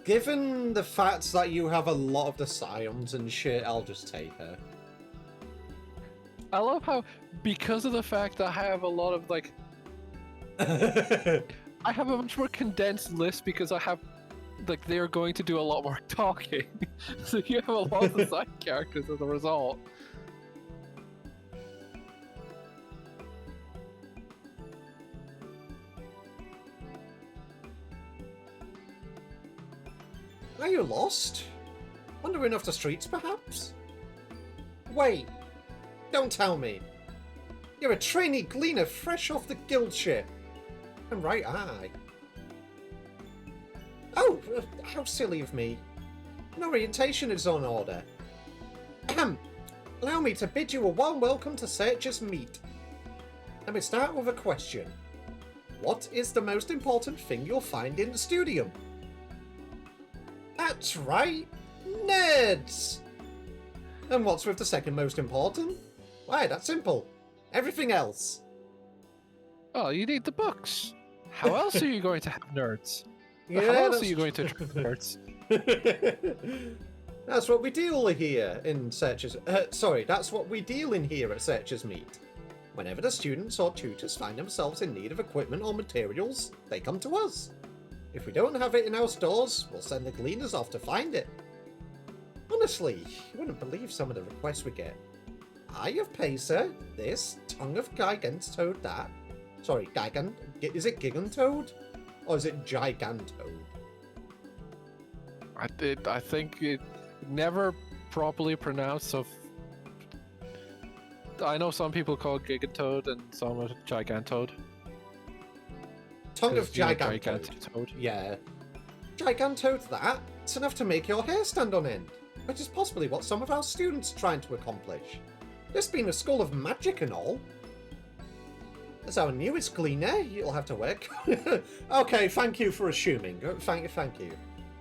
Given the fact that you have a lot of the scions and shit, I'll just take her. I love how, because of the fact that I have a lot of, like... I have a much more condensed list because I have, like, they're going to do a lot more talking. So you have a lot of the side characters as a result. Are you lost? Wandering off the streets, perhaps? Wait, don't tell me. You're a trainee gleaner fresh off the guild ship. And right eye. Oh, how silly of me. An orientation is on order. Ahem. Allow me to bid you a warm welcome to Searcher's Meet. Let me start with a question. What is the most important thing you'll find in the studium? That's right, nerds! And what's with the second most important? Why, that's simple. Everything else. Oh, you need the books. How else are you going to have nerds? Yeah, How else that's are you going to attract nerds? That's what we deal here in Searchers. Sorry, that's what we deal in here at Searchers Meet. Whenever the students or tutors find themselves in need of equipment or materials, they come to us. If we don't have it in our stores, we'll send the gleaners off to find it. Honestly, you wouldn't believe some of the requests we get. Eye of Pacer, this, tongue of Gigantoad, that. Sorry, is it Gigantoad? Or is it Gigantoad? I think it never properly pronounced, so... I know some people call it Gigantoad and some are Gigantoad. Tongue of Gigantoad. Gigantoad. Yeah. Gigantoad that? It's enough to make your hair stand on end, which is possibly what some of our students are trying to accomplish. This being a school of magic and all. As our newest gleaner, you'll have to work. Okay, thank you for assuming. Thank you.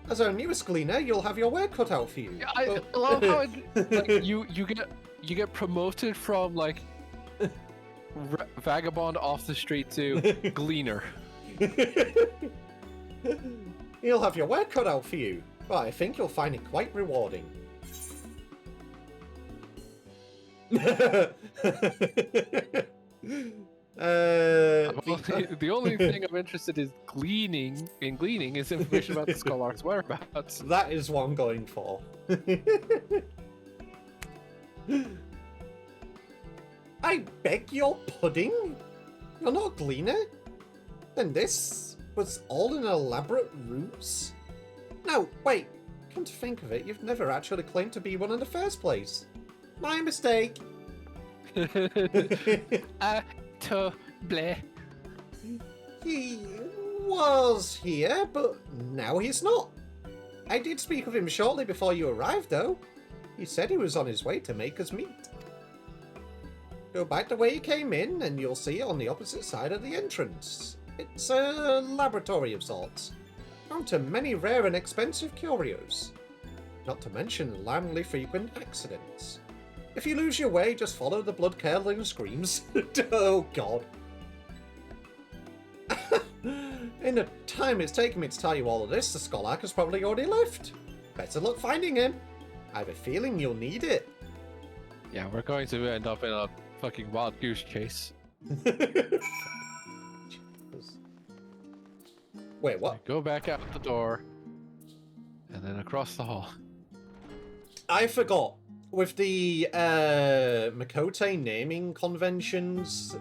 As our newest gleaner, you'll have your work cut out for you. Yeah, I love how like, you get promoted from like vagabond off the street to gleaner. You'll have your work cut out for you, but I think you'll find it quite rewarding. The only thing I'm interested in gleaning is information about the Scholark's whereabouts. That is what I'm going for. I beg your pudding? You're not a gleaner? Then this was all an elaborate ruse? No, wait. Come to think of it, you've never actually claimed to be one in the first place. My mistake. Bleh. He was here, but now he's not. I did speak with him shortly before you arrived, though. He said he was on his way to make us meet. Go back the way you came in, and you'll see it on the opposite side of the entrance. It's a laboratory of sorts, home to many rare and expensive curios. Not to mention alarmingly frequent accidents. If you lose your way, just follow the blood-curdling screams. Oh, God. In the time it's taken me to tell you all of this, the Scholark has probably already left. Better luck finding him. I have a feeling you'll need it. Yeah, we're going to end up in a fucking wild goose chase. Wait, what? Go back out the door, and then across the hall. I forgot. With the Makote naming conventions,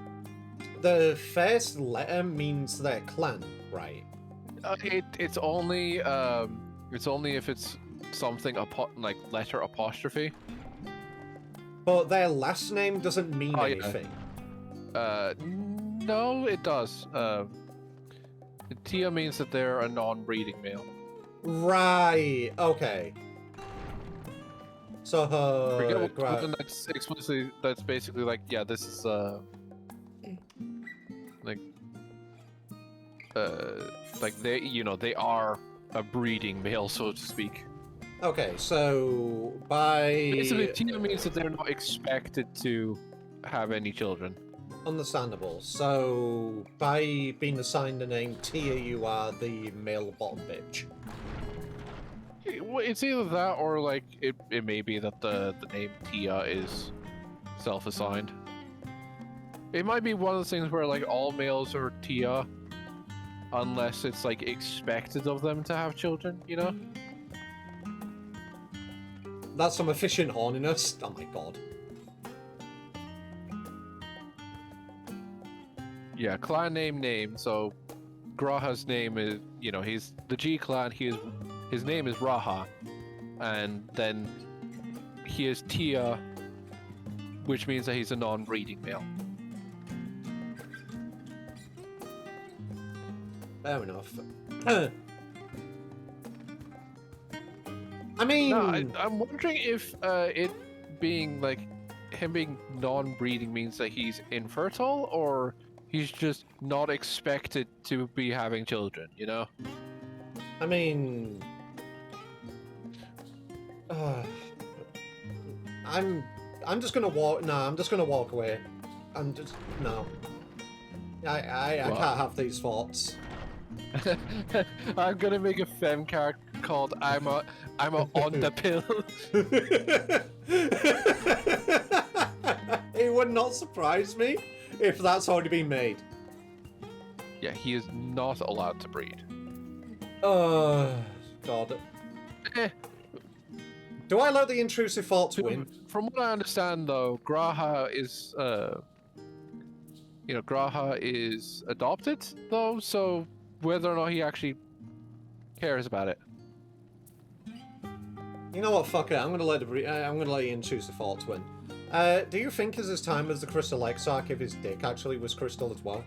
the first letter means their clan, right? It's only if it's something like letter apostrophe. But their last name doesn't mean Yeah. anything. No, it does. Tia means that they're a non-breeding male. Right. Okay. So Forget what that's explicitly. That's basically like, yeah, this is like they, they are a breeding male, so to speak. Okay, so by Basically, Tia means that they're not expected to have any children. understandable. So by being assigned the name Tia, you are the male bottom bitch. It's either that or like it may be that the name Tia is self-assigned. It might be one of those things where like all males are Tia unless it's like expected of them to have children, you know? That's some efficient horniness. Oh my god. Yeah, clan name. So Graha's name is, he's the G clan. His name is Raha, and then he is Tia, which means that he's a non-breeding male. Fair enough. I mean, No, I'm wondering if it being like him being non-breeding means that he's infertile, or he's just not expected to be having children. I mean, I'm just gonna walk. No, I'm just gonna walk away. No. I can't have these thoughts. I'm gonna make a fem character called I'm a on the pill. It would not surprise me if that's already been made. Yeah, he is not allowed to breed. God. Do I let the intrusive thoughts win? From what I understand, though, Graha is, Graha is adopted, though, so whether or not he actually cares about it. You know what? Fuck it. I'm gonna let the intrusive thoughts win. Do you think as his time as the Crystal Exarch, if his dick actually was crystal as well?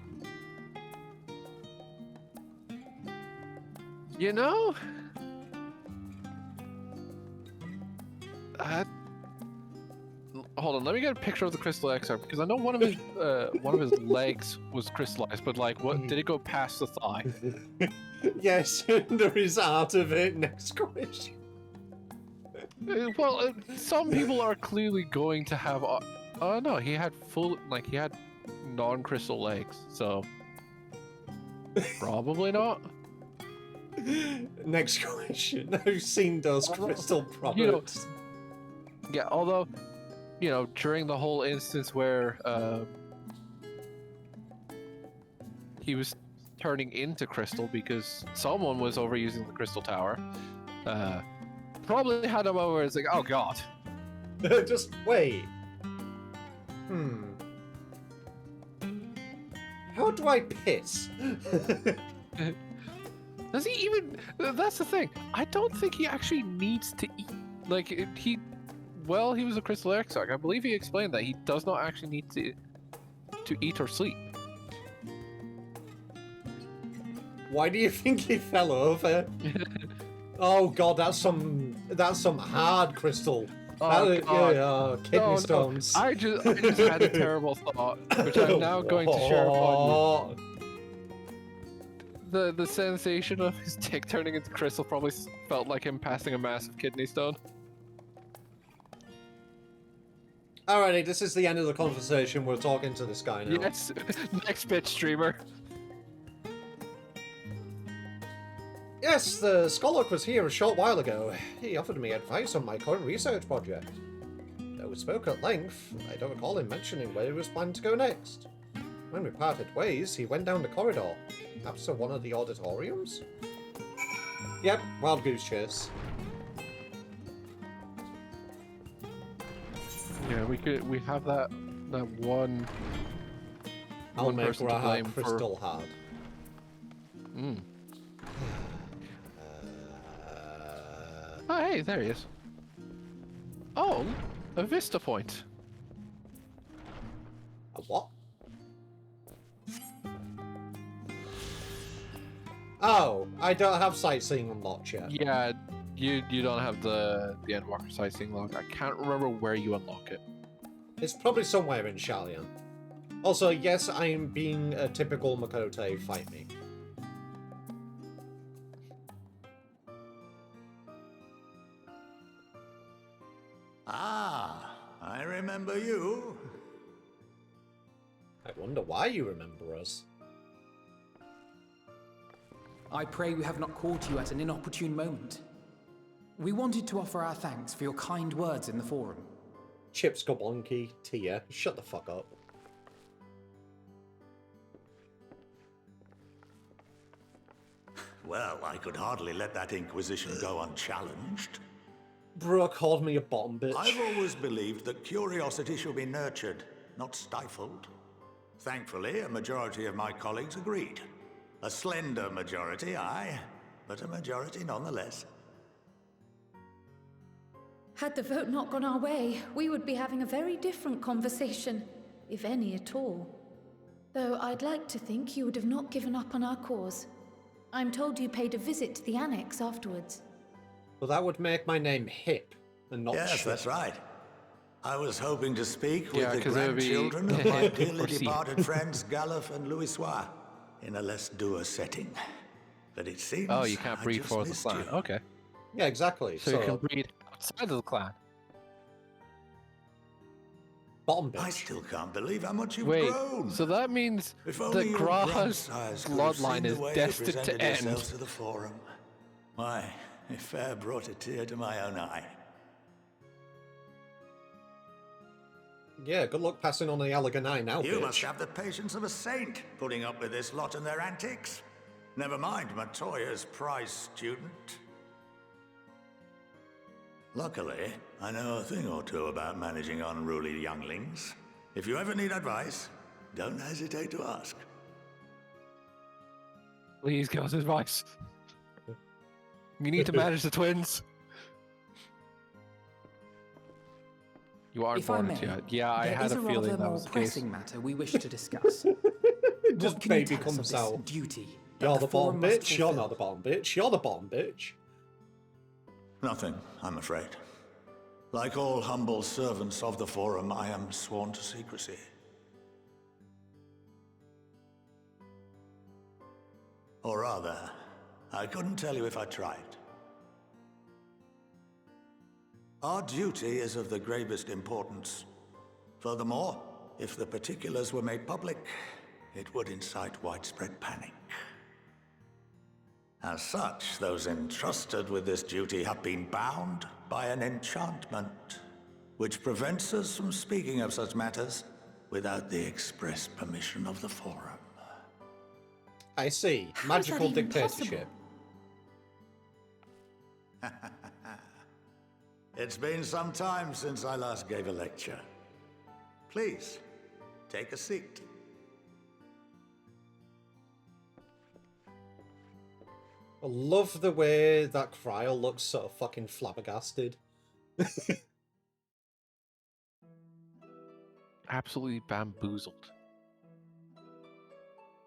Hold on, let me get a picture of the Crystal Exarch, because I know one of his legs was crystallized, but like, what did it go past the thigh? Yes, there is art of it. Next question. Well, some people are clearly going to have. Oh no, he had he had non-crystal legs, so probably not. Next question. I've seen those crystal products. Yeah, although, during the whole instance where he was turning into crystal because someone was overusing the crystal tower, probably had a moment where it's like, oh god. Just wait. How do I piss? Does he even? That's the thing. I don't think he actually needs to eat. Like, he was a Crystal Exarch. I believe he explained that he does not actually need to eat or sleep. Why do you think he fell over? Oh god, that's some hard crystal. Kidney stones. I just had a terrible thought, which I'm now going to share upon you. The sensation of his dick turning into crystal probably felt like him passing a massive kidney stone. Alrighty, this is the end of the conversation. We're talking to this guy now. Yes, next bitch streamer. Yes, the Skolok was here a short while ago. He offered me advice on my current research project. We spoke at length. I don't recall him mentioning where he was planning to go next. When we parted ways, he went down the corridor. Perhaps to one of the auditoriums? Yep, Wild Goose Chase. Yeah, we have that one. I'll make person to blame Rahab crystal hard. Oh, hey, there he is. Oh, a vista point. A what? Oh, I don't have sightseeing unlocked yet. Yeah, you don't have the Endwalker sightseeing log. I can't remember where you unlock it. It's probably somewhere in Shalian. Also, yes, I am being a typical Makote. Fight me. Ah, I remember you. I wonder why you remember us. I pray we have not caught you at an inopportune moment. We wanted to offer our thanks for your kind words in the forum. Chips Goblonky, Tia, shut the fuck up. Well, I could hardly let that Inquisition go unchallenged. Brooke called me a bottom bitch. I've always believed that curiosity should be nurtured, not stifled. Thankfully, a majority of my colleagues agreed. A slender majority, aye, but a majority nonetheless. Had the vote not gone our way, we would be having a very different conversation, if any at all. Though I'd like to think you would have not given up on our cause. I'm told you paid a visit to the Annex afterwards. Well, that would make my name Hip, and not Yes, Chip. that's right. I was hoping to speak with Yeah, the 'cause it would be grandchildren of my Hip dearly or C. departed friends Galuf and Louisois in a less dour setting. But it seems Oh, you can't I breed just for the missed clan. you. Okay. Yeah, exactly. So you can breed outside of the clan. Bottom I bitch. still can't believe how much you've Wait, grown. so that means If that only your Graha's grandsires could have seen bloodline the is way you destined presented to end. yourselves to the forum. Why, it fair brought a tear to my own eye. Yeah, good luck passing on the Alleganai now, You bitch. must have the patience of a saint, putting up with this lot and their antics. Never mind Matoya's prize student. Luckily, I know a thing or two about managing unruly younglings. If you ever need advice, don't hesitate to ask. Please give us advice. You need to manage the twins. You aren't If I born may, yet. Yeah, I there had is a a feeling rather that more was the case. pressing matter we wish to discuss. Just What can you baby tell us of comes this out. duty that You're the the bottom forum must bitch. You're fulfill? not the bottom bitch. You're the bottom bitch. Nothing, I'm afraid. Like all humble servants of the Forum, I am sworn to secrecy. Or rather, I couldn't tell you if I tried. Our duty is of the gravest importance. Furthermore, if the particulars were made public, it would incite widespread panic. As such, those entrusted with this duty have been bound by an enchantment, which prevents us from speaking of such matters without the express permission of the Forum. I see. How is Magical that even dictatorship. It's been some time since I last gave a lecture. Please, take a seat. I love the way that Kryl looks sort of fucking flabbergasted. Absolutely bamboozled.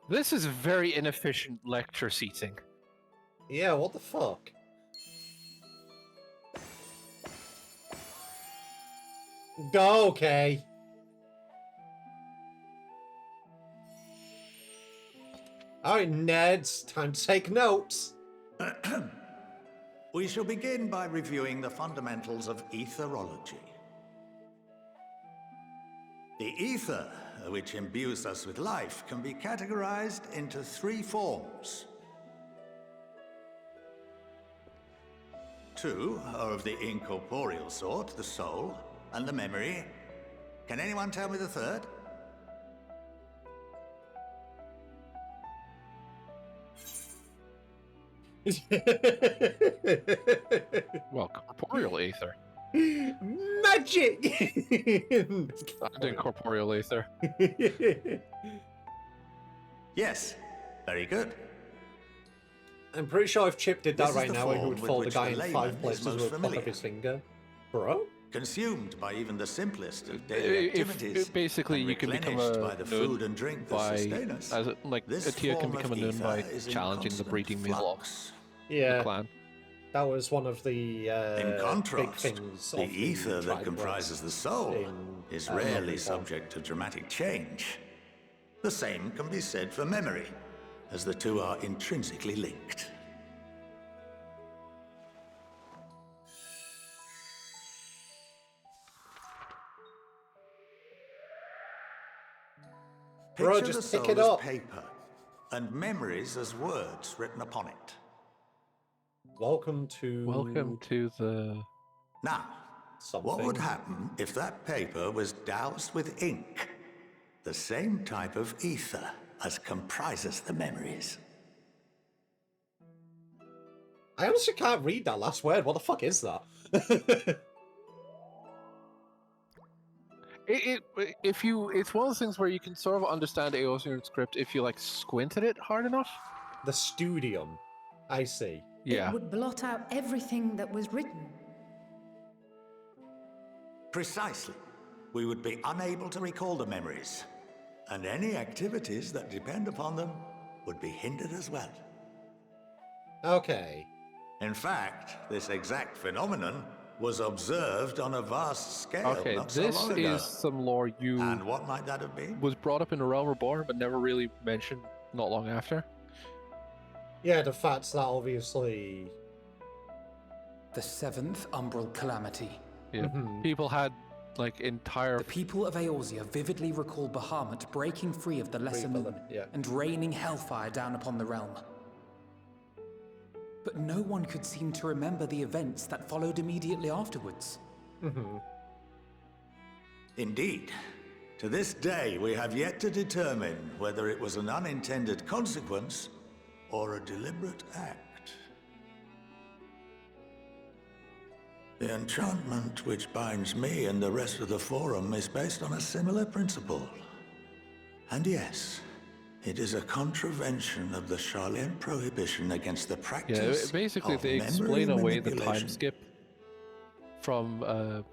This is very inefficient lecture seating. Yeah, what the fuck? Go, okay. Alright, Neds, time to take notes. We shall begin by reviewing the fundamentals of etherology. The ether, which imbues us with life, can be categorized into three forms. Two are of the incorporeal sort, the soul, and the memory. Can anyone tell me the third? Well, corporeal aether. Magic! I'm doing corporeal aether. Yes, very good. I'm pretty sure if Chip did that This is right the now, he form would with fold the which guy the in layman 5 is places most with a pop familiar. of his finger. Bro? Consumed by even the simplest of daily activities. Basically, and you can become replenished a by the food and drink that by sustain us. as like This a tier can form of become a nun by ether is in challenging the constant breeding meal of flux. the Yeah, clan. that was one of the In big contrast, things the of the ether that tribe comprises the soul is Lovely rarely Farm. subject to dramatic change. The same can be said for memory, as the two are intrinsically linked. Bro, Picture just the pick soul it as up. paper, and memories as words written upon it. Welcome to the Now, something. what would happen if that paper was doused with ink? The same type of ether as comprises the memories. I honestly can't read that last word. What the fuck is that? It's one of those things where you can sort of understand Aeosian script if you like squint at it hard enough. The studium. I see. Yeah. It would blot out everything that was written. Precisely. We would be unable to recall the memories, and any activities that depend upon them would be hindered as well. Okay. In fact, this exact phenomenon was observed on a vast scale Okay, not so this long ago. is some lore And what might that have been? was brought up in A Realm Reborn, but never really mentioned not long after. Yeah, the fact that obviously... The 7th Umbral Calamity. Yeah. People had like entire... The people of Eorzea vividly recall Bahamut breaking free of the Lesser Moon yeah. and raining hellfire down upon the realm. But no one could seem to remember the events that followed immediately afterwards. Indeed. To this day, we have yet to determine whether it was an unintended consequence or a deliberate act. The enchantment which binds me and the rest of the Forum is based on a similar principle. And yes, it is a contravention of the Charlene prohibition against the practice basically of they memory explain away the time manipulation. skip from 1.0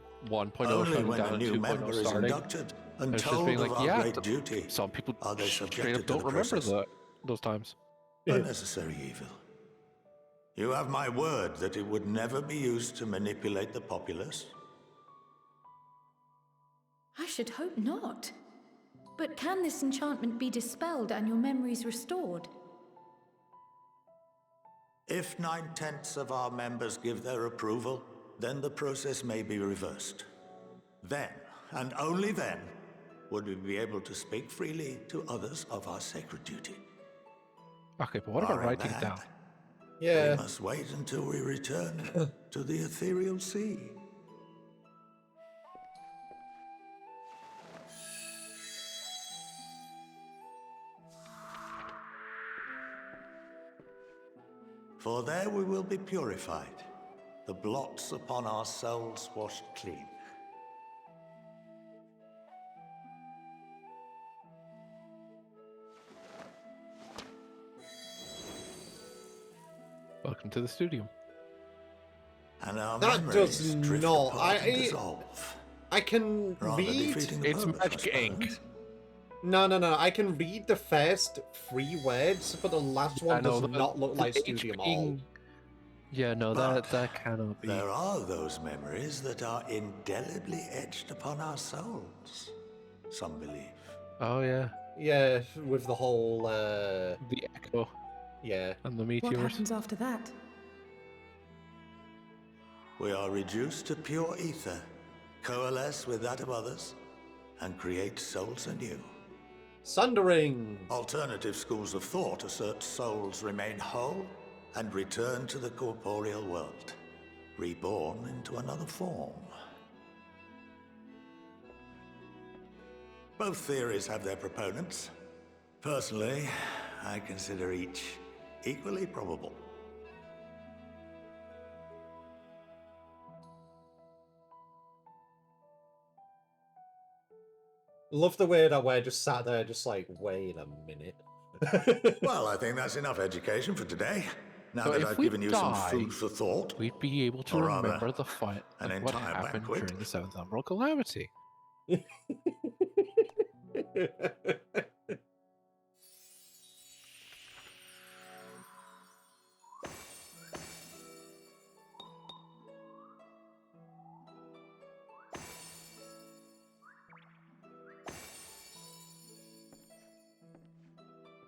Only shutting when a down and new 2.0 member is starting. inducted and It's just told being of like, our yeah, great duty, some people are they straight subjected up to don't the remember process. those times. Unnecessary evil. You have my word that it would never be used to manipulate the populace. I should hope not. But can this enchantment be dispelled and your memories restored? If 9/10 of our members give their approval, then the process may be reversed. Then, and only then, would we be able to speak freely to others of our sacred duty. Okay, but what about Barring writing that, down? Yeah. we must wait until we return to the ethereal sea. For there we will be purified, the blots upon our souls washed clean. Welcome to the studio. And our That memories does drift not. apart and dissolve. I can Rather read. defeating the It's purpose, magic I ink. suppose. No. I can read the first 3 words, but the last one know, does not look like H Studium at all. being- Yeah, no, But that cannot be. there are those memories that are indelibly etched upon our souls, some believe. Oh yeah, Yeah, with the whole. the echo Yeah. and the What meteors. happens after that? We are reduced to pure ether, coalesce with that of others, and create souls anew. Sundering! Alternative schools of thought assert souls remain whole and return to the corporeal world, reborn into another form. Both theories have their proponents. Personally, I consider each equally probable. Love the way that we're just sat there, just like, wait a minute. Well, I think that's enough education for today. Now So that if I've we given you some die, food for thought, we'd be able to or rather, remember the fight, an like what entire happened banquet. during the Seventh Emerald Calamity.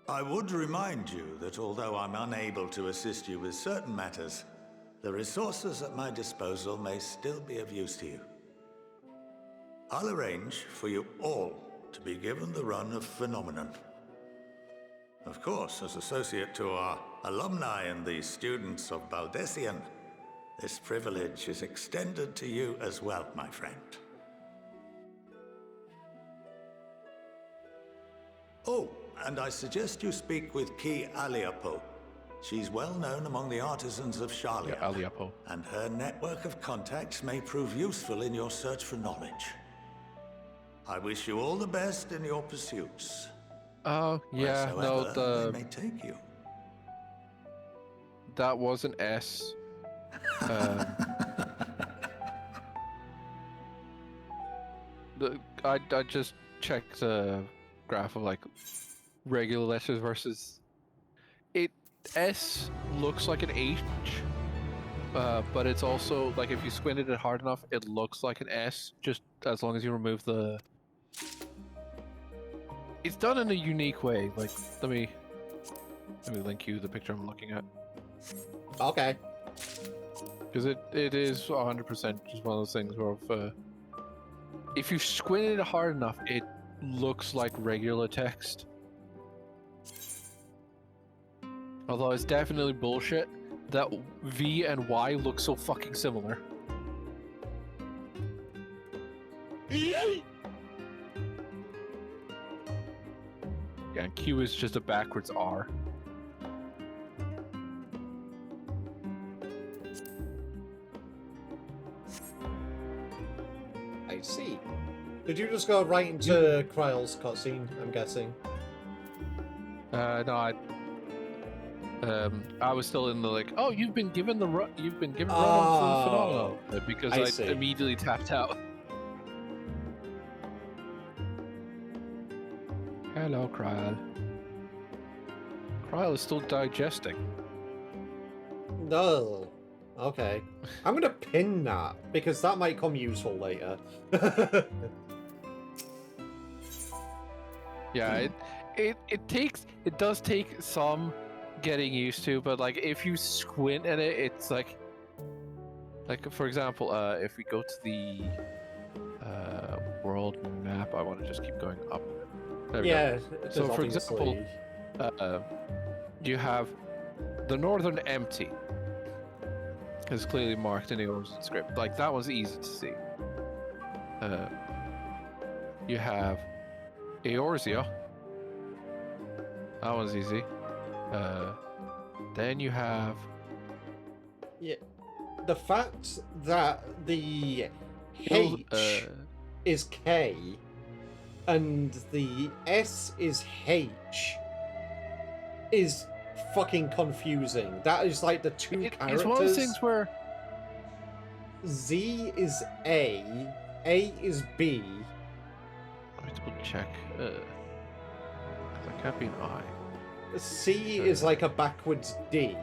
I would remind you that although I'm unable to assist you with certain matters, the resources at my disposal may still be of use to you. I'll arrange for you all to be given the run of Phenomenon. Of course, as associate to our alumni and the students of Baldessian, this privilege is extended to you as well, my friend. Oh, and I suggest you speak with Ki Aliapo. She's well known among the artisans of Charlia. Yeah, Aliapo. And her network of contacts may prove useful in your search for knowledge. I wish you all the best in your pursuits. Oh, yeah, no, wheresoever they may take you. That was an S. I just checked the graph of like regular letters versus S looks like an H, but it's also like if you squinted it hard enough, it looks like an S. Just as long as you remove the. It's done in a unique way. Like let me link you the picture I'm looking at. Okay. Because it is 100% just one of those things where if you squint it hard enough, it looks like regular text. Although it's definitely bullshit that V and Y look so fucking similar. Yeah, and Q is just a backwards R. I see. Did you just go right into Kryle's cutscene, I'm guessing? No, I was still in the like, oh, you've been given run of the phenomenon because I immediately tapped out. Hello, Kryle. Kryle is still digesting. No. Okay. I'm gonna pin that because that might come useful later. Yeah, it does take some getting used to, but like if you squint at it, it's like for example, if we go to the world map, I want to just keep going up. There we go. So for example, you have the northern empty. It's clearly marked in the origin script. Like that one's easy to see. You have Eorzea. That one's easy. Then you have... Yeah. The fact that the H is K and the S is H is fucking confusing. That is like the two characters. It's one of those things where Z is A is B. Let me double check. That can't be an I. C is like a backwards D.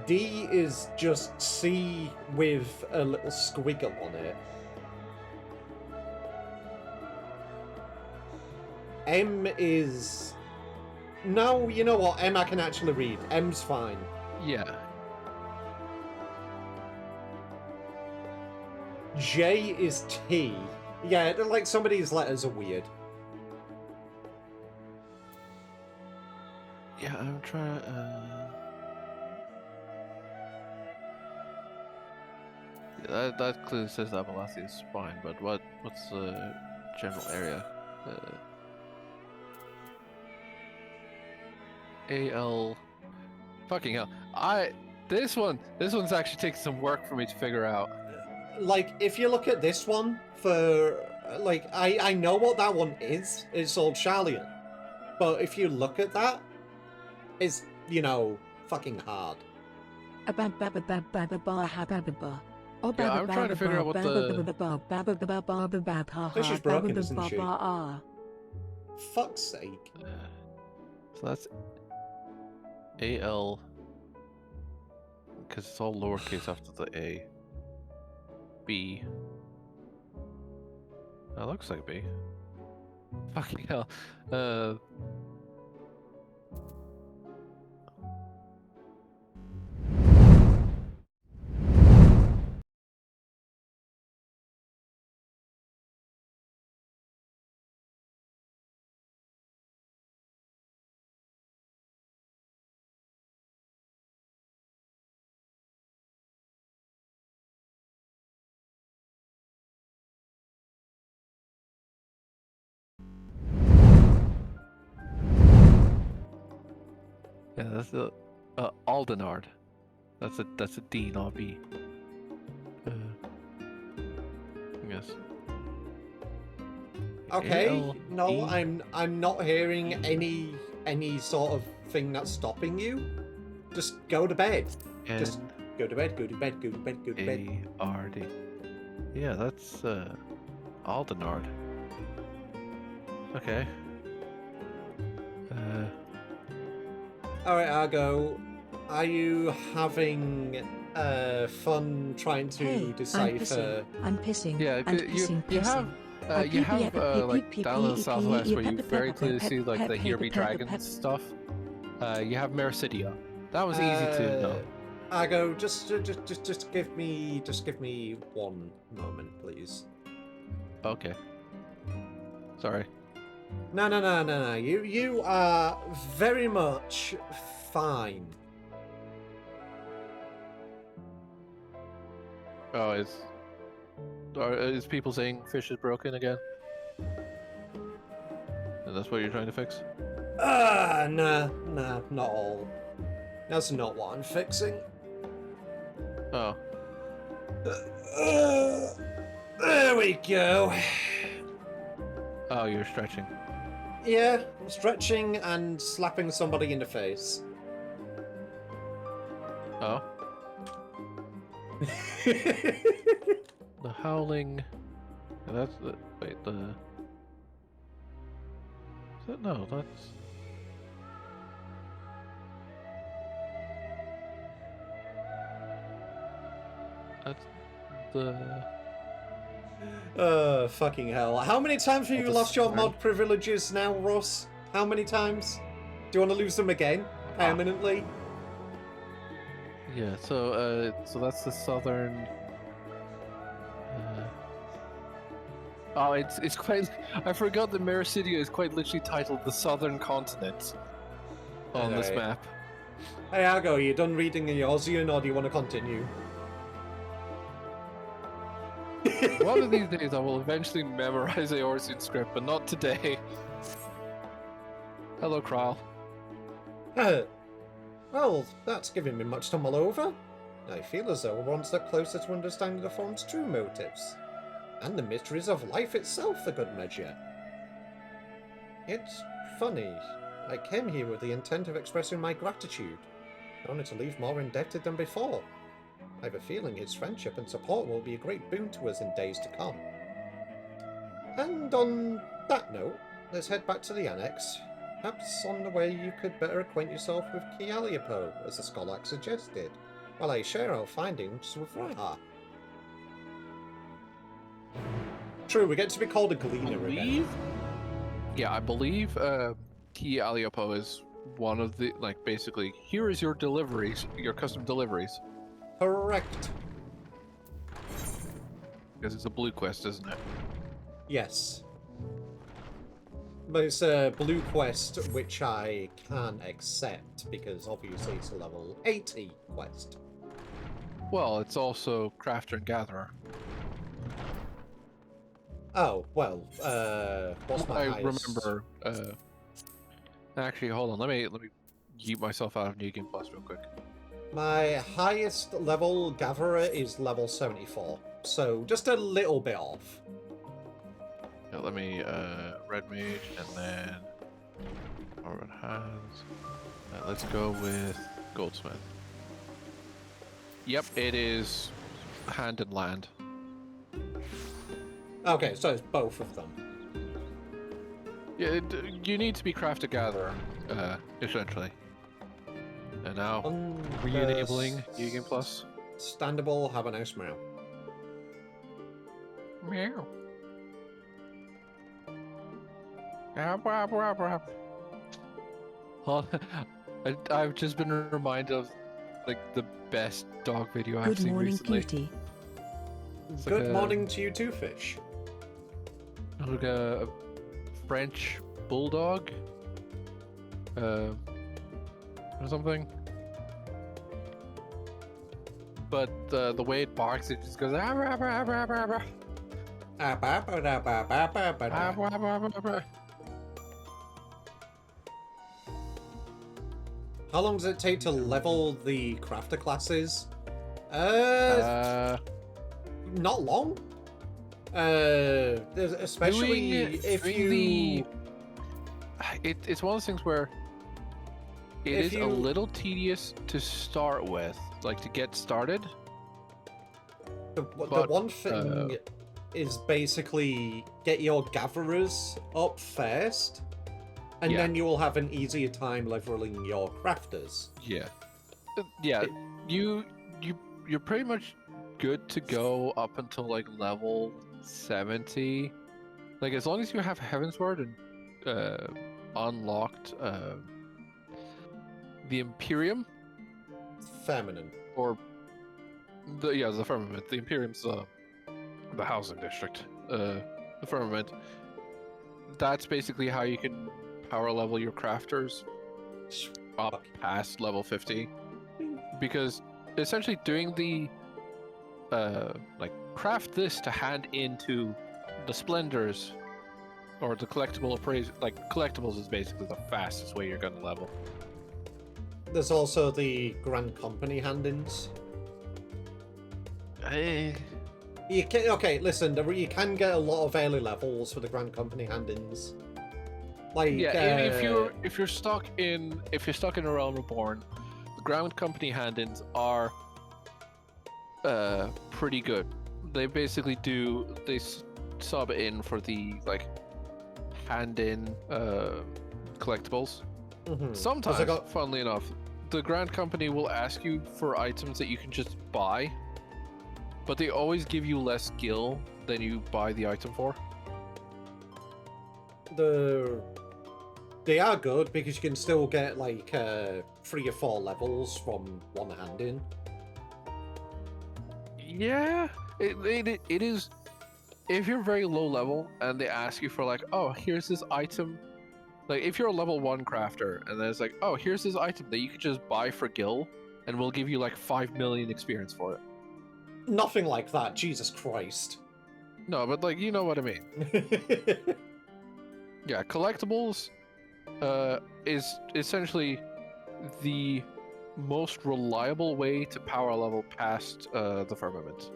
D is just C with a little squiggle on it. M is... No, you know what? M I can actually read. M's fine. Yeah. J is T. Yeah, like some of these letters are weird. Yeah, I'm trying. Yeah, that clearly says that Velocity is fine, but what's general area. AL. Fucking hell. This one's actually taking some work for me to figure out. Like, if you look at this one, like, I know what that one is. It's all Charlian. But if you look at that, it's, you know, fucking hard. Yeah, I'm trying to figure out what the... This is broken, isn't she? Fuck's sake. So that's AL, because it's all lowercase after the A. B. That looks like B. Fucking hell. Yeah, that's the Aldenard. That's a D, not B. Yes. Okay. No, A-L-E? I'm not hearing any sort of thing that's stopping you. Just go to bed. Just go to bed. Go to bed. Go to bed. Go to bed. A-R-D. Yeah, that's Aldenard. Okay. Alright, Argo. Are you having fun trying to decipher? I'm pissing. Yeah, you have like down in the southwest where you very clearly see like the Hear Me Dragons stuff. You have Mericidia. That was easy to know. Argo, just give me one moment, please. Okay. Sorry. No. You are very much fine. Oh, is people saying fish is broken again? And that's what you're trying to fix? Nah, not all. That's not what I'm fixing. Oh. There we go. Oh, you're stretching. Yeah, I'm stretching and slapping somebody in the face. Oh. The howling. That's the. Wait, the. Is that. No, that's. That's the. Fucking hell. How many times have you lost your mod privileges now, Ross? How many times? Do you want to lose them again? Permanently? Yeah, so that's the southern... Oh, it's quite... I forgot that Mericidia is quite literally titled the Southern Continent on this map. Hey, Argo, are you done reading the Eorzean, or do you want to continue? One of these days I will eventually memorize the Eorzean script, but not today. Hello, Kral. Well, that's giving me much to mull over. I feel as though we're one step closer to understanding the Fawn's true motives. And the mysteries of life itself, for good measure. It's funny. I came here with the intent of expressing my gratitude, only to leave more indebted than before. I have a feeling his friendship and support will be a great boon to us in days to come. And on that note, let's head back to the annex. Perhaps on the way you could better acquaint yourself with Kialiapo, as the Skolak suggested, while I share our findings with Raha. True, we get to be called a gleaner again. Yeah, I believe Kialiapo is one of the, like, basically, here is your deliveries, your custom deliveries. Correct. Because it's a blue quest, isn't it? Yes. But it's a blue quest which I can't accept because obviously it's a level 80 quest. Well, it's also Crafter and Gatherer. Oh, well, what's my I highest? remember. Actually, hold on. Let me yeet myself out of New Game Plus real quick. My highest level gatherer is level 74, so just a little bit off. Yeah, let me red mage and then Orbit hands. Let's go with goldsmith. Yep, it is hand and land. Okay, so it's both of them. Yeah, you need to be crafter gatherer, essentially. And now, re-enabling New Game Plus. Standable, have a nice meow. Meow. I've just been reminded of like the best dog video I've seen recently. Cutie. Good morning to you too, fish. Like a French bulldog, or something. But the way it barks, it just goes. How long does it take to level the crafter classes? Not long. Especially if you. It's one of those things where it is a little tedious to start with, like to get started. The one thing is basically get your gatherers up first, and then you will have an easier time leveling your crafters. Yeah, you're pretty much good to go up until like level 70. Like as long as you have Heavensward and unlocked the Imperium, Feminine, or the Firmament. The Imperium's the housing district. The Firmament. That's basically how you can power level your crafters up past level 50, because essentially doing the like craft this to hand into the splendors or the collectible appraise, like collectibles is basically the fastest way you're going to level. There's also the Grand Company hand-ins. You can, okay, listen, you can get a lot of early levels for the Grand Company hand-ins. Like, if you're stuck in a Realm Reborn, the Grand Company hand-ins are pretty good. They basically sub in for the like hand-in collectibles. Sometimes, funnily enough, the Grand Company will ask you for items that you can just buy, but they always give you less skill than you buy the item for. They are good because you can still get like 3 or 4 levels from one hand-in. Yeah, it is. If you're very low level and they ask you for like, oh, here's this item. Like if you're a level 1 crafter and then it's like, oh, here's this item that you could just buy for gil and we'll give you like 5 million experience for it. Nothing like that, Jesus Christ. No, but like, you know what I mean. Yeah, collectibles is essentially the most reliable way to power level past the Firmament.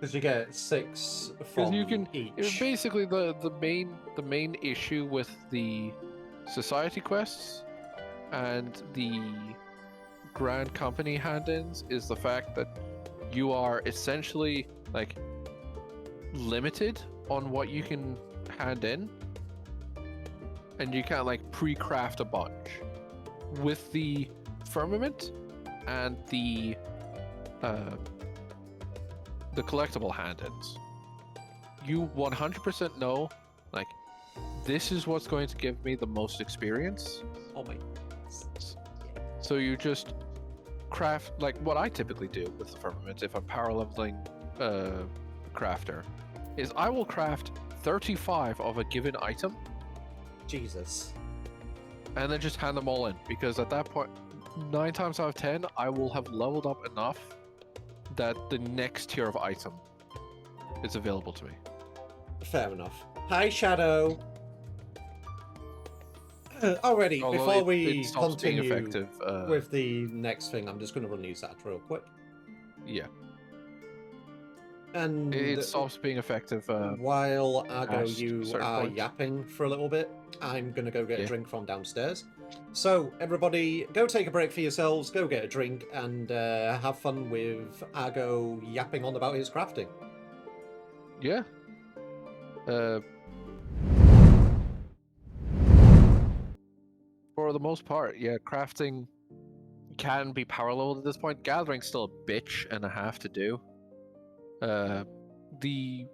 Because you get 6 from each. Basically, the main issue with the Society quests and the Grand Company hand-ins is the fact that you are essentially like limited on what you can hand in, and you can't like pre-craft a bunch. With the Firmament and the collectible hand-ins, you 100% know like this is what's going to give me the most experience. Oh my. So you just craft, like what I typically do with the Firmament if I'm power leveling crafter is I will craft 35 of a given item. Jesus. And then just hand them all in, because at that point 9 times out of 10 I will have leveled up enough that the next tier of item is available to me. Fair enough. Hi, Shadow. Alrighty, Although before it we stops being continue effective, with the next thing, I'm just going to run these ads real quick. Yeah. And It stops being effective. While Argo, past a you certain are point. yapping for a little bit, I'm going to go get a Yeah. drink from downstairs. So, everybody, go take a break for yourselves, go get a drink, and have fun with Argo yapping on about his crafting. Yeah. For the most part, yeah, crafting can be power leveled at this point. Gathering's still a bitch and a half to do. The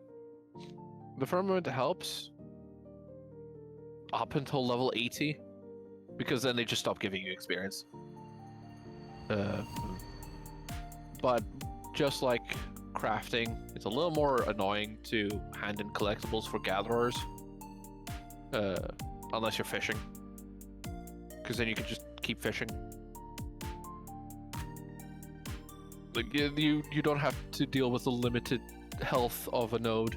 firmament helps up until level 80, because then they just stop giving you experience. But just like crafting, it's a little more annoying to hand in collectibles for gatherers, unless you're fishing, because then you can just keep fishing. Like you don't have to deal with the limited health of a node.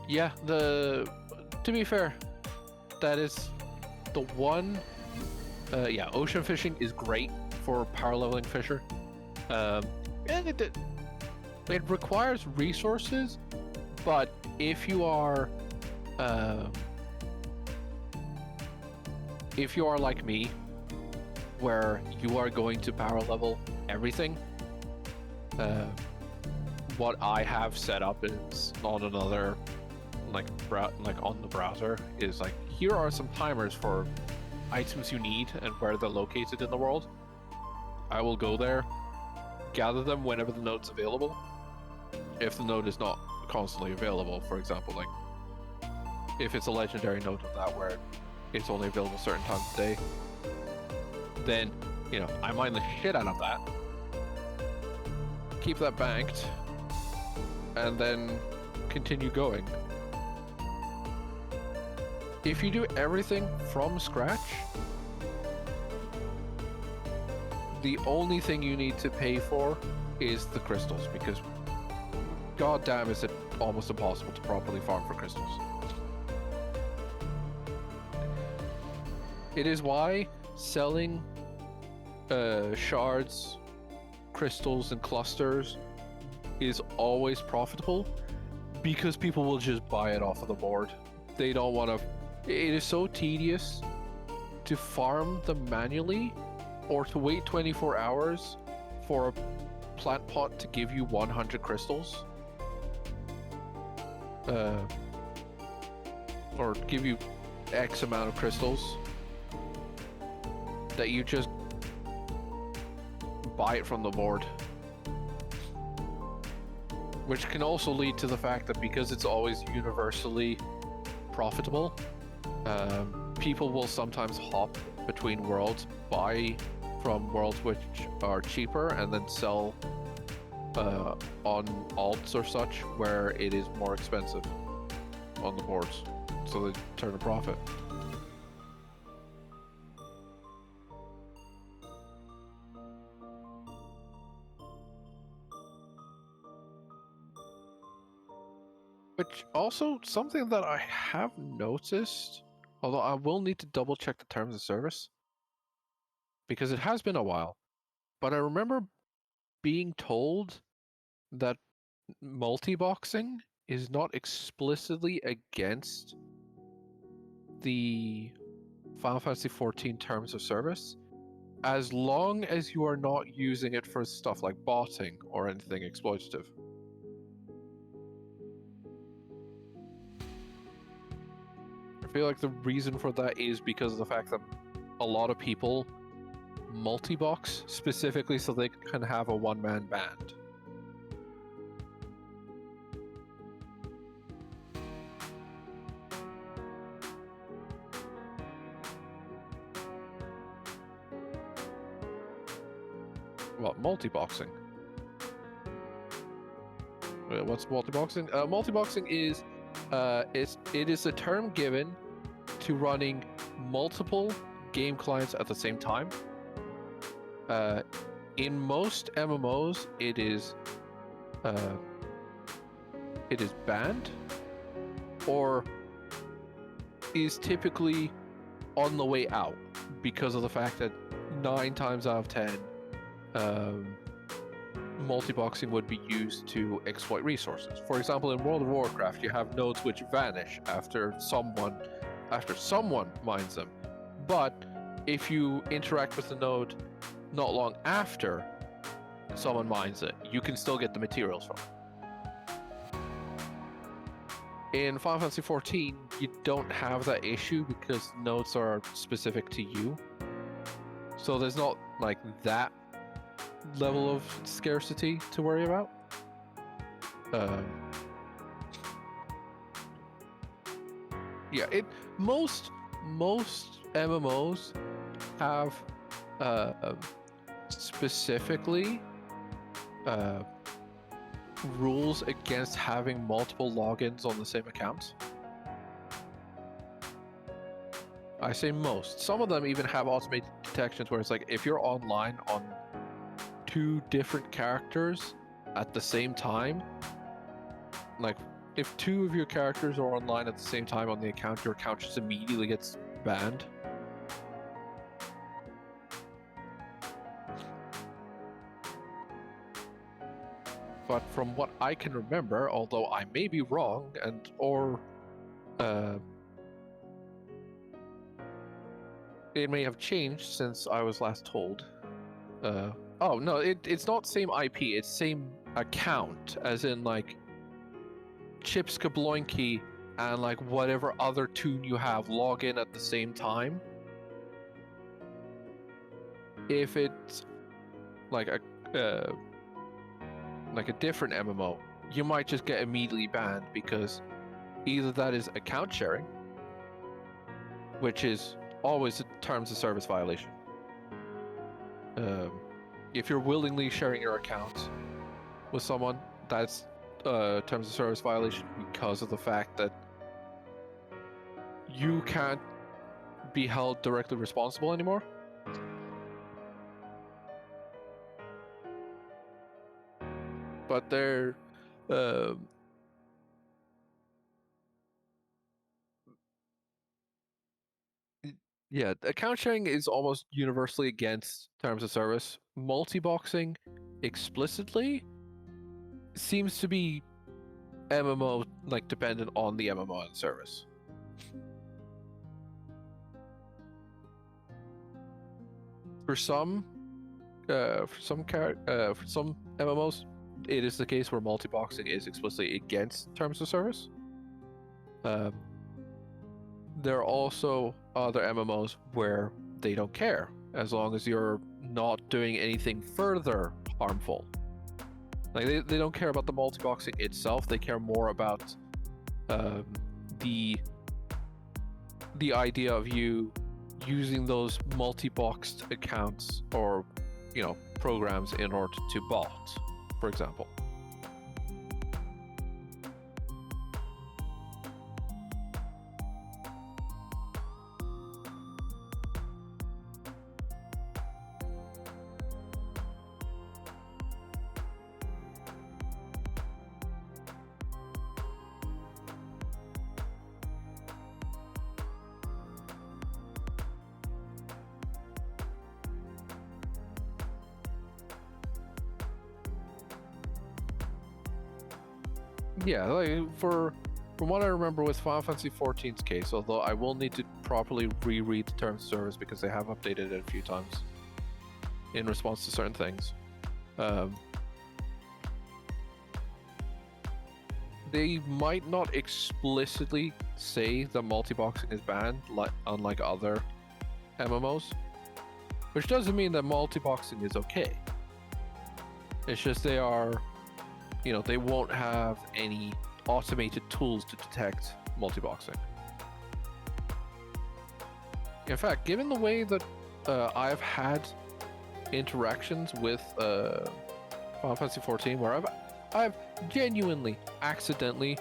Yeah, to be fair, that is the one. Yeah, ocean fishing is great for power leveling fisher. And it requires resources, but if you are like me, where you are going to power level everything, what I have set up is on another, like on the browser, is like, here are some timers for items you need and where they're located in the world. I will go there, gather them whenever the node's available. If the node is not constantly available, for example, like if it's a legendary node of that where it's only available certain times a day, then, you know, I mine the shit out of that, keep that banked, and then continue going. If you do everything from scratch, the only thing you need to pay for is the crystals, because goddamn is it almost impossible to properly farm for crystals. It is why selling shards, crystals, and clusters is always profitable, because people will just buy it off of the board. They don't want to. It is so tedious to farm them manually, or to wait 24 hours for a plant pot to give you 100 crystals, or give you X amount of crystals, that you just buy it from the board. Which can also lead to the fact that because it's always universally profitable, people will sometimes hop between worlds, buy from worlds which are cheaper, and then sell on alts or such where it is more expensive on the boards, so they turn a profit. Which also, something that I have noticed, although I will need to double check the terms of service, because it has been a while, but I remember being told that multi-boxing is not explicitly against the Final Fantasy XIV terms of service, as long as you are not using it for stuff like botting or anything exploitative. I feel like the reason for that is because of the fact that a lot of people multi-box specifically so they can have a one-man band. What, multi-boxing? What's multi-boxing? Multi-boxing is it is a term given to running multiple game clients at the same time. In most MMOs, it is it is banned, or is typically on the way out because of the fact that 9 times out of 10, multi-boxing would be used to exploit resources. For example, in World of Warcraft, you have nodes which vanish after someone mines them. But if you interact with the node not long after someone mines it, you can still get the materials from it. In Final Fantasy XIV, you don't have that issue because nodes are specific to you. So there's not like that level of scarcity to worry about. Yeah, most MMOs have specifically rules against having multiple logins on the same account. I say most. Some of them even have automated detections where it's like if you're online on 2 different characters at the same time, like if 2 of your characters are online at the same time on the account, your account just immediately gets banned. But from what I can remember, although I may be wrong, it may have changed since I was last told. Oh no, it's not same IP, it's same account, as in like Chips Kabloinky and like whatever other tune you have log in at the same time. If it's like a different MMO, you might just get immediately banned because either that is account sharing, which is always a terms of service violation. If you're willingly sharing your account with someone, that's terms of service violation because of the fact that you can't be held directly responsible anymore. But they're yeah, account sharing is almost universally against terms of service. Multi-boxing explicitly seems to be MMO like dependent on the MMO and service. For some MMOs, it is the case where multi-boxing is explicitly against terms of service. There are also other MMOs where they don't care as long as you're not doing anything further harmful. Like they don't care about the multi-boxing itself. They care more about the idea of you using those multi-boxed accounts or programs in order to bot, for example. Yeah, like from what I remember with Final Fantasy XIV's case, although I will need to properly reread the terms of service because they have updated it a few times in response to certain things. They might not explicitly say that multi-boxing is banned, unlike other MMOs, which doesn't mean that multi-boxing is okay. It's just they are, they won't have any automated tools to detect multi-boxing. In fact, given the way that I've had interactions with Final Fantasy XIV, where I've genuinely accidentally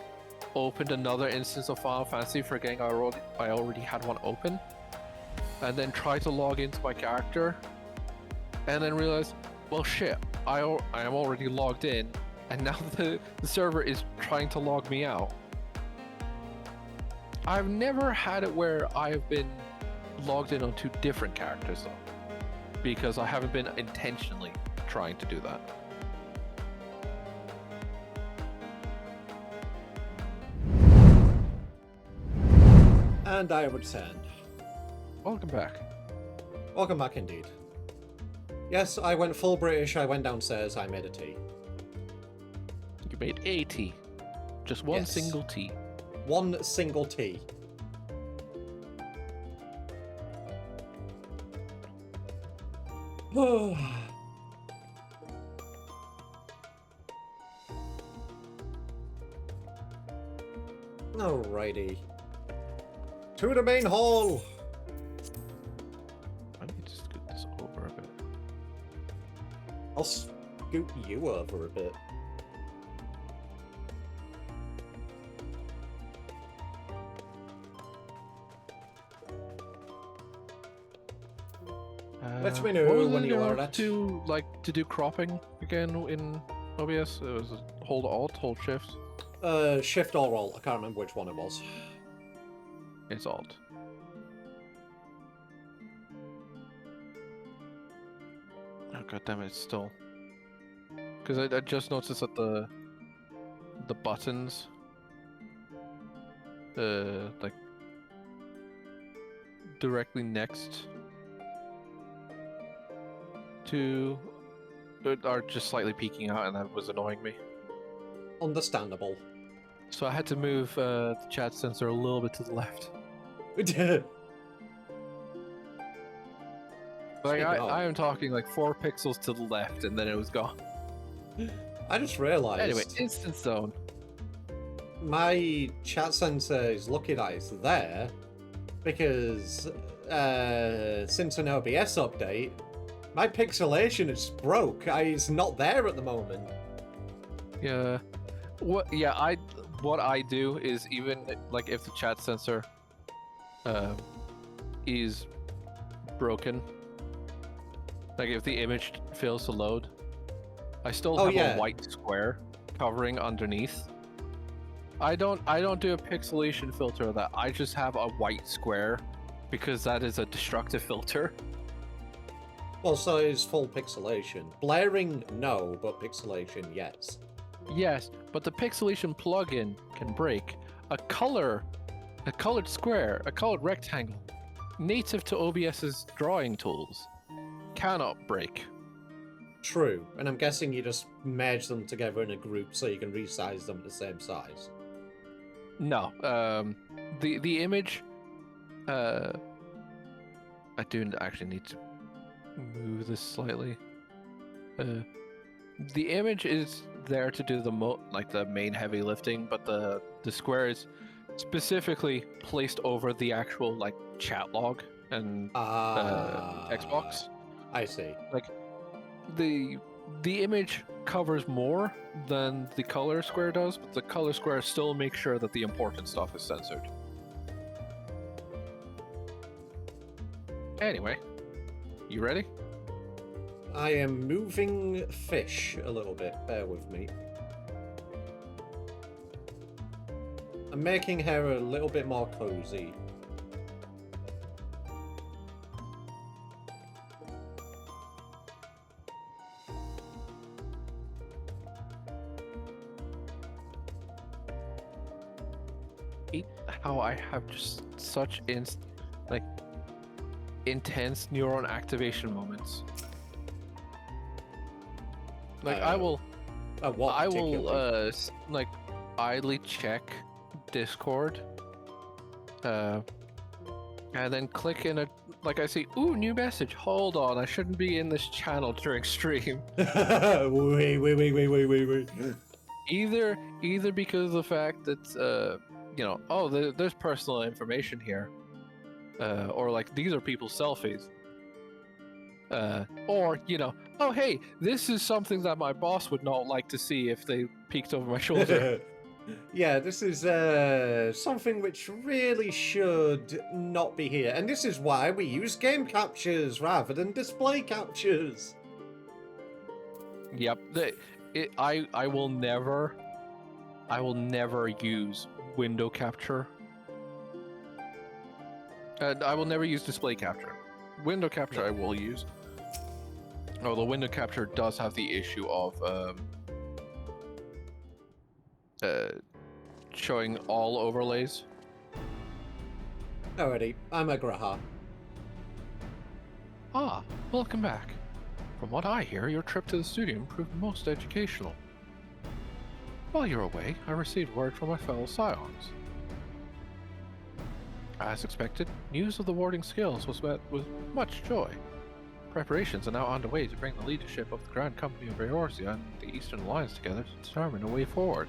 opened another instance of Final Fantasy, forgetting I already had one open, and then tried to log into my character, and then realized, well shit, I am already logged in, and now the server is trying to log me out. I've never had it where I've been logged in on 2 different characters though, because I haven't been intentionally trying to do that. And I return. Welcome back. Welcome back indeed. Yes, I went full British, I went downstairs, I made a tea. You made a tea. Just one Yes. single tea. One single tea. Alrighty. To the main hall! I need to scoot this over a bit. I'll scoot you over a bit. Let me know What was when it you are about at. to do cropping again in OBS? It was hold Alt, hold Shift. Shift or Alt, I can't remember which one it was. It's Alt. Oh god damn it, it's still. Because I just noticed that the buttons, like directly next to are just slightly peeking out, and that was annoying me. Understandable. So I had to move the chat sensor a little bit to the left. Like I am talking like 4 pixels to the left, and then it was gone. I just realised. Anyway, instant zone. My chat sensor is lucky that it's there because since an OBS update, my pixelation is broke. It's not there at the moment. Yeah. What? Yeah. What I do is, even like if the chat sensor is broken, like if the image fails to load, I still have a white square covering underneath. I don't do a pixelation filter of that. I just have a white square because that is a destructive filter. Well, so is full pixelation. Blaring, no, but pixelation, yes. Yes, but the pixelation plugin can break a colored square, a colored rectangle, native to OBS's drawing tools, cannot break. True, and I'm guessing you just merge them together in a group so you can resize them the same size. No, the image, I do actually need to move this slightly. The image is there to do the the main heavy lifting, but the square is specifically placed over the actual like chat log and Xbox. I see. Like the image covers more than the color square does, but the color square still makes sure that the important stuff is censored. Anyway, you ready? I am moving fish a little bit. Bear with me. I'm making her a little bit more cozy. How I have just such intense neuron activation moments. Like I will like idly check Discord, and then click in I see, ooh, new message. Hold on, I shouldn't be in this channel during stream. Wait. Either because of the fact that there's personal information here, or like these are people's selfies, or oh hey, this is something that my boss would not like to see if they peeked over my shoulder. Yeah, this is something which really should not be here, and this is why we use game captures rather than display captures. Yep, I will never use window capture. I will never use display capture. Window capture I will use. Although window capture does have the issue of showing all overlays. Alrighty, I'm a Graha. Ah, welcome back. From what I hear, your trip to the studio proved most educational. While you were away, I received word from my fellow Scions. As expected, news of the warding skills was met with much joy. Preparations are now underway to bring the leadership of the Grand Company of Eorzea and the Eastern Alliance together to determine a way forward.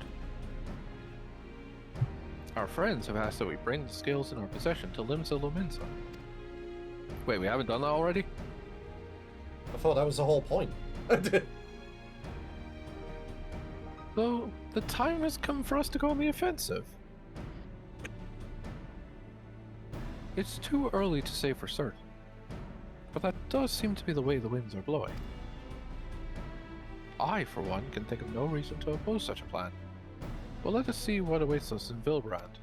Our friends have asked that we bring the skills in our possession to Limsa Luminsa. Wait, we haven't done that already? I thought that was the whole point. So, the time has come for us to go on the offensive. It's too early to say for certain, but that does seem to be the way the winds are blowing. I, for one, can think of no reason to oppose such a plan. But let us see what awaits us in Vilbrand.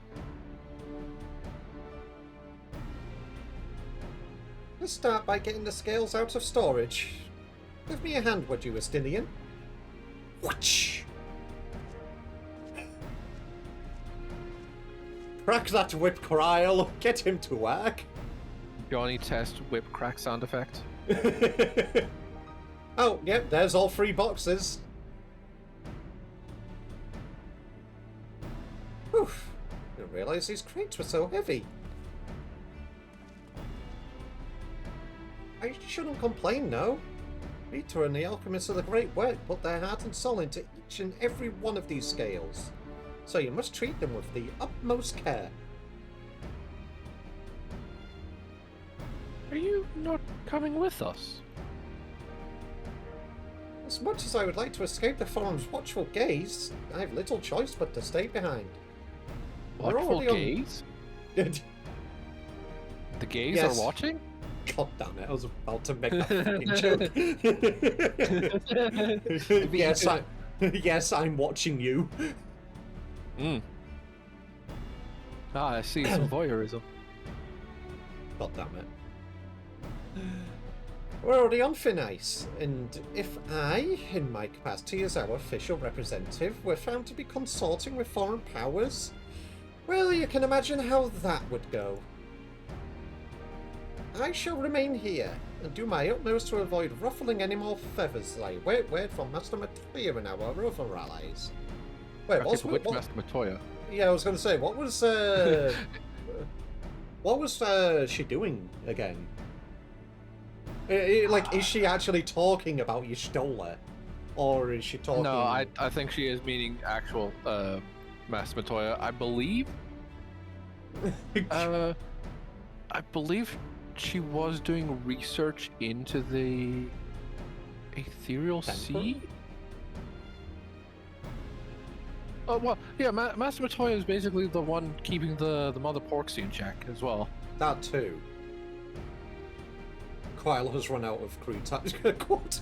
Let's start by getting the scales out of storage. Give me a hand, would you, Estinian? Whoosh! Crack that whip, Kryl. Get him to work. Johnny test whip crack sound effect. Oh, yep, there's all 3 boxes. Oof. Didn't realise these crates were so heavy. I shouldn't complain, no. Rita and the alchemists of the Great Work put their heart and soul into each and every one of these scales. So you must treat them with the utmost care. Are you not coming with us? As much as I would like to escape the Forum's watchful gaze, I have little choice but to stay behind. Watchful gaze? The gays Yes. are watching? God damn it, I was about to make that fucking joke. Yes, I'm watching you. Ah, I see some voyeurism. God damn it. We're already on thin ice, and if I, in my capacity as our official representative, were found to be consorting with foreign powers, well, you can imagine how that would go. I shall remain here, and do my utmost to avoid ruffling any more feathers like word from Master Matoya and our other allies. Wait, Which Master Matoya? Yeah, I was going to say, what was she doing again? Like, is she actually talking about Y'shtola? Or is she talking... No, I think she is meaning actual Master Matoya. I believe... I believe she was doing research into the Ethereal Sea? Oh, well, yeah, Master Matoya is basically the one keeping the Mother Porksy in check as well. That too. Kyle has run out of crew time. He's gonna quote.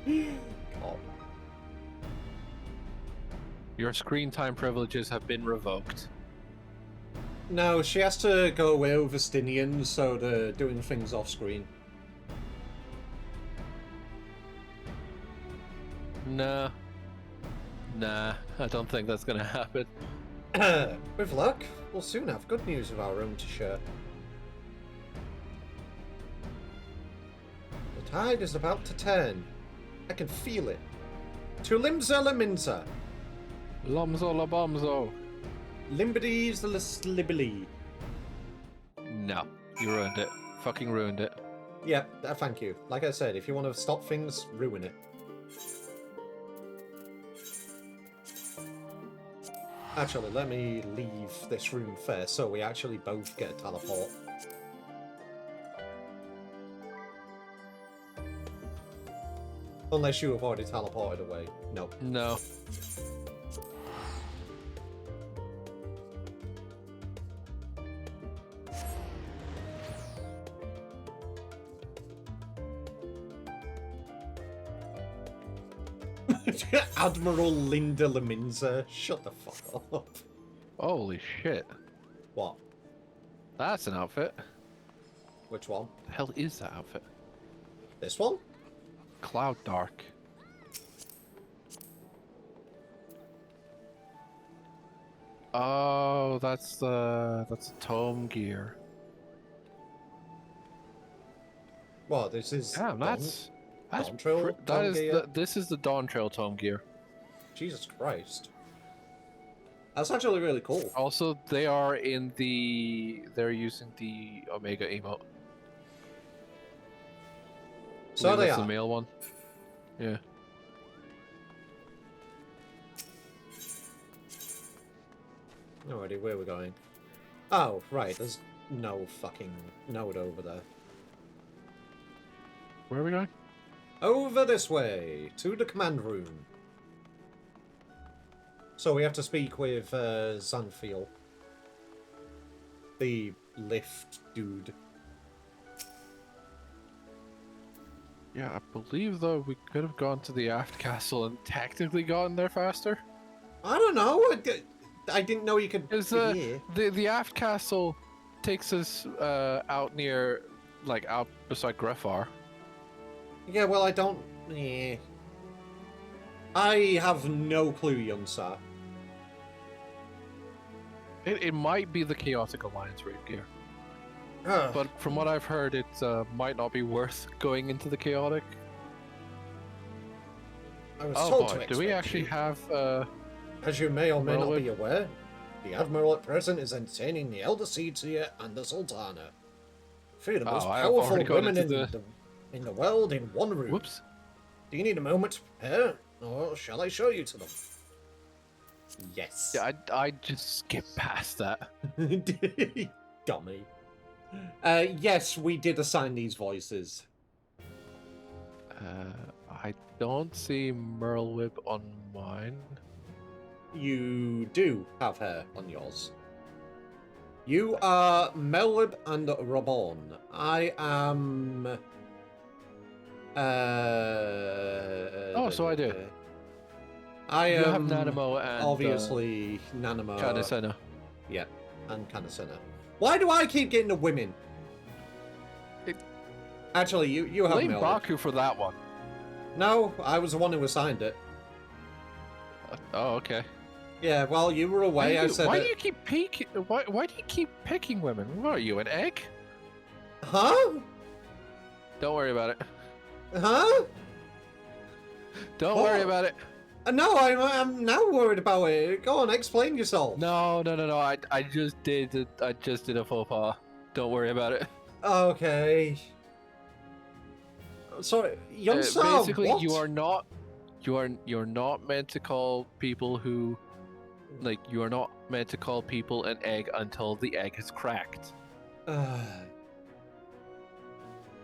God. Your screen time privileges have been revoked. No, she has to go away with Estinian, so they're doing things off screen. Nah, I don't think that's gonna happen. With luck, we'll soon have good news of our own to share. The tide is about to turn. I can feel it. To Limsa Laminsa. Lomzo labomzo. Limbidies the Slibbly. No, you ruined it. Fucking ruined it. Yeah, thank you. Like I said, if you want to stop things, ruin it. Actually, let me leave this room first so we actually both get a teleport. Unless you have already teleported away. No. No. Admiral Linda Leminza. Shut the fuck up. Holy shit. What? That's an outfit. Which one? The hell is that outfit? This one? Cloud Dark. Oh, that's the tome gear. What? This is. Damn, that's Dawn Trail that Tome is gear? this is the Dawn Trail tome gear. Jesus Christ. That's actually really cool. Also, they're using the Omega emote. So Believe they that's are. the male one. Yeah. Alrighty, where are we going? Oh, right, there's no fucking node over there. Where are we going? Over this way, to the command room. So we have to speak with Zanfiel. The lift dude. Yeah, I believe though we could have gone to the aft castle and technically gotten there faster. I don't know. I didn't know you could. The aft castle takes us out near, like out beside Greffar. Yeah, well, I don't. Yeah. I have no clue, young sir. It might be the Chaotic Alliance raid gear. But from what I've heard, it might not be worth going into the Chaotic. I was told boy, to do we expect actually you. have As you may or may not Merlin? be aware, the Admiral at present is entertaining the Elder Seeds here and the Sultana. Three of the most I have powerful already gone women into in the world in one room. Whoops. Do you need a moment to prepare, or shall I show you to them? Yes. Yeah, I just skip past that. Dummy. Yes, we did assign these voices. I don't see Merlwib on mine. You do have her on yours. You are Melwib and Rabon. I am... Oh, so I do. I You have am Nanamo and obviously Nanamo. Kanasena. Yeah, and Kanasena. Why do I keep getting the women? Actually, you have Blame Melwib. Baku for that one. No, I was the one who assigned it. Oh, okay. Yeah, well, you were away. I said why that... do you keep picking? Why do you keep picking women? What are you, an egg? Huh? Don't worry about it. Huh? Don't worry about it. No, I'm now worried about it. Go on, explain yourself. No. I just did a faux pas. Don't worry about it. Okay. Sorry, young sir, basically, what? you're not meant to call people who, like, you are not meant to call people an egg until the egg is cracked.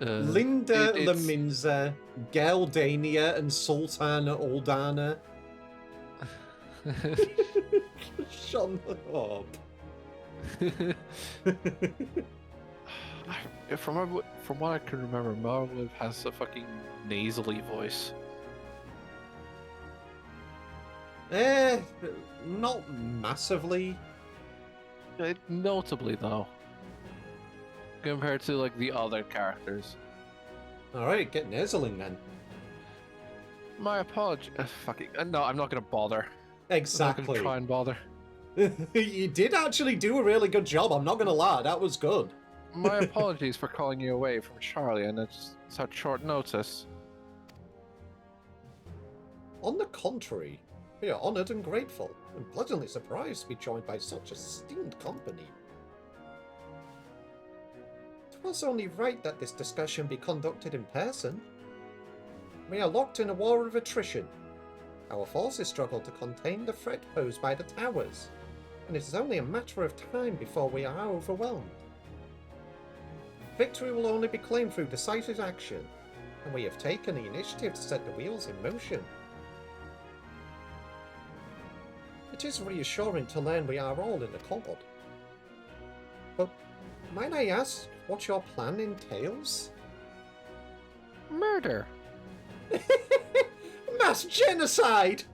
Linda it's- Leminza, Geldania, and Sultana Aldana. Shut up. From what I can remember, Marliv has a fucking nasally voice. Not massively. Notably, though. Compared to, like, the other characters. Alright, get nasaling then. My apology. No, I'm not gonna bother. Exactly. I'm not gonna try and bother. You did actually do a really good job, I'm not gonna lie, that was good. My apologies for calling you away from Charlie and it's such short notice. On the contrary, we are honoured and grateful, and pleasantly surprised to be joined by such esteemed company. It was only right that this discussion be conducted in person. We are locked in a war of attrition. Our forces struggle to contain the threat posed by the towers, and it is only a matter of time before we are overwhelmed. Victory will only be claimed through decisive action, and we have taken the initiative to set the wheels in motion. It is reassuring to learn we are all in accord. But might I ask what your plan entails? Murder. Mass genocide!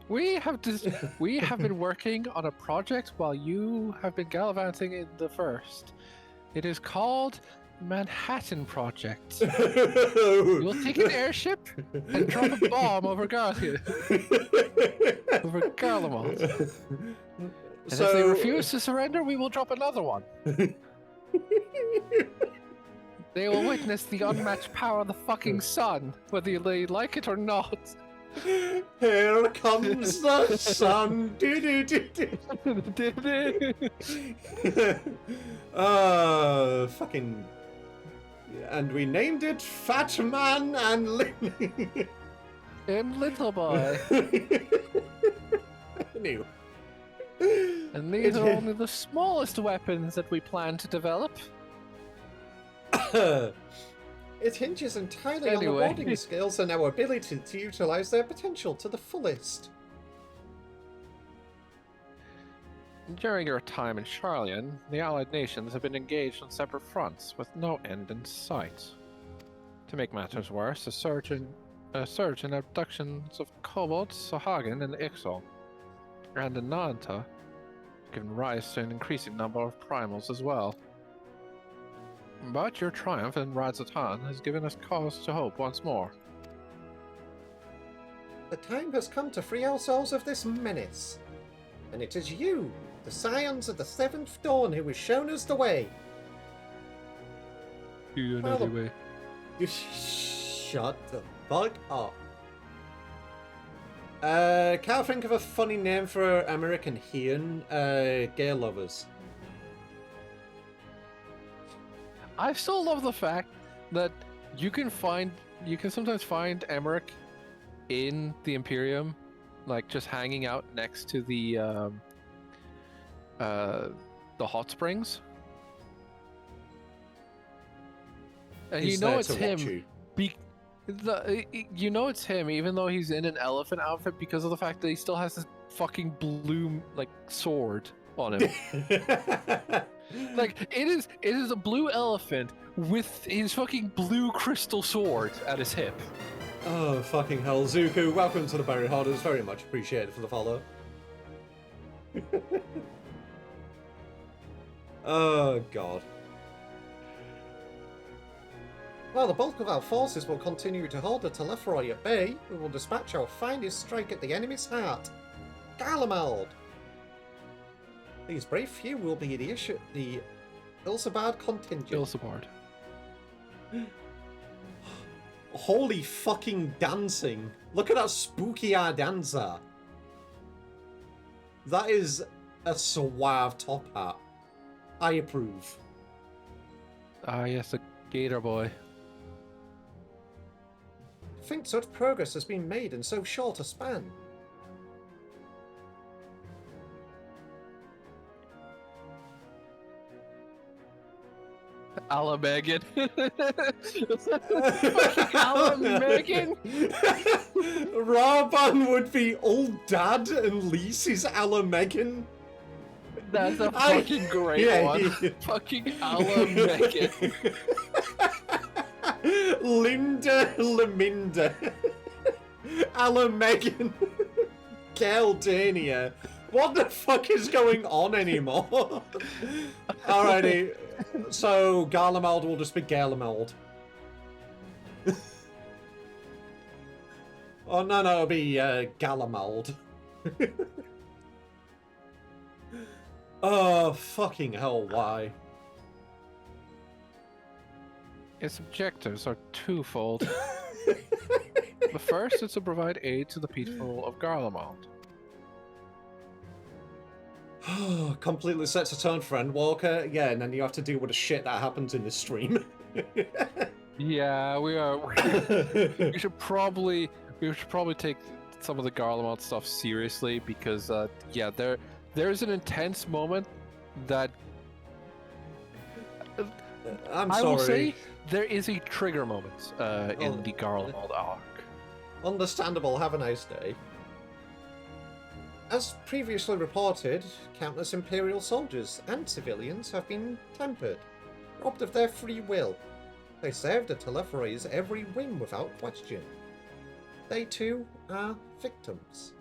We have been working on a project while you have been gallivanting in the first. It is called Manhattan Project. You'll take an airship and drop a bomb over Garlemald. And if they refuse to surrender, we will drop another one. They will witness the unmatched power of the fucking sun, whether they like it or not. Here comes the sun. Fucking. And we named it Fat Man and Little Boy. New. And these are only the smallest weapons that we plan to develop. It hinges entirely on the warding skills and our ability to utilize their potential to the fullest. During your time in Charlian, the Allied nations have been engaged on separate fronts with no end in sight. To make matters worse, a surge in abductions of kobolds, Sahagin, and Ixol, and in Nanta, have given rise to an increasing number of primals as well. But your triumph in Radzatan has given us cause to hope once more. The time has come to free ourselves of this menace. And it is you, the scions of the Seventh Dawn, who has shown us the way. You know the way. Shut the fuck up. Can't think of a funny name for American Heian. Gay lovers. I still love the fact that you can sometimes find Emmerich in the Imperium, like just hanging out next to the hot springs. And you know it's him. You know it's him, even though he's in an elephant outfit, because of the fact that he still has this fucking blue sword on him. Like it is a blue elephant with his fucking blue crystal sword at his hip. Oh fucking hell, Zuko! Welcome to the Barry Hoarders. Very much appreciated for the follow. Oh god. While the bulk of our forces will continue to hold the Telephroi at bay, we will dispatch our finest strike at the enemy's heart, Garlemald. These brave few will be the Ilsabard contingent. Ilsabard. Holy fucking dancing. Look at that spooky eye dancer. That is a suave top hat. I approve. Ah, yes, a gator boy. Think such progress has been made in so short a span. A la Megan. A la Megan. Raban would be old dad and Lise is a la Megan. That's a fucking great one. Fucking a la Megan. Linda Laminda. A la Megan. Caldania. What the fuck is going on anymore? Alrighty. So, Garlemald will just be Garlemald. Oh, no, it'll be Garlemald. Oh, fucking hell, why? Its objectives are twofold. The first is to provide aid to the people of Garlemald. Completely sets a tone for Endwalker. Yeah, and then you have to deal with the shit that happens in this stream. Yeah, we should probably take some of the Garlemald stuff seriously because yeah, there's an intense moment that I will say there is a trigger moment in the Garlemald arc. Understandable. Have a nice day. As previously reported, countless Imperial soldiers and civilians have been tempered, robbed of their free will. They serve the Telephories every whim without question. They too are victims.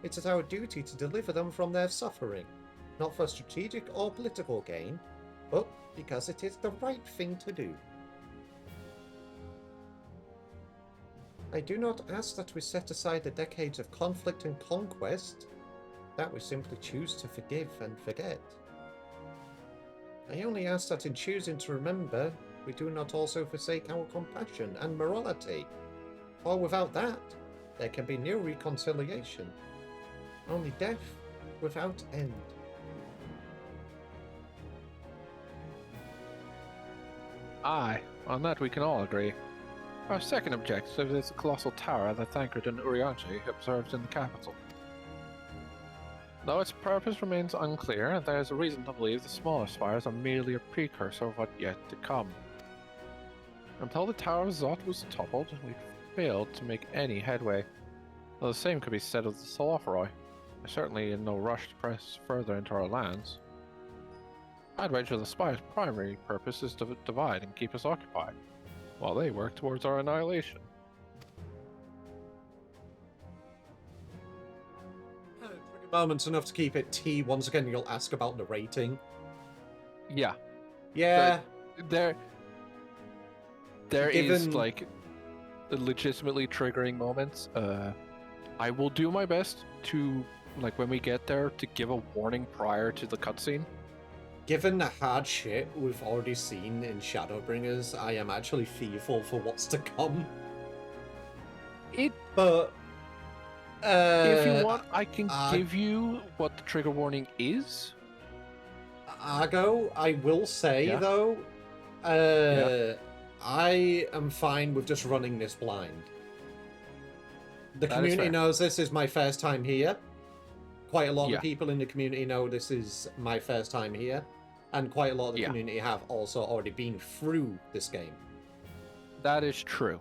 It is our duty to deliver them from their suffering, not for strategic or political gain, but because it is the right thing to do. I do not ask that we set aside the decades of conflict and conquest, that we simply choose to forgive and forget. I only ask that in choosing to remember, we do not also forsake our compassion and morality, for without that, there can be no reconciliation, only death without end. Aye, on that we can all agree. Our second objective is the colossal tower that Thancred and Urianger observed in the capital. Though its purpose remains unclear, there is a reason to believe the smaller spires are merely a precursor of what yet to come. Until the Tower of Zot was toppled, we failed to make any headway, though the same could be said of the Telepharoi. We're certainly in no rush to press further into our lands. I'd wager the spire's primary purpose is to divide and keep us occupied, while they work towards our annihilation. Moments enough to keep it T. Once again, you'll ask about the rating. Yeah. Yeah. There is like legitimately triggering moments. I will do my best to, like, when we get there, to give a warning prior to the cutscene. Given the hard shit we've already seen in Shadowbringers, I am actually fearful for what's to come. But if you want, I can give you what the trigger warning is. Argo, I will say though, I am fine with just running this blind. The community knows this is my first time here. Quite a lot of people in the community know this is my first time here. And quite a lot of the community have also already been through this game. That is true.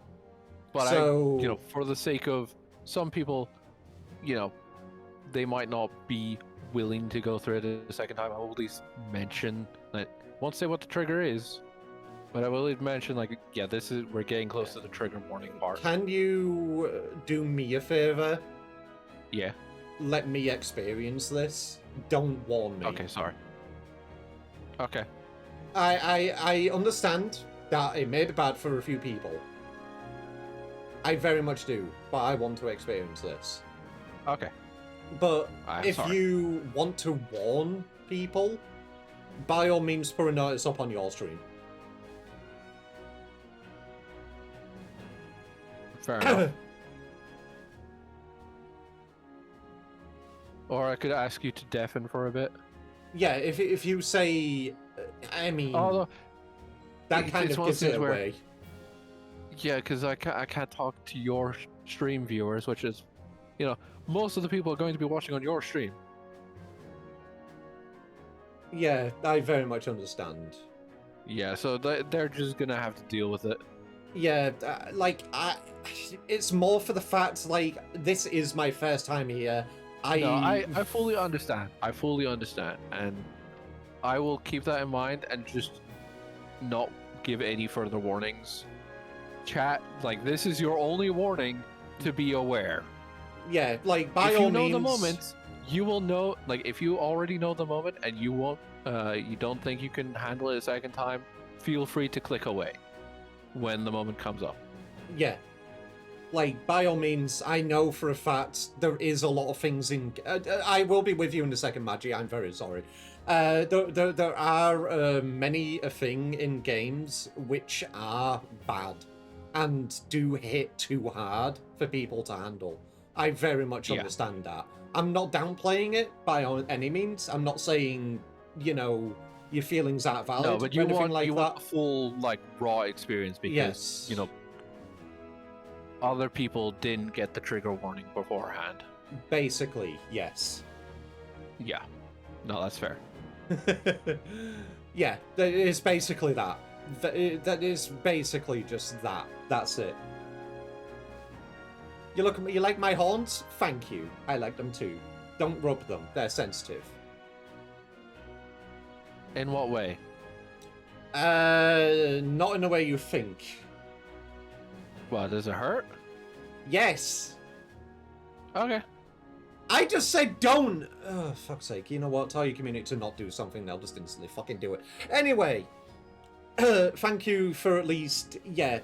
But so, for the sake of some people, they might not be willing to go through it a second time. I will at least mention that. Won't say what the trigger is, but I will at least mention, we're getting close to the trigger warning part. Can you do me a favor? Yeah. Let me experience this. Don't warn me. Okay, sorry. Okay. I understand that it may be bad for a few people. I very much do, but I want to experience this. Okay. But if you want to warn people, by all means put a notice up on your stream. Fair enough. Or I could ask you to deafen for a bit. Yeah, if you say, I mean, that kind of gives it away. Yeah, because I can't talk to your stream viewers, which is, most of the people are going to be watching on your stream. Yeah, I very much understand. Yeah, so they're just gonna have to deal with it. Yeah, it's more for the fact, this is my first time here. I fully understand. I fully understand. And I will keep that in mind and just not give any further warnings. Chat, this is your only warning to be aware. Yeah, by all means... If you know the moment, you will know, if you already know the moment and you won't, you don't think you can handle it a second time, feel free to click away when the moment comes up. Yeah. By all means, I know for a fact there is a lot of things in... I will be with you in a second, Maggie, I'm very sorry. There are many a thing in games which are bad and do hit too hard for people to handle. I very much understand that. I'm not downplaying it by any means. I'm not saying, your feelings aren't valid. No, but you want that. A full, raw experience because, other people didn't get the trigger warning beforehand. Basically, yes. Yeah. No, that's fair. Yeah, that is basically that. That is basically just that. That's it. You like my horns? Thank you. I like them too. Don't rub them. They're sensitive. In what way? Not in the way you think. What, does it hurt? Yes. Okay. I just said don't! Oh, fuck's sake. You know what? Tell your community to not do something, they'll just instantly fucking do it. Anyway, thank you for at least, yeah,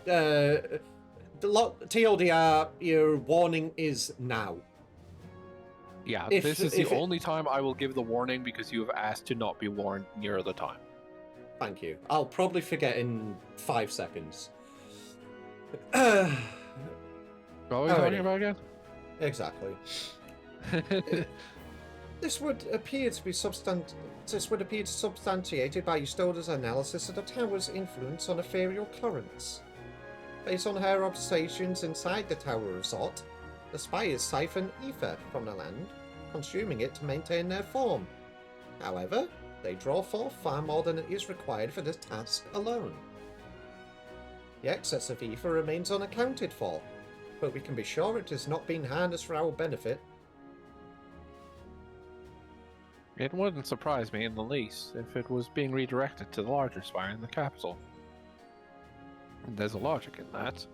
TLDR, your warning is now. Yeah, this is the only time I will give the warning because you have asked to not be warned near the time. Thank you. I'll probably forget in 5 seconds. What are we talking about again? Exactly. This would appear to be substantiated by Yustoda's analysis of the tower's influence on ethereal currents. Based on her observations inside the Tower of Zot, the spires siphon ether from the land, consuming it to maintain their form. However, they draw forth far more than is required for this task alone. The excess of ether remains unaccounted for, but we can be sure it is not being harnessed for our benefit. It wouldn't surprise me in the least if it was being redirected to the larger spire in the capital. There's a logic in that.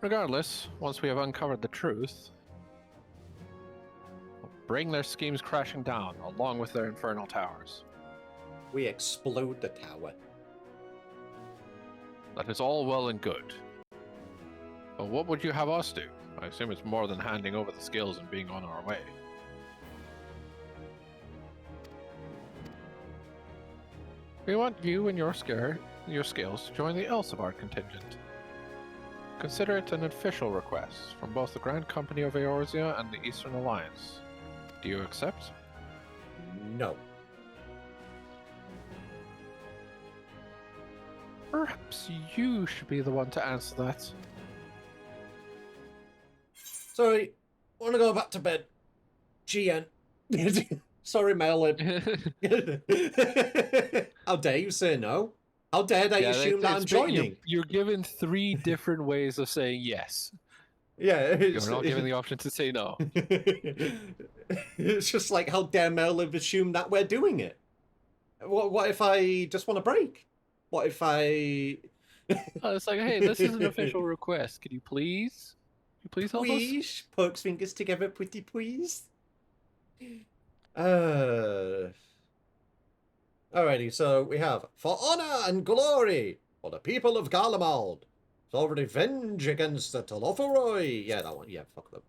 Regardless, once we have uncovered the truth, we'll bring their schemes crashing down, along with their infernal towers. We explode the tower. That is all well and good. But what would you have us do? I assume it's more than handing over the skills and being on our way. We want you and your skills to join the Elsevier contingent. Consider it an official request from both the Grand Company of Eorzea and the Eastern Alliance. Do you accept? No. Perhaps you should be the one to answer that. Sorry, I want to go back to bed. GN. Sorry, Merlin. How dare you say no? How dare they assume that I'm joining? You're given 3 different ways of saying yes. Yeah. You're not given the option to say no. It's just like, how dare Merlin assume that we're doing it? What if I just want a break? What if I... It's like, hey, this is an official request. Could you please? Could you please help us? Please? Pokes fingers together, pretty please. Alrighty, so we have for honor and glory for the people of Garlemald, for revenge against the Telophoroi. Yeah, that one. Yeah, fuck them.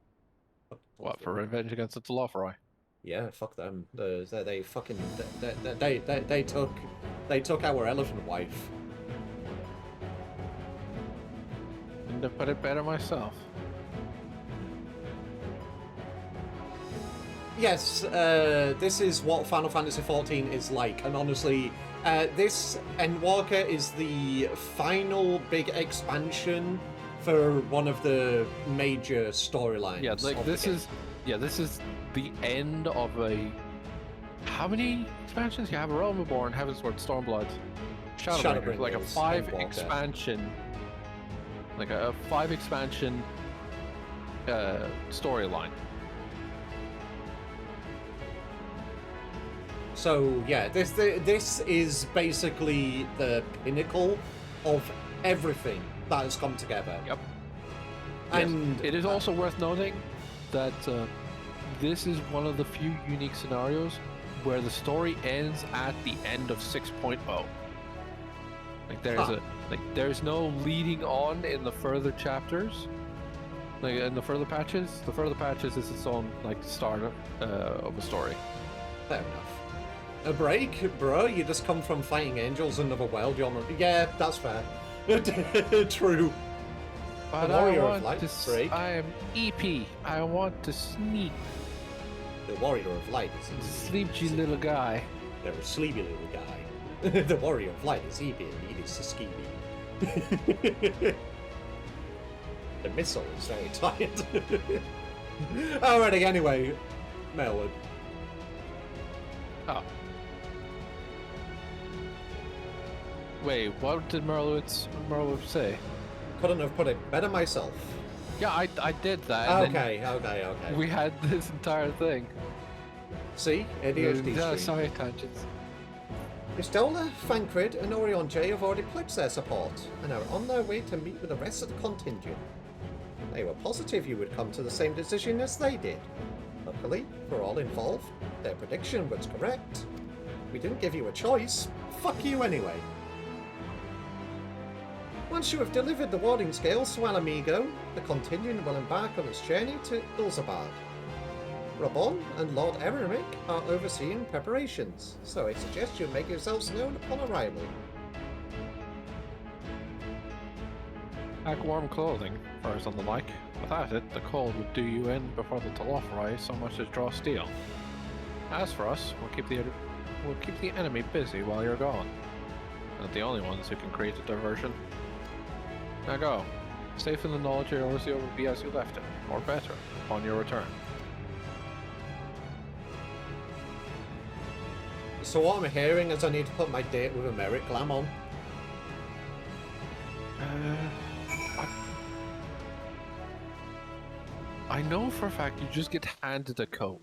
What, for revenge against the Telophoroi? Yeah, fuck them. They fucking they took our elephant wife. Couldn't have put it better myself. Yes, this is what Final Fantasy XIV is like, and honestly, this Endwalker is the final big expansion for one of the major storylines. Yeah, like this is the end of a... How many expansions? You have a Realm Reborn, Heavensward, Stormblood, Shadowbringers, like a 5 Endwalker. expansion, like a 5 expansion storyline. So yeah, this is basically the pinnacle of everything that has come together. Yep. And yes. It is also worth noting that this is one of the few unique scenarios where the story ends at the end of 6.0. Like there's no leading on in the further chapters. Like in the further patches. The further patches is its own like start of a story. Fair enough. A break, bro? You just come from fighting angels in another world. You're not... Yeah, that's fair. True. But the Warrior of Light break. I am EP. I want to sneak. The Warrior of Light is sleepy little guy. They're a sleepy little guy. The Warrior of Light is EP and he is a skeevy. The missile is very tired. Alrighty, anyway. Melwood. Oh. Wait, what did Merlwood say? Couldn't have put it better myself. Yeah, I did that. Okay. We had this entire thing. See? ADHD Yeah, stream. sorry, tangents. Istola, Thancred, and Orion J have already pledged their support, and are on their way to meet with the rest of the contingent. They were positive you would come to the same decision as they did. Luckily, for all involved, their prediction was correct. We didn't give you a choice. Fuck you anyway. Once you have delivered the warding scales to Alamigo, the contingent will embark on its journey to Ilzabad. Rabon and Lord Eremic are overseeing preparations, so I suggest you make yourselves known upon arrival. Pack warm clothing, furs on the like. Without it, the cold would do you in before the Telophroi so much as draw steel. As for us, we'll keep the enemy busy while you're gone. Not the only ones who can create a diversion. Now go. Safe in the knowledge your Orzio will be as you left it, or better, upon your return. So what I'm hearing is I need to put my date with Emeric Glam on. I know for a fact you just get handed a coat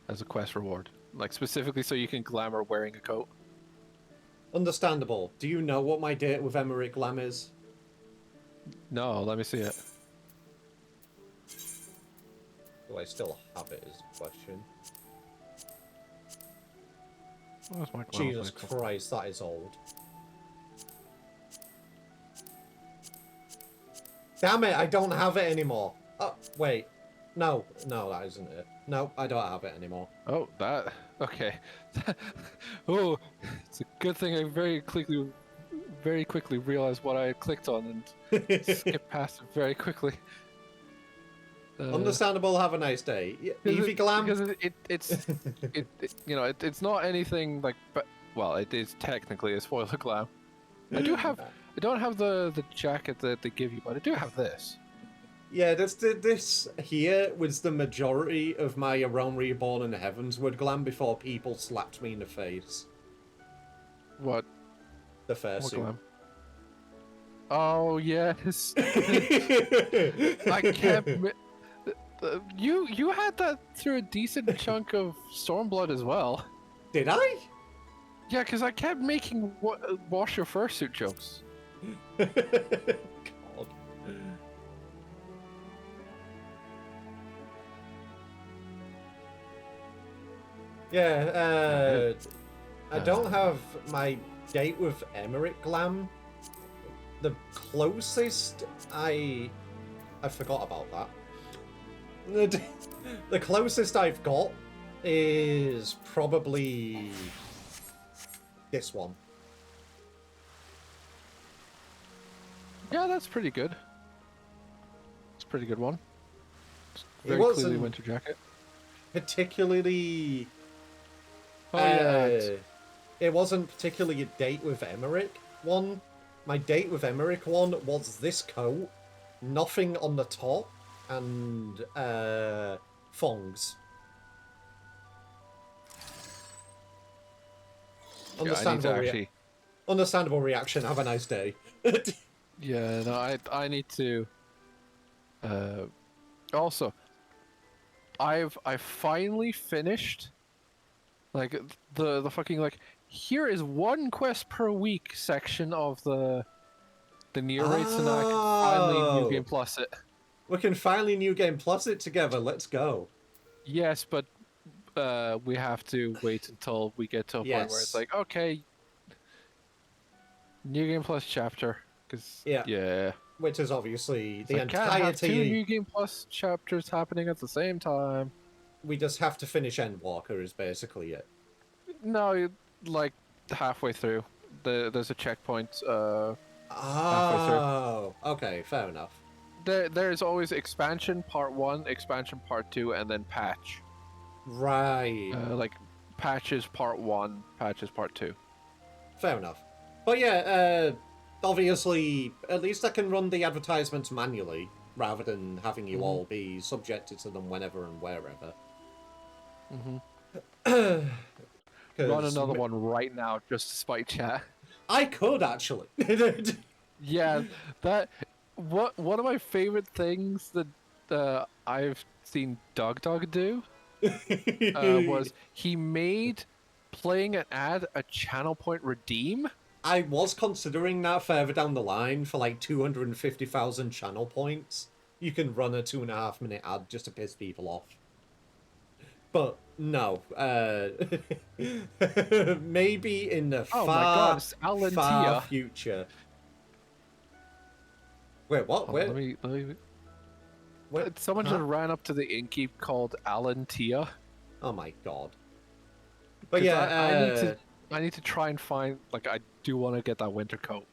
as a quest reward. Like specifically so you can glamour wearing a coat. Understandable. Do you know what my date with Emeric Glam is? No, let me see it. Do I still have it is the question. Where's my Jesus Christ, that is old. Damn it, I don't have it anymore. Oh, wait. No, that isn't it. No, I don't have it anymore. Oh, that... Okay. Oh, it's a good thing I very quickly realized what I had clicked on and skipped past it very quickly. Understandable, have a nice day. Evie Glam? Because it's you know, it's not anything like... Well, it is technically a spoiler glam. I don't have the jacket that they give you, but I do have this. Yeah, this here was the majority of my Realm Reborn and Heavensward glam before people slapped me in the face. What? The fursuit. Glam? Oh, yes. I kept... You had that through a decent chunk of Stormblood as well. Did I? Yeah, because I kept making wash your fursuit jokes. God. Yeah, I don't have my date with Emeric Glam. The closest I forgot about that. The closest I've got is probably this one. Yeah, that's pretty good. It's a pretty good one. It's It very wasn't clearly winter jacket. particularly... Oh, yeah. It wasn't particularly a date with Emeric one. My date with Emeric one was this coat, nothing on the top, and thongs. Understandable reaction. Have a nice day. Yeah, no, I need to. Also, I finally finished. Like the fucking like here is one quest per week section of the Nier rates, and I can finally New Game Plus it. We can finally New Game Plus it together. Let's go. Yes, but we have to wait until we get to a point where it's like, okay, New Game Plus chapter, because yeah, which is obviously it's the like, entirety. Can't have two New Game Plus chapters happening at the same time. We just have to finish Endwalker is basically it. No, like halfway through. There's a checkpoint. Oh, okay, fair enough. There's always expansion part 1, expansion part 2, and then patch. Right. Like patches part 1, patches part 2. Fair enough. But yeah, obviously, at least I can run the advertisements manually rather than having you all be subjected to them whenever and wherever. Run another one right now just to spite chat. I could actually. Yeah, that one of my favorite things that I've seen Dog do was he made playing an ad a channel point redeem? I was considering that further down the line for like 250,000 channel points. You can run a 2.5-minute ad just to piss people off. But no, maybe in the Oh my god, far, it's Alan far Tia. future. Wait, what? Hold on, Wait, let me... wait, Someone huh? just ran up to the innkeep called Alan Tia. Oh my god. But 'Cause yeah, I need to try and find, like, I do want to get that winter coat.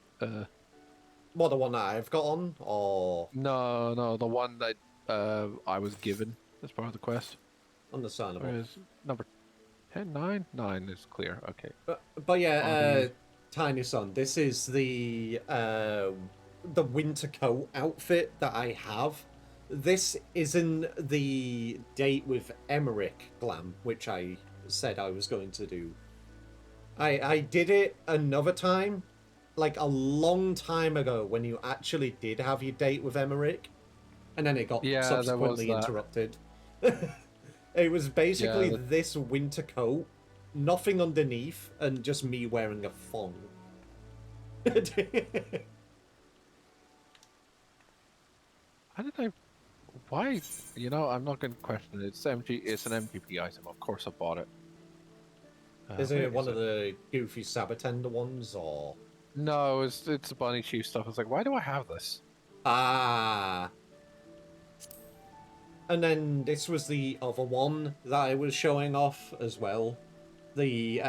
what, the one that I've got on, or No, the one that I was given as part of the quest. understandable? Where is number 10, 9? 9 is clear, okay. But yeah, Body. Tiny Son, this is the winter coat outfit that I have. This isn't the date with Emmerich glam, which I said I was going to do. I did it another time, like a long time ago, when you actually did have your date with Emmerich, and then it got subsequently interrupted. It was basically this winter coat, nothing underneath, and just me wearing a thong. How did I... Why? You know, I'm not going to question it. It's an MGP item. Of course I bought it. Is it one of the goofy Sabatender ones, or...? No, it's a Bunny Chief stuff. It's like, why do I have this? Ah. And then this was the other one that I was showing off as well. The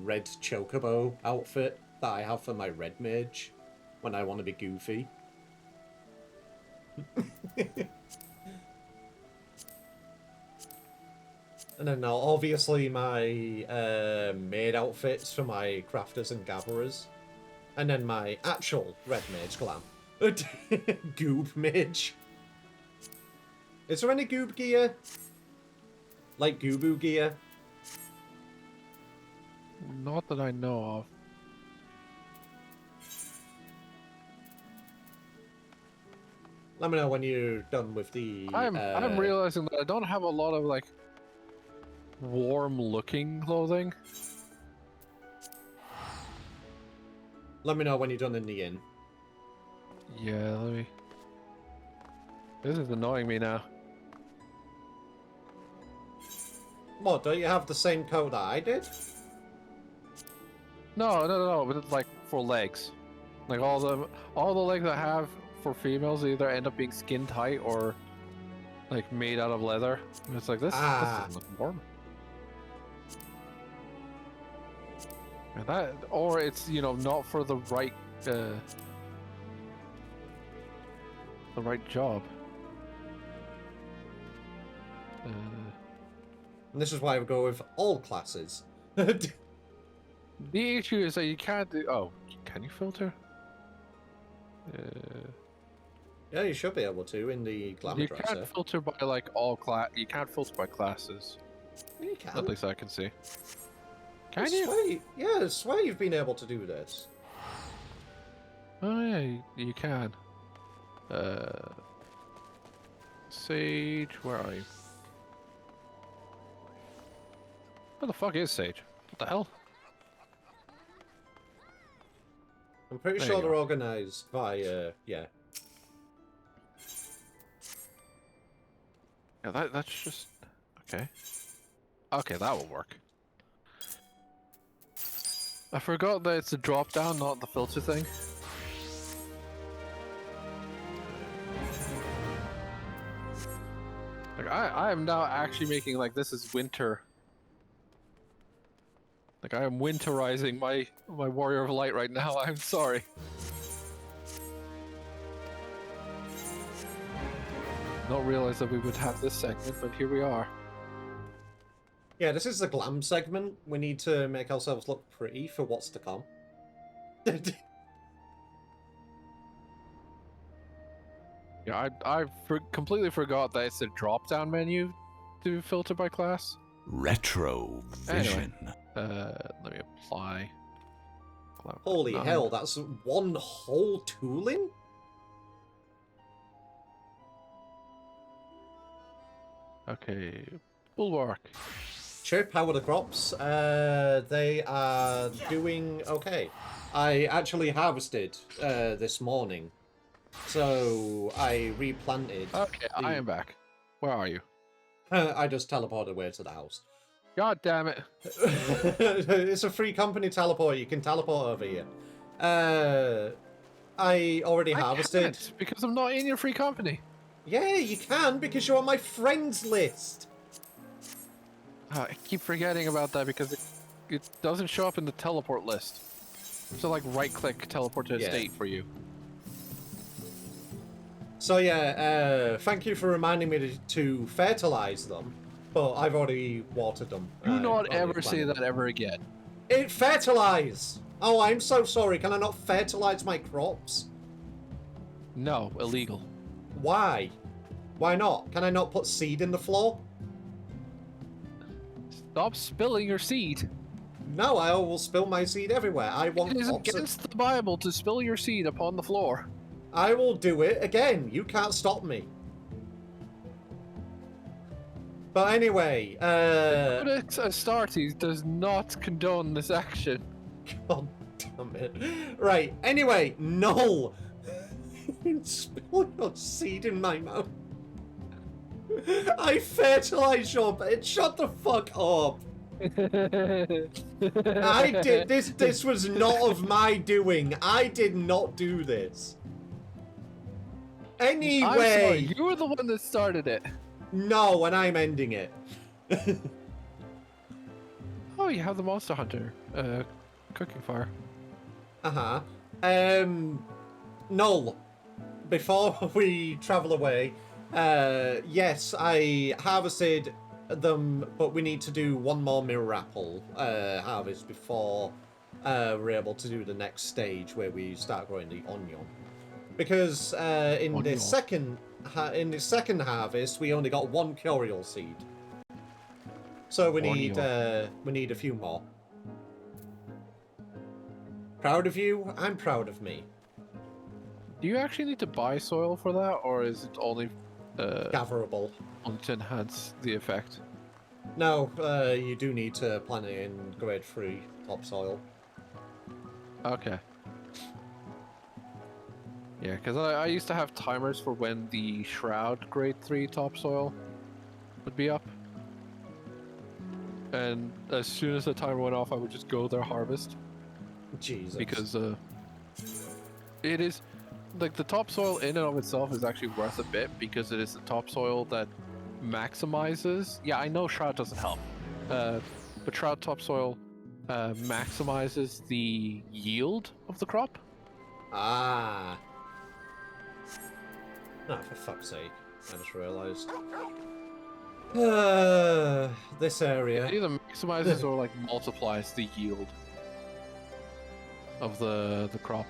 red chocobo outfit that I have for my red mage when I want to be goofy. And then now, obviously, my maid outfits for my crafters and gatherers. And then my actual red mage glam. Goob mage. Is there any goob gear? Like Goobu gear? Not that I know of. Let me know when you're done with the... I'm realizing that I don't have a lot of, like, warm-looking clothing. Let me know when you're done in the inn. Yeah, let me... This is annoying me now. What, don't you have the same coat that I did? No, but it's like for legs. Like all the legs I have for females either end up being skin tight or like made out of leather. And it's like this doesn't look warm. And that, or it's, you know, not for the right job. And this is why I would go with all classes. The issue is that you can't do... Oh, can you filter? Yeah, you should be able to in the glamour dresser. You can't filter by like all class. You can't filter by classes. You can. At least I can see. Can I you? swear, yeah, I swear you've been able to do this. Oh yeah, you can. Sage, where are you? Where the fuck is Sage? What the hell? I'm pretty sure they're organized by, yeah. Yeah, that's just... Okay. Okay, that will work. I forgot that it's a drop down, not the filter thing. Like, I am now actually making, like, this is winter. Like, I am winterizing my Warrior of Light right now, I'm sorry. Not realize that we would have this segment, but here we are. Yeah, this is the glam segment. We need to make ourselves look pretty for what's to come. Yeah, I completely forgot that it's a drop-down menu to filter by class. Retro vision. Anyway, let me apply. Holy hell, that's one whole tooling? Okay, bulwark. Chip, how are the crops? They are doing okay. I actually harvested this morning, so I replanted. Okay, I am back. Where are you? I just teleported away to the house. God damn it! It's a free company teleport. You can teleport over here. I already harvested. Can't, because I'm not in your free company. Yeah, you can because you're on my friends list. I keep forgetting about that because it doesn't show up in the teleport list. So like right-click teleport to a state for you. So yeah, thank you for reminding me to fertilize them, but I've already watered them. Do not ever say that ever again. Fertilize! Oh, I'm so sorry. Can I not fertilize my crops? No, illegal. Why? Why not? Can I not put seed in the floor? Stop spilling your seed. No, I will spill my seed everywhere. I want. It is against the Bible to spill your seed upon the floor. I will do it again. You can't stop me. But anyway, Astartes does not condone this action. God damn it. Right, anyway, no! Spill your seed in my mouth. I fertilized your bed. Shut the fuck up. I did this was not of my doing. I did not do this. Anyway, I'm sorry, you were the one that started it. No, and I'm ending it. Oh, you have the Monster Hunter cooking fire. Uh-huh. Null, before we travel away, yes, I harvested them, but we need to do one more mirror apple harvest before we're able to do the next stage where we start growing the onion. Because in the second harvest we only got one curial seed, so we need a few more. Proud of you. I'm proud of me. Do you actually need to buy soil for that, or is it only gatherable to enhance the effect? No, you do need to plant it in grade 3 topsoil. Okay. Yeah, because I used to have timers for when the Shroud grade 3 topsoil would be up. And as soon as the timer went off, I would just go there harvest. Jesus. Because it is, like, the topsoil in and of itself is actually worth a bit because it is the topsoil that maximizes. Yeah, I know Shroud doesn't help, but Shroud topsoil maximizes the yield of the crop. Ah. No, for fuck's sake. I just realised. This area. It either maximizes or, like, multiplies the yield of the crop.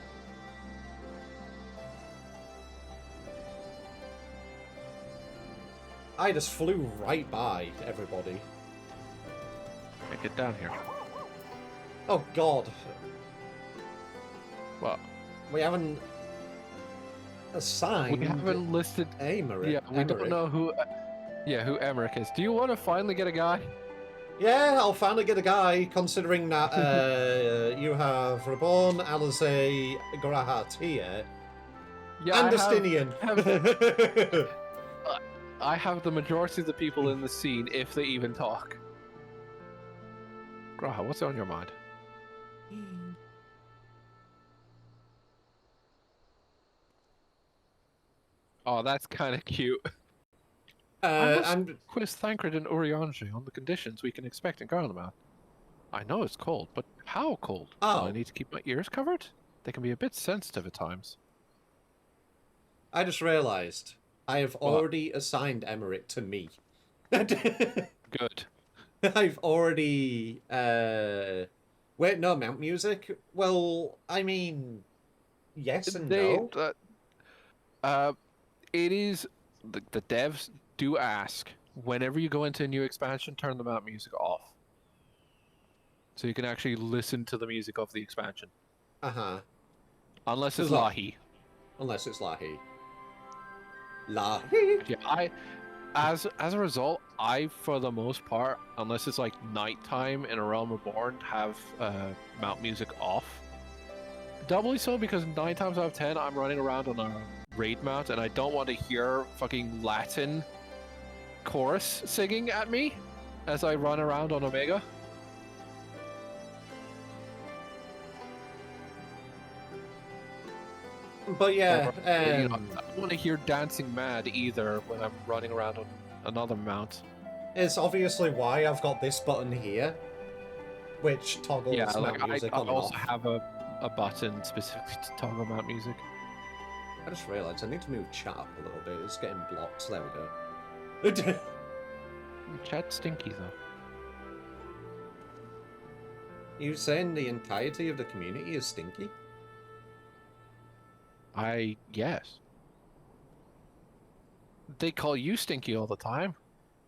I just flew right by everybody. Yeah, get down here. Oh god. What? We haven't assigned. We haven't listed. Emmerich. Yeah, we don't know who. Yeah, who Emmerich is. Do you want to finally get a guy? Yeah, I'll finally get a guy. Considering that you have Reborn, Alizé, Grahatia, and Destinian. I have the majority of the people in the scene, if they even talk. Graha, what's on your mind? Oh, that's kind of cute. And quiz Thancred and Urianger on the conditions we can expect in Garlemouth. I know it's cold, but how cold? Oh. Do I need to keep my ears covered? They can be a bit sensitive at times. I just realised I have already assigned Emmerich to me. Good. I've already... Wait, no, Mount Music? Well, I mean... Yes and no. It is... The devs do ask, whenever you go into a new expansion, turn the Mount Music off. So you can actually listen to the music of the expansion. Uh-huh. Unless it's Lahi. Unless it's Lahi. Lahi? Yeah, as a result, I, for the most part, unless it's like nighttime in A Realm Reborn, have mount music off. Doubly so because 9 times out of 10 I'm running around on a raid mount and I don't want to hear fucking Latin chorus singing at me as I run around on Omega. But yeah, I don't want to hear Dancing Mad either when I'm running around on another mount. it's obviously why I've got this button here, which toggles mount music I on and also off. have a button specifically to toggle mount music. I just realised I need to move chat up a little bit. It's getting blocked. There we go. Chat's stinky though. You saying the entirety of the community is stinky? Yes. They call you stinky all the time.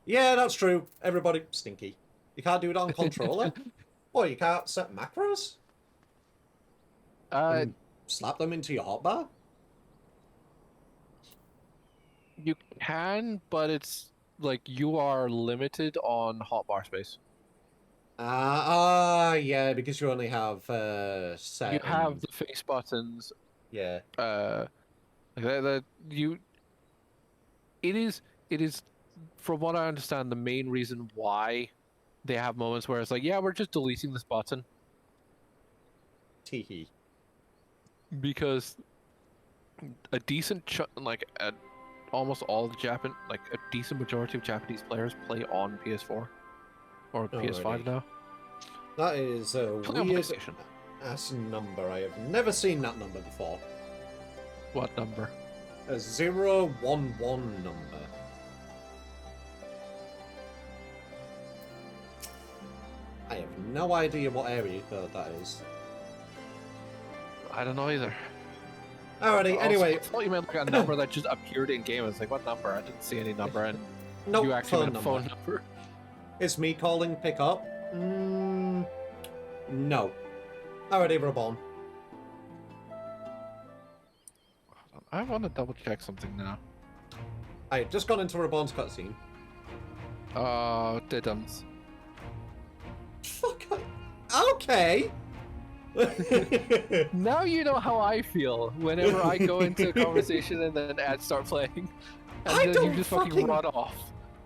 Yeah, that's true. Everybody stinky. You can't do it on controller. What, you can't set macros? And slap them into your hotbar? You can, but it's like you are limited on hotbar space. Yeah, because you only have set. You have the face buttons. Yeah. Like that you. It is from what I understand the main reason why they have moments where it's like, yeah, we're just deleting this button. Teehee. Because a decent almost all the a decent majority of Japanese players play on PS4 or PS5 now. That is a weird ass number. I have never seen that number before. What number? A 011 number. I have no idea what area code that is. I don't know either. Alrighty, anyway. I thought you meant like a number that just appeared in game. I was like, what number? I didn't see any number, and nope, you actually meant a phone number. It's me calling pick up? No. Alrighty, Rabon. I want to double check something now. I just got into Rabon's cutscene. Diddums. Fuck. Okay. Now you know how I feel whenever I go into a conversation and then ads start playing, and then you just fucking run off.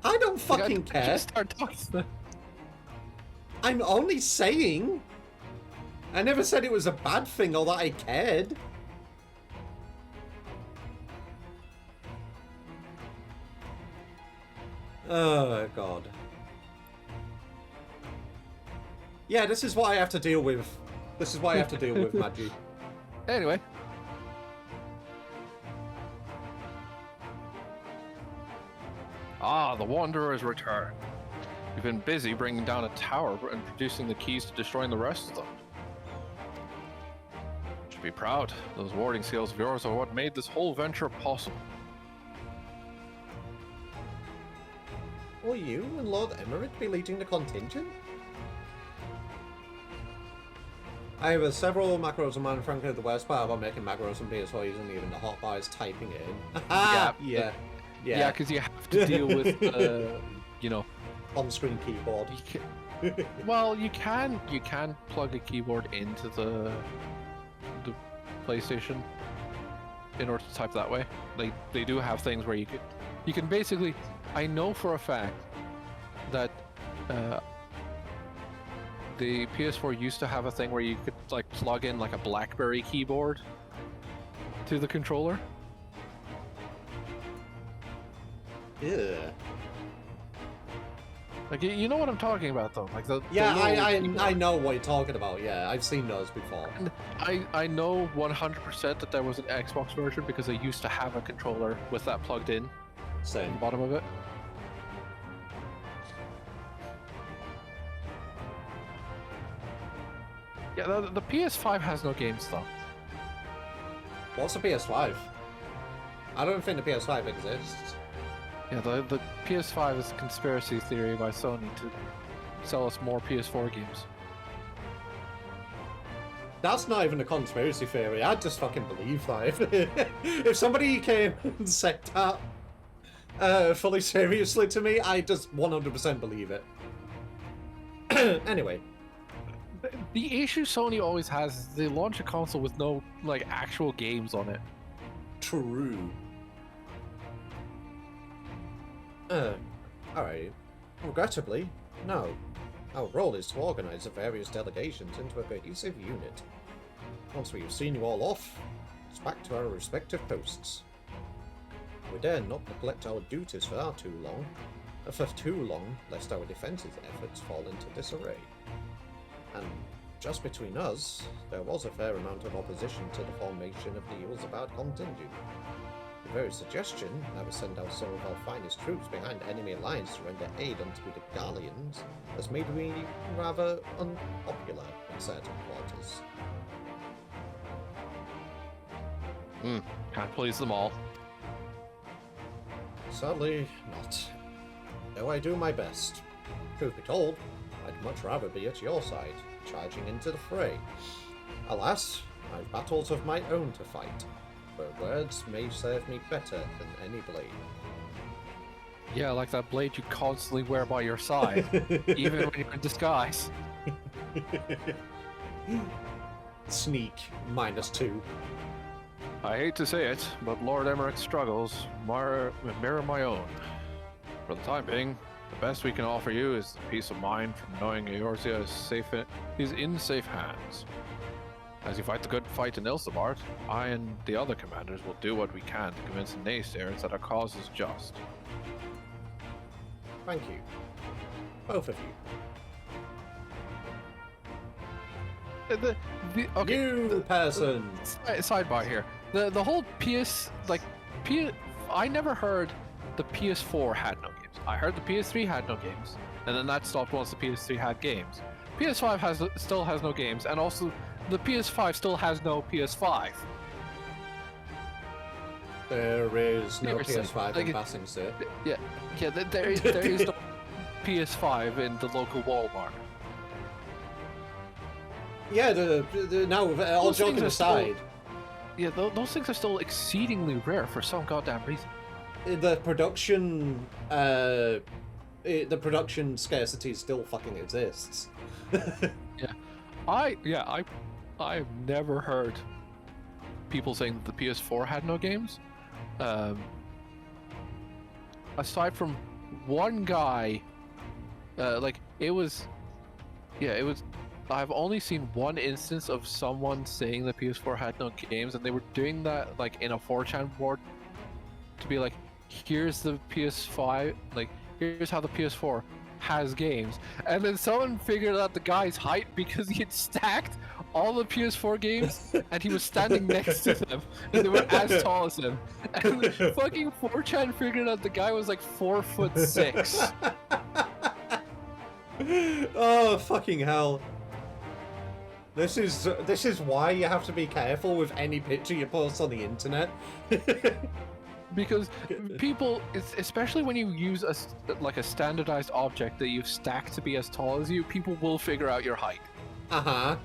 I don't fucking care. Just start talking to them. I'm only saying. I never said it was a bad thing or that I cared. Oh god. Yeah, this is what I have to deal with. This is what I have to deal with, Magi. Anyway. Ah, the Wanderers return. You've been busy bringing down a tower and producing the keys to destroying the rest of them. You should be proud. Those warding skills of yours are what made this whole venture possible. Will you and Lord Emmerich be leading the contingent? I have several macros on mine, frankly, the worst part about making macros on PS4 using even the hotbar is typing it in. Yeah, because you have to deal with you know, on-screen keyboard. Well, you can plug a keyboard into the PlayStation in order to type that way. They do have things where you can basically. I know for a fact that the PS4 used to have a thing where you could like plug in like a BlackBerry keyboard to the controller. Yeah. Like you know what I'm talking about though, like the I know what you're talking about. Yeah, I've seen those before. And I know 100% that there was an Xbox version because they used to have a controller with that plugged in. Same. At the bottom of it. Yeah, the PS5 has no games though. What's a PS5? I don't think the PS5 exists. Yeah, the PS5 is a conspiracy theory by Sony to sell us more PS4 games. That's not even a conspiracy theory. I just fucking believe that. If somebody came and said that, fully seriously to me. I just 100% believe it. Anyway. The issue Sony always has is they launch a console with no, like, actual games on it. True. Alright. Regrettably, no. Our role is to organize the various delegations into a cohesive unit. Once we have seen you all off, it's back to our respective posts. We dare not neglect our duties for too long, lest our defensive efforts fall into disarray. And just between us, there was a fair amount of opposition to the formation of the Ilsabad contingent. The very suggestion that we send out some of our finest troops behind enemy lines to render aid unto the Galleons has made me rather unpopular in certain quarters. Can't please them all. Sadly, not. Though I do my best. Truth be told, I'd much rather be at your side, charging into the fray. Alas, I've battles of my own to fight, where words may serve me better than any blade. Yeah, like that blade you constantly wear by your side, even when you're in disguise. Sneak, -2. I hate to say it, but Lord Emmerich's struggles mirror my own. For the time being, the best we can offer you is the peace of mind from knowing Eorzea is in safe hands. As you fight the good fight in Ilsabard, I and the other commanders will do what we can to convince the naysayers that our cause is just. Thank you. Both of you. You person! Sidebar here. The whole I never heard the PS4 had no games. I heard the PS3 had no games, and then that stopped once the PS3 had games. PS5 still has no games, and also the PS5 still has no PS5. There is no PS5 in Basingstoke. Yeah, there is no PS5 in the local Walmart. Yeah, now, all joking aside... Yeah, those things are still exceedingly rare for some goddamn reason. The production scarcity still fucking exists. I've never heard people saying that the PS4 had no games. Aside from one guy, I've only seen one instance of someone saying the PS4 had no games, and they were doing that like in a 4chan board to be like, here's the PS5, like here's how the PS4 has games, and then someone figured out the guy's height because he had stacked all the PS4 games and he was standing next to them and they were as tall as him, and fucking 4chan figured out the guy was like 4'6". Oh fucking hell. This is why you have to be careful with any picture you post on the internet. Because people, especially when you use a standardized object that you've stacked to be as tall as you, people will figure out your height. Uh-huh.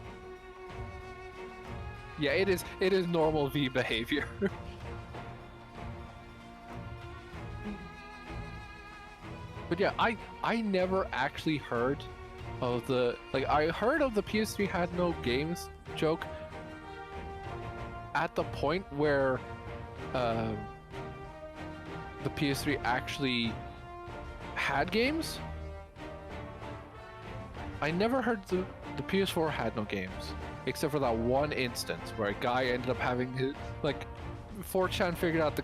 Yeah, it is normal V behavior. But yeah, I never actually heard of I heard of the PS3 had no games joke at the point where the PS3 actually had games. I never heard the PS4 had no games, except for that one instance where a guy ended up having his 4chan figured out the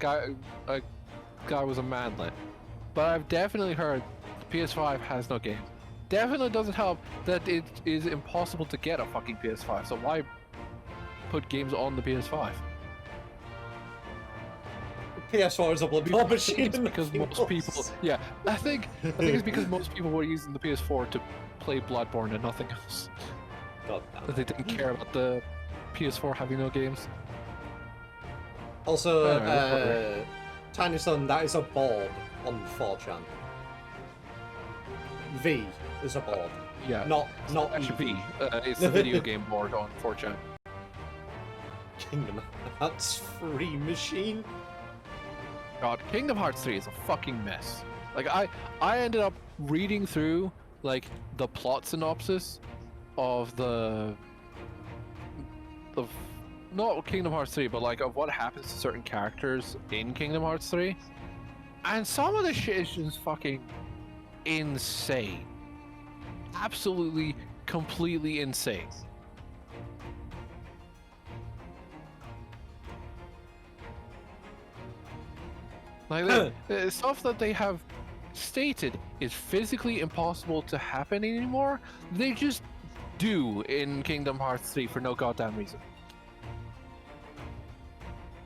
guy was a manlet. But I've definitely heard the PS5 has no games. Definitely doesn't help that it is impossible to get a fucking PS5. So why put games on the PS5? PS4 is a blood machine. Because most people, yeah, I think it's because most people were using the PS4 to play Bloodborne and nothing else. God damn. That they didn't care about the PS4 having no games. Also, Tiny Son, that is a board on 4chan. V is a board. Yeah. Not V. It's the video game board on 4chan. Kingdom Hearts free machine. God, Kingdom Hearts 3 is a fucking mess. Like I ended up reading through like the plot synopsis of not Kingdom Hearts 3, but like of what happens to certain characters in Kingdom Hearts 3. And some of the shit is just fucking insane. Absolutely, completely insane. Like the stuff that they have stated is physically impossible to happen anymore, they just do in Kingdom Hearts 3 for no goddamn reason.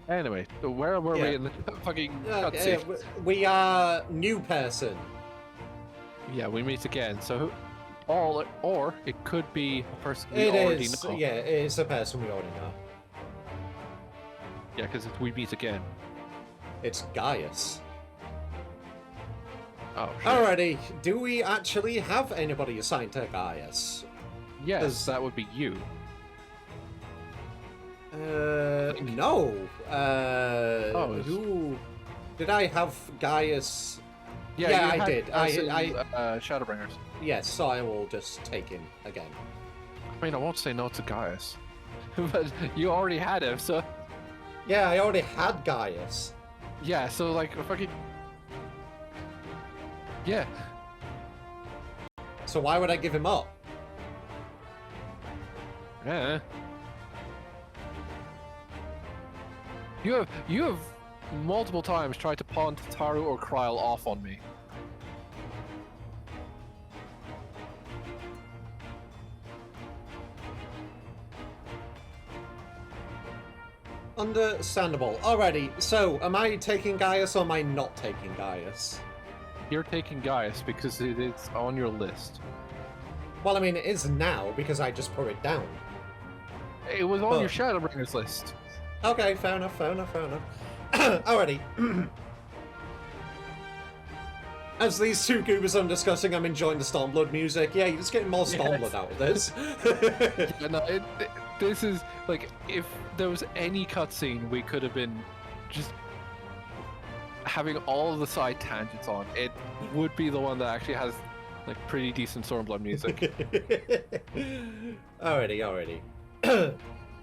Anyway, where were we in the fucking cutscene? We are new person. Yeah, we meet again. So, or it could be a person we It already is, know. yeah, it is a person we already know. Yeah, because we meet again. It's Gaius. Oh, shit. Alrighty, do we actually have anybody assigned to Gaius? Yes, that would be you. No. Who did I have Gaius? Yeah, I did. Shadowbringers. Yes, so I will just take him again. I mean, I won't say no to Gaius, but you already had him, so. Yeah, I already had Gaius. Yeah, so like fucking. Yeah. So why would I give him up? Yeah. You have multiple times tried to pawn Taru or Kryle off on me. Understandable. Alrighty, so am I taking Gaius or am I not taking Gaius? You're taking Gaius because it is on your list. Well, I mean, it is now because I just put it down. It was on your Shadowbringers list. Okay, fair enough, fair enough, fair enough. Alrighty. As these two goobers I'm discussing, I'm enjoying the Stormblood music. Yeah, you're just getting more Stormblood out of this. Yeah, no, this is, like, if there was any cutscene we could have been just having all of the side tangents on, it would be the one that actually has, like, pretty decent Stormblood music. Alrighty.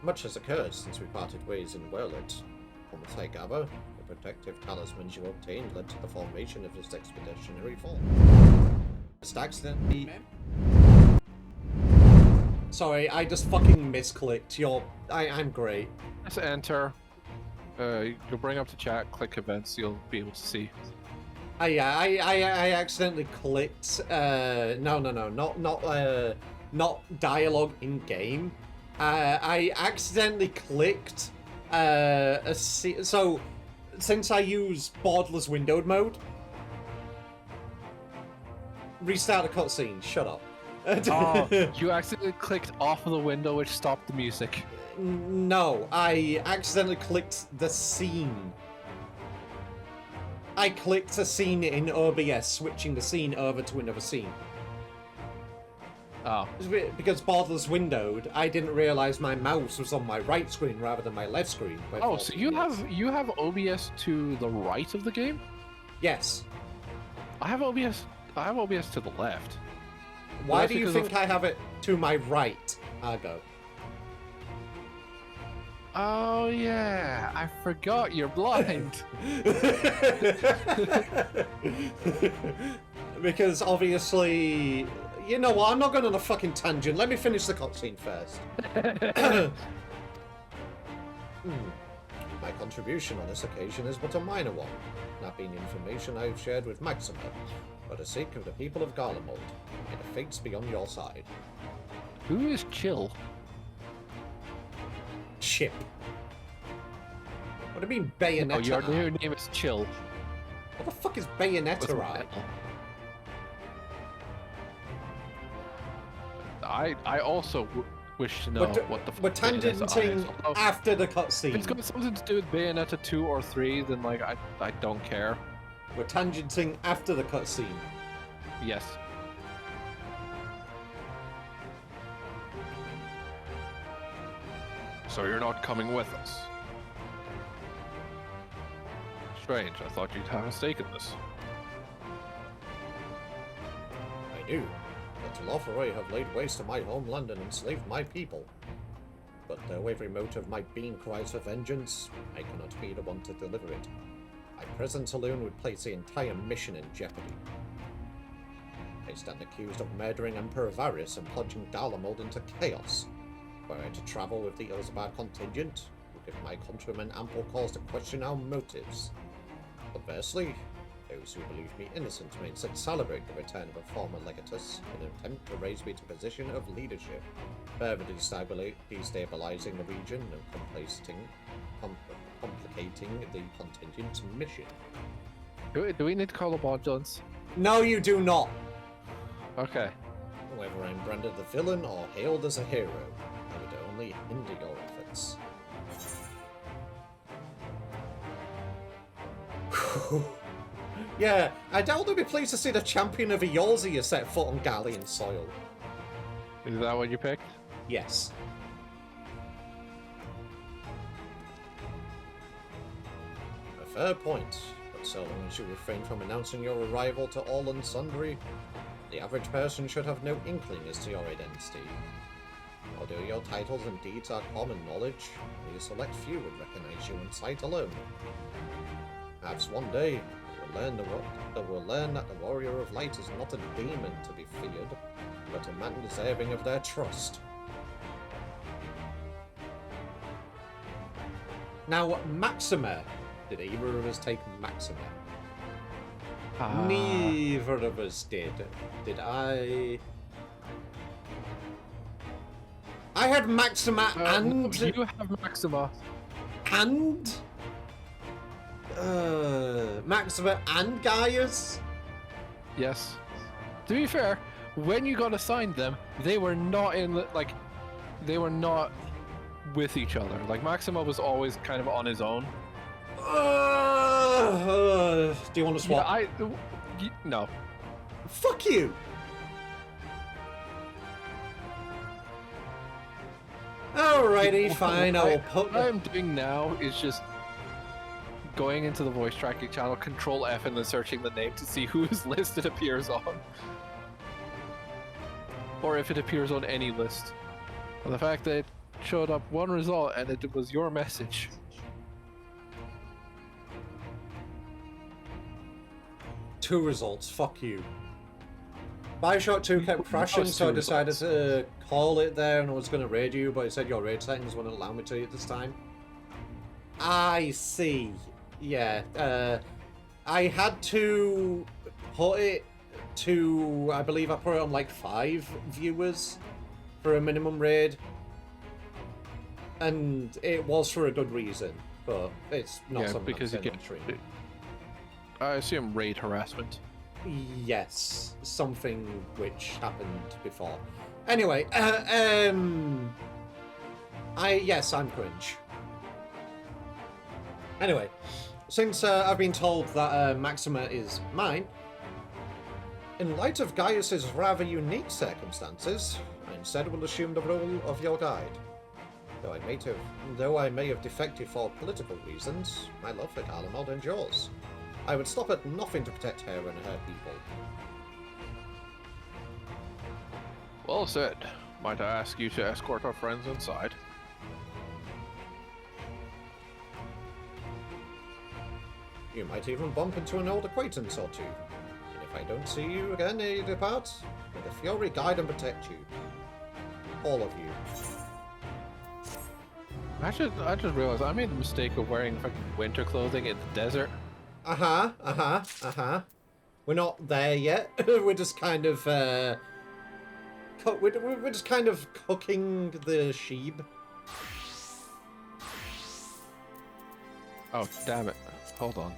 Much has occurred since we parted ways in Werlet. From what I gather, the protective talismans you obtained led to the formation of this expeditionary force. Just accidentally... Sorry, I just fucking misclicked. I'm great. Just enter. You'll bring up the chat, click events, you'll be able to see. I accidentally clicked. Not dialogue in game. I accidentally clicked. So since I use borderless windowed mode, restart a cutscene. Shut up. Oh, you accidentally clicked off of the window, which stopped the music. No, I accidentally clicked the scene. I clicked a scene in OBS, switching the scene over to another scene. Oh. Because borderless windowed, I didn't realize my mouse was on my right screen rather than my left screen. Oh, so you have OBS to the right of the game? Yes. I have OBS to the left. Why do you think I have it to my right, Argo? Oh yeah, I forgot you're blind. Because obviously, you know what? I'm not going on a fucking tangent. Let me finish the cutscene first. My contribution on this occasion is but a minor one, not being information I've shared with Maxima, for the sake of the people of Garlemald, and the fates beyond your side. Who is Chill? Chip. What do you mean Bayonetta? Oh, your new name is Chill. What the fuck is Bayonetta right? I also wish to know what the fuck we're tangenting after the cutscene. If it's got something to do with Bayonetta 2 or 3, then like I don't care. We're tangenting after the cutscene. Yes. So you're not coming with us? strange. I thought you'd have a stake in this. I do. The Telothroi have laid waste to my homeland and enslaved my people. But though every mote of my being cries for vengeance, I cannot be the one to deliver it. My presence alone would place the entire mission in jeopardy. I stand accused of murdering Emperor Varys and plunging Garlemald into chaos. Were I to travel with the Ilsabard contingent, would give my countrymen ample cause to question our motives. Conversely, those who believe me innocent may instead celebrate the return of a former legatus in an attempt to raise me to a position of leadership, further destabilizing the region and complicating the contingent's mission. Do we need to call up Jones? No, you do not! Okay. Whether I'm branded the villain or hailed as a hero, I would only hinder your efforts. Yeah, I doubt they'll be pleased to see the champion of Eorzea set foot on Gallian soil. Is that what you picked? Yes. A fair point, but so long as you refrain from announcing your arrival to all and sundry, the average person should have no inkling as to your identity. Although your titles and deeds are common knowledge, only a select few would recognize you in sight alone. Perhaps one day, we'll learn that the Warrior of Light is not a demon to be feared, but a man deserving of their trust. Now, Maxima. Did either of us take Maxima? Neither of us did. Did I? I had Maxima and... You have Maxima. And? Maxima and Gaius? Yes. To be fair, when you got assigned them, they were not they were not with each other. Like, Maxima was always kind of on his own. Do you want to swap? Yeah, no. Fuck you! Alrighty, fine, I will put... What I'm doing now is just going into the voice tracking channel, Control F, and then searching the name to see whose list it appears on. Or if it appears on any list. And the fact that it showed up one result and it was your message. Two results, fuck you. Bioshock 2 kept crashing, so I decided to call it there and I was going to raid you, but it said your raid settings wouldn't allow me to at this time. I see. Yeah, I had to put it to, I believe I put it on like 5 viewers for a minimum raid. And it was for a good reason, but it's not something because you get, I assume raid harassment. Yes, something which happened before. Anyway, yes, I'm cringe. Anyway, since I've been told that Maxima is mine, in light of Gaius's rather unique circumstances, I instead will assume the role of your guide. Though I may have defected for political reasons, my love for Garlemald endures. I would stop at nothing to protect her and her people. Well said. Might I ask you to escort our friends inside? You might even bump into an old acquaintance or two. And if I don't see you again ere you depart, may the Fury guide and protect you. All of you. I just realized I made the mistake of wearing fucking winter clothing in the desert. We're not there yet. We're just kind of we're just kind of cooking the sheep. Oh damn it! Hold on.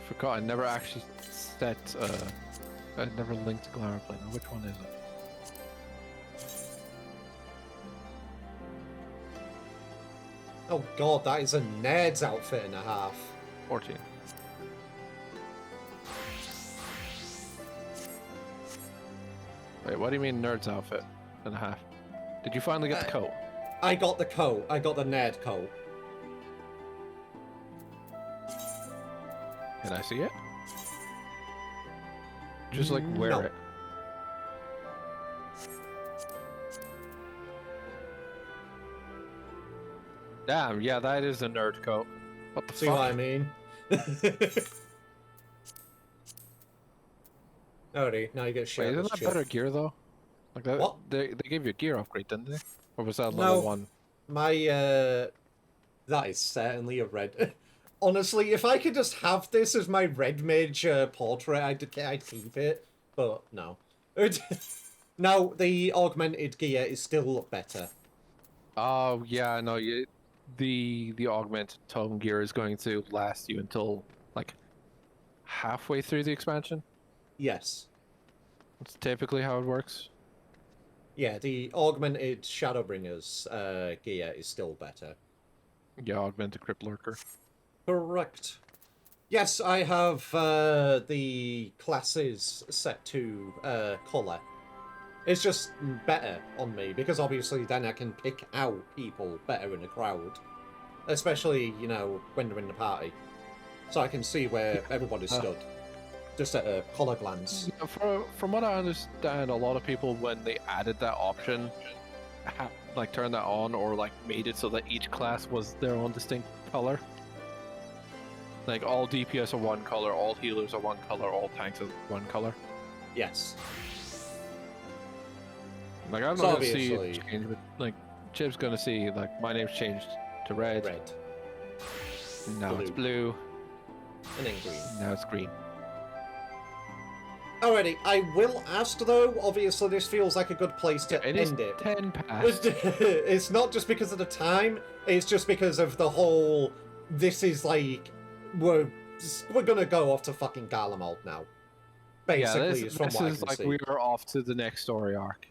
Forgot I never actually set. I never linked Glamour Plane. Which one is it? Oh god, that is a nerd's outfit and a half. 14. Wait, what do you mean nerd's outfit and a half? Did you finally get the coat? I got the coat. I got the nerd coat. Can I see it? Just like wear No. it. Damn, yeah, that is a nerd coat. What the See fuck? what I mean? Alrighty, now you get Wait, shirtless isn't that chip. better gear though? Like that, What? they gave you a gear upgrade, didn't they? Or was that No. level 1? My, that is certainly a red. Honestly, if I could just have this as my red mage portrait, I'd keep it. But no. Now, the augmented gear is still better. Oh yeah, no, the augmented tome gear is going to last you until like halfway through the expansion. Yes. That's typically how it works. Yeah, the augmented Shadowbringers gear is still better. Yeah, augmented Crypt Lurker. Correct. Yes, I have the classes set to colour. It's just better on me, because obviously then I can pick out people better in a crowd. Especially, you know, when they're in the party. So I can see where everybody's stood. Just at a colour glance. Yeah, from what I understand, a lot of people, when they added that option, like turned that on or like made it so that each class was their own distinct color. Like all DPS are one color, all healers are one color, all tanks are one color. Yes. Like I'm So not gonna see obviously- it change, but like Chip's gonna see like my name's changed to red. Red. Now it's blue. And then green. Now it's green. Alrighty, I will ask though, obviously this feels like a good place to It is end it. 10 past. It's not just because of the time, it's just because of the whole, this is like, we're gonna go off to fucking Garlemald now. Basically, is from this what I is can like see. we are off to the next story arc.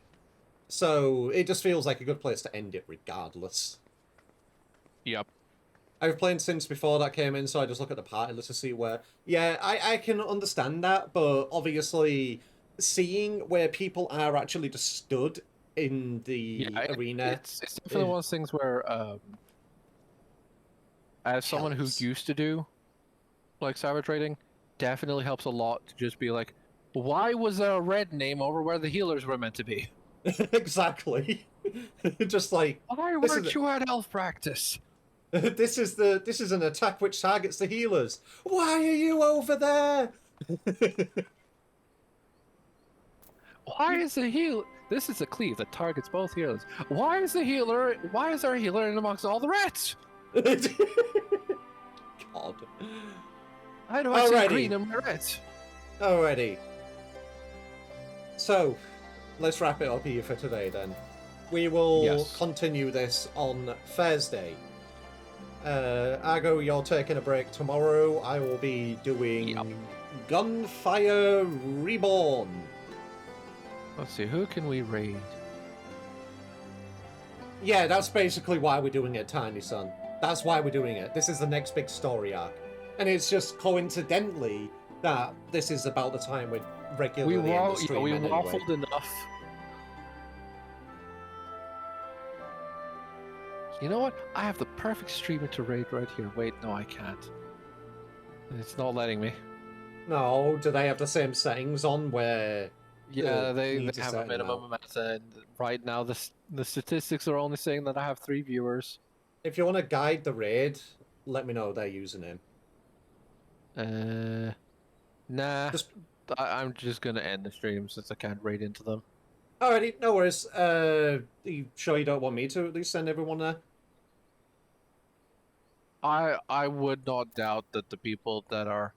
So, it just feels like a good place to end it regardless. Yep. I've played since before that came in, so I just look at the party list to see where... Yeah, I can understand that, but obviously seeing where people are actually just stood in the arena... It's definitely one of those things where, as someone who used to do, like, cyber trading, definitely helps a lot to just be like, why was there a red name over where the healers were meant to be? Exactly. Just like... Why weren't you at elf practice? This is an attack which targets the healers. Why are you over there? Why is the heal? This is a cleave that targets both healers. Why is there a healer in amongst all the rats? God. How do I see green in my rats? Alrighty. So, let's wrap it up here for today then. We will continue this on Thursday. Argo, you're taking a break tomorrow. I will be doing Gunfire Reborn. Let's see, who can we raid? Yeah, that's basically why we're doing it, Tiny Son. That's why we're doing it. This is the next big story arc. And it's just coincidentally that this is about the time we're regularly in the stream we anyway. waffled enough. You know what? I have the perfect streamer to raid right here. Wait, no, I can't. It's not letting me. No, do they have the same settings on where... Yeah, they need to have set a it minimum now? amount, and right now the statistics are only saying that I have 3 viewers. If you want to guide the raid, let me know their username. Nah. I'm just gonna end the stream since I can't raid into them. Alrighty, no worries. You sure you don't want me to at least send everyone there? I would not doubt that the people that are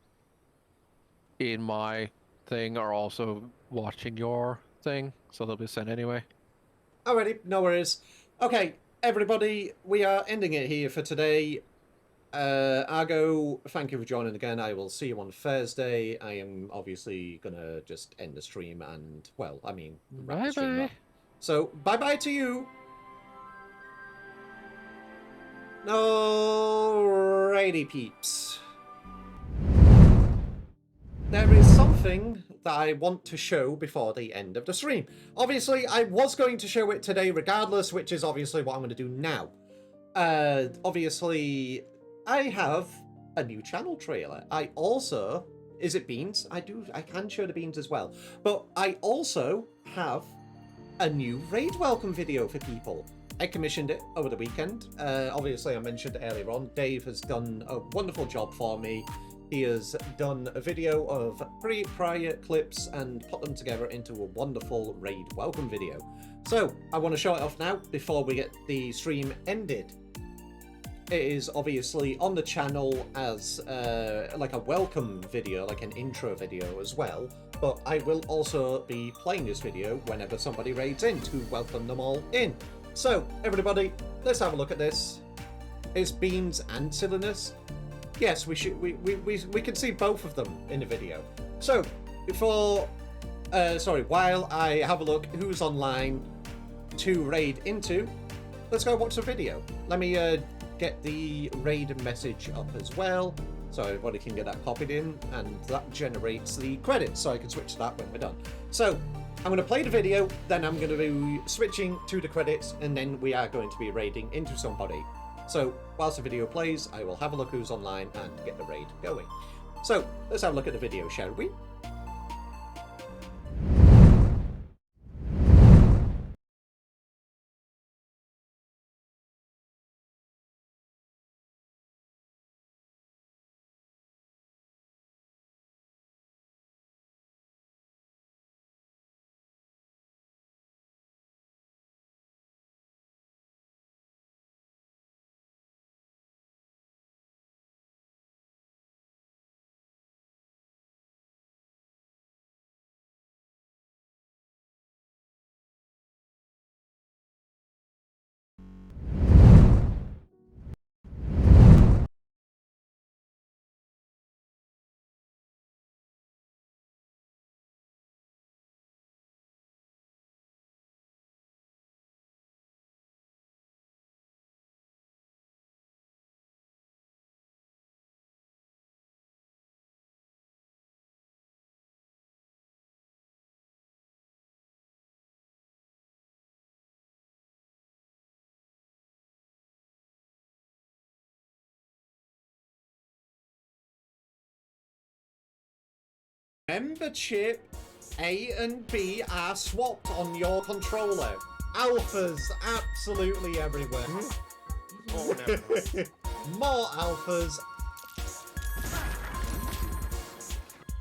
in my thing are also watching your thing, so they'll be sent anyway. Alrighty, no worries. Okay, everybody, we are ending it here for today. Argo, thank you for joining again. I will see you on Thursday. I am obviously gonna just end the stream and, well, I mean, wrap the stream up. So, bye-bye to you! Alrighty, peeps. There is something that I want to show before the end of the stream. Obviously, I was going to show it today regardless, which is obviously what I'm going to do now. Obviously, I have a new channel trailer. I also, is it beans? I can show the beans as well. But I also have a new raid welcome video for people. I commissioned it over the weekend. Obviously, I mentioned earlier on, Dave has done a wonderful job for me. He has done a video of prior clips and put them together into a wonderful raid welcome video. So, I want to show it off now before we get the stream ended. It is obviously on the channel as like a welcome video, like an intro video as well, but I will also be playing this video whenever somebody raids in to welcome them all in. So, everybody, let's have a look at this. Is Beans and Silliness? Yes, we can see both of them in the video. So, while I have a look who's online to raid into, let's go watch the video. Let me get the raid message up as well, so everybody can get that copied in, and that generates the credits, so I can switch to that when we're done. So, I'm going to play the video, then I'm going to be switching to the credits, and then we are going to be raiding into somebody. So, whilst the video plays, I will have a look who's online and get the raid going. So, let's have a look at the video, shall we? Remember, Chip, A and B are swapped on your controller. Alphas absolutely everywhere. More alphas.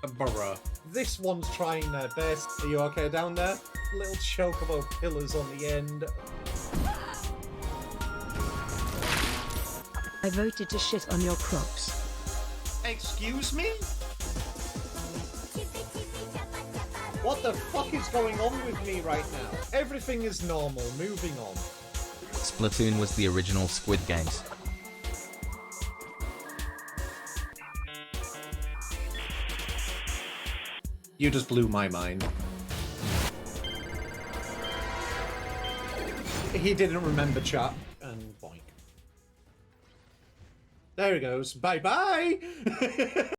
Bruh. This one's trying their best. Are you okay down there? Little chocobo pillars on the end. I voted to shit on your crops. Excuse me? What the fuck is going on with me right now? Everything is normal, moving on. Splatoon was the original Squid Games. You just blew my mind. He didn't remember chat, and boink. There he goes. Bye-bye!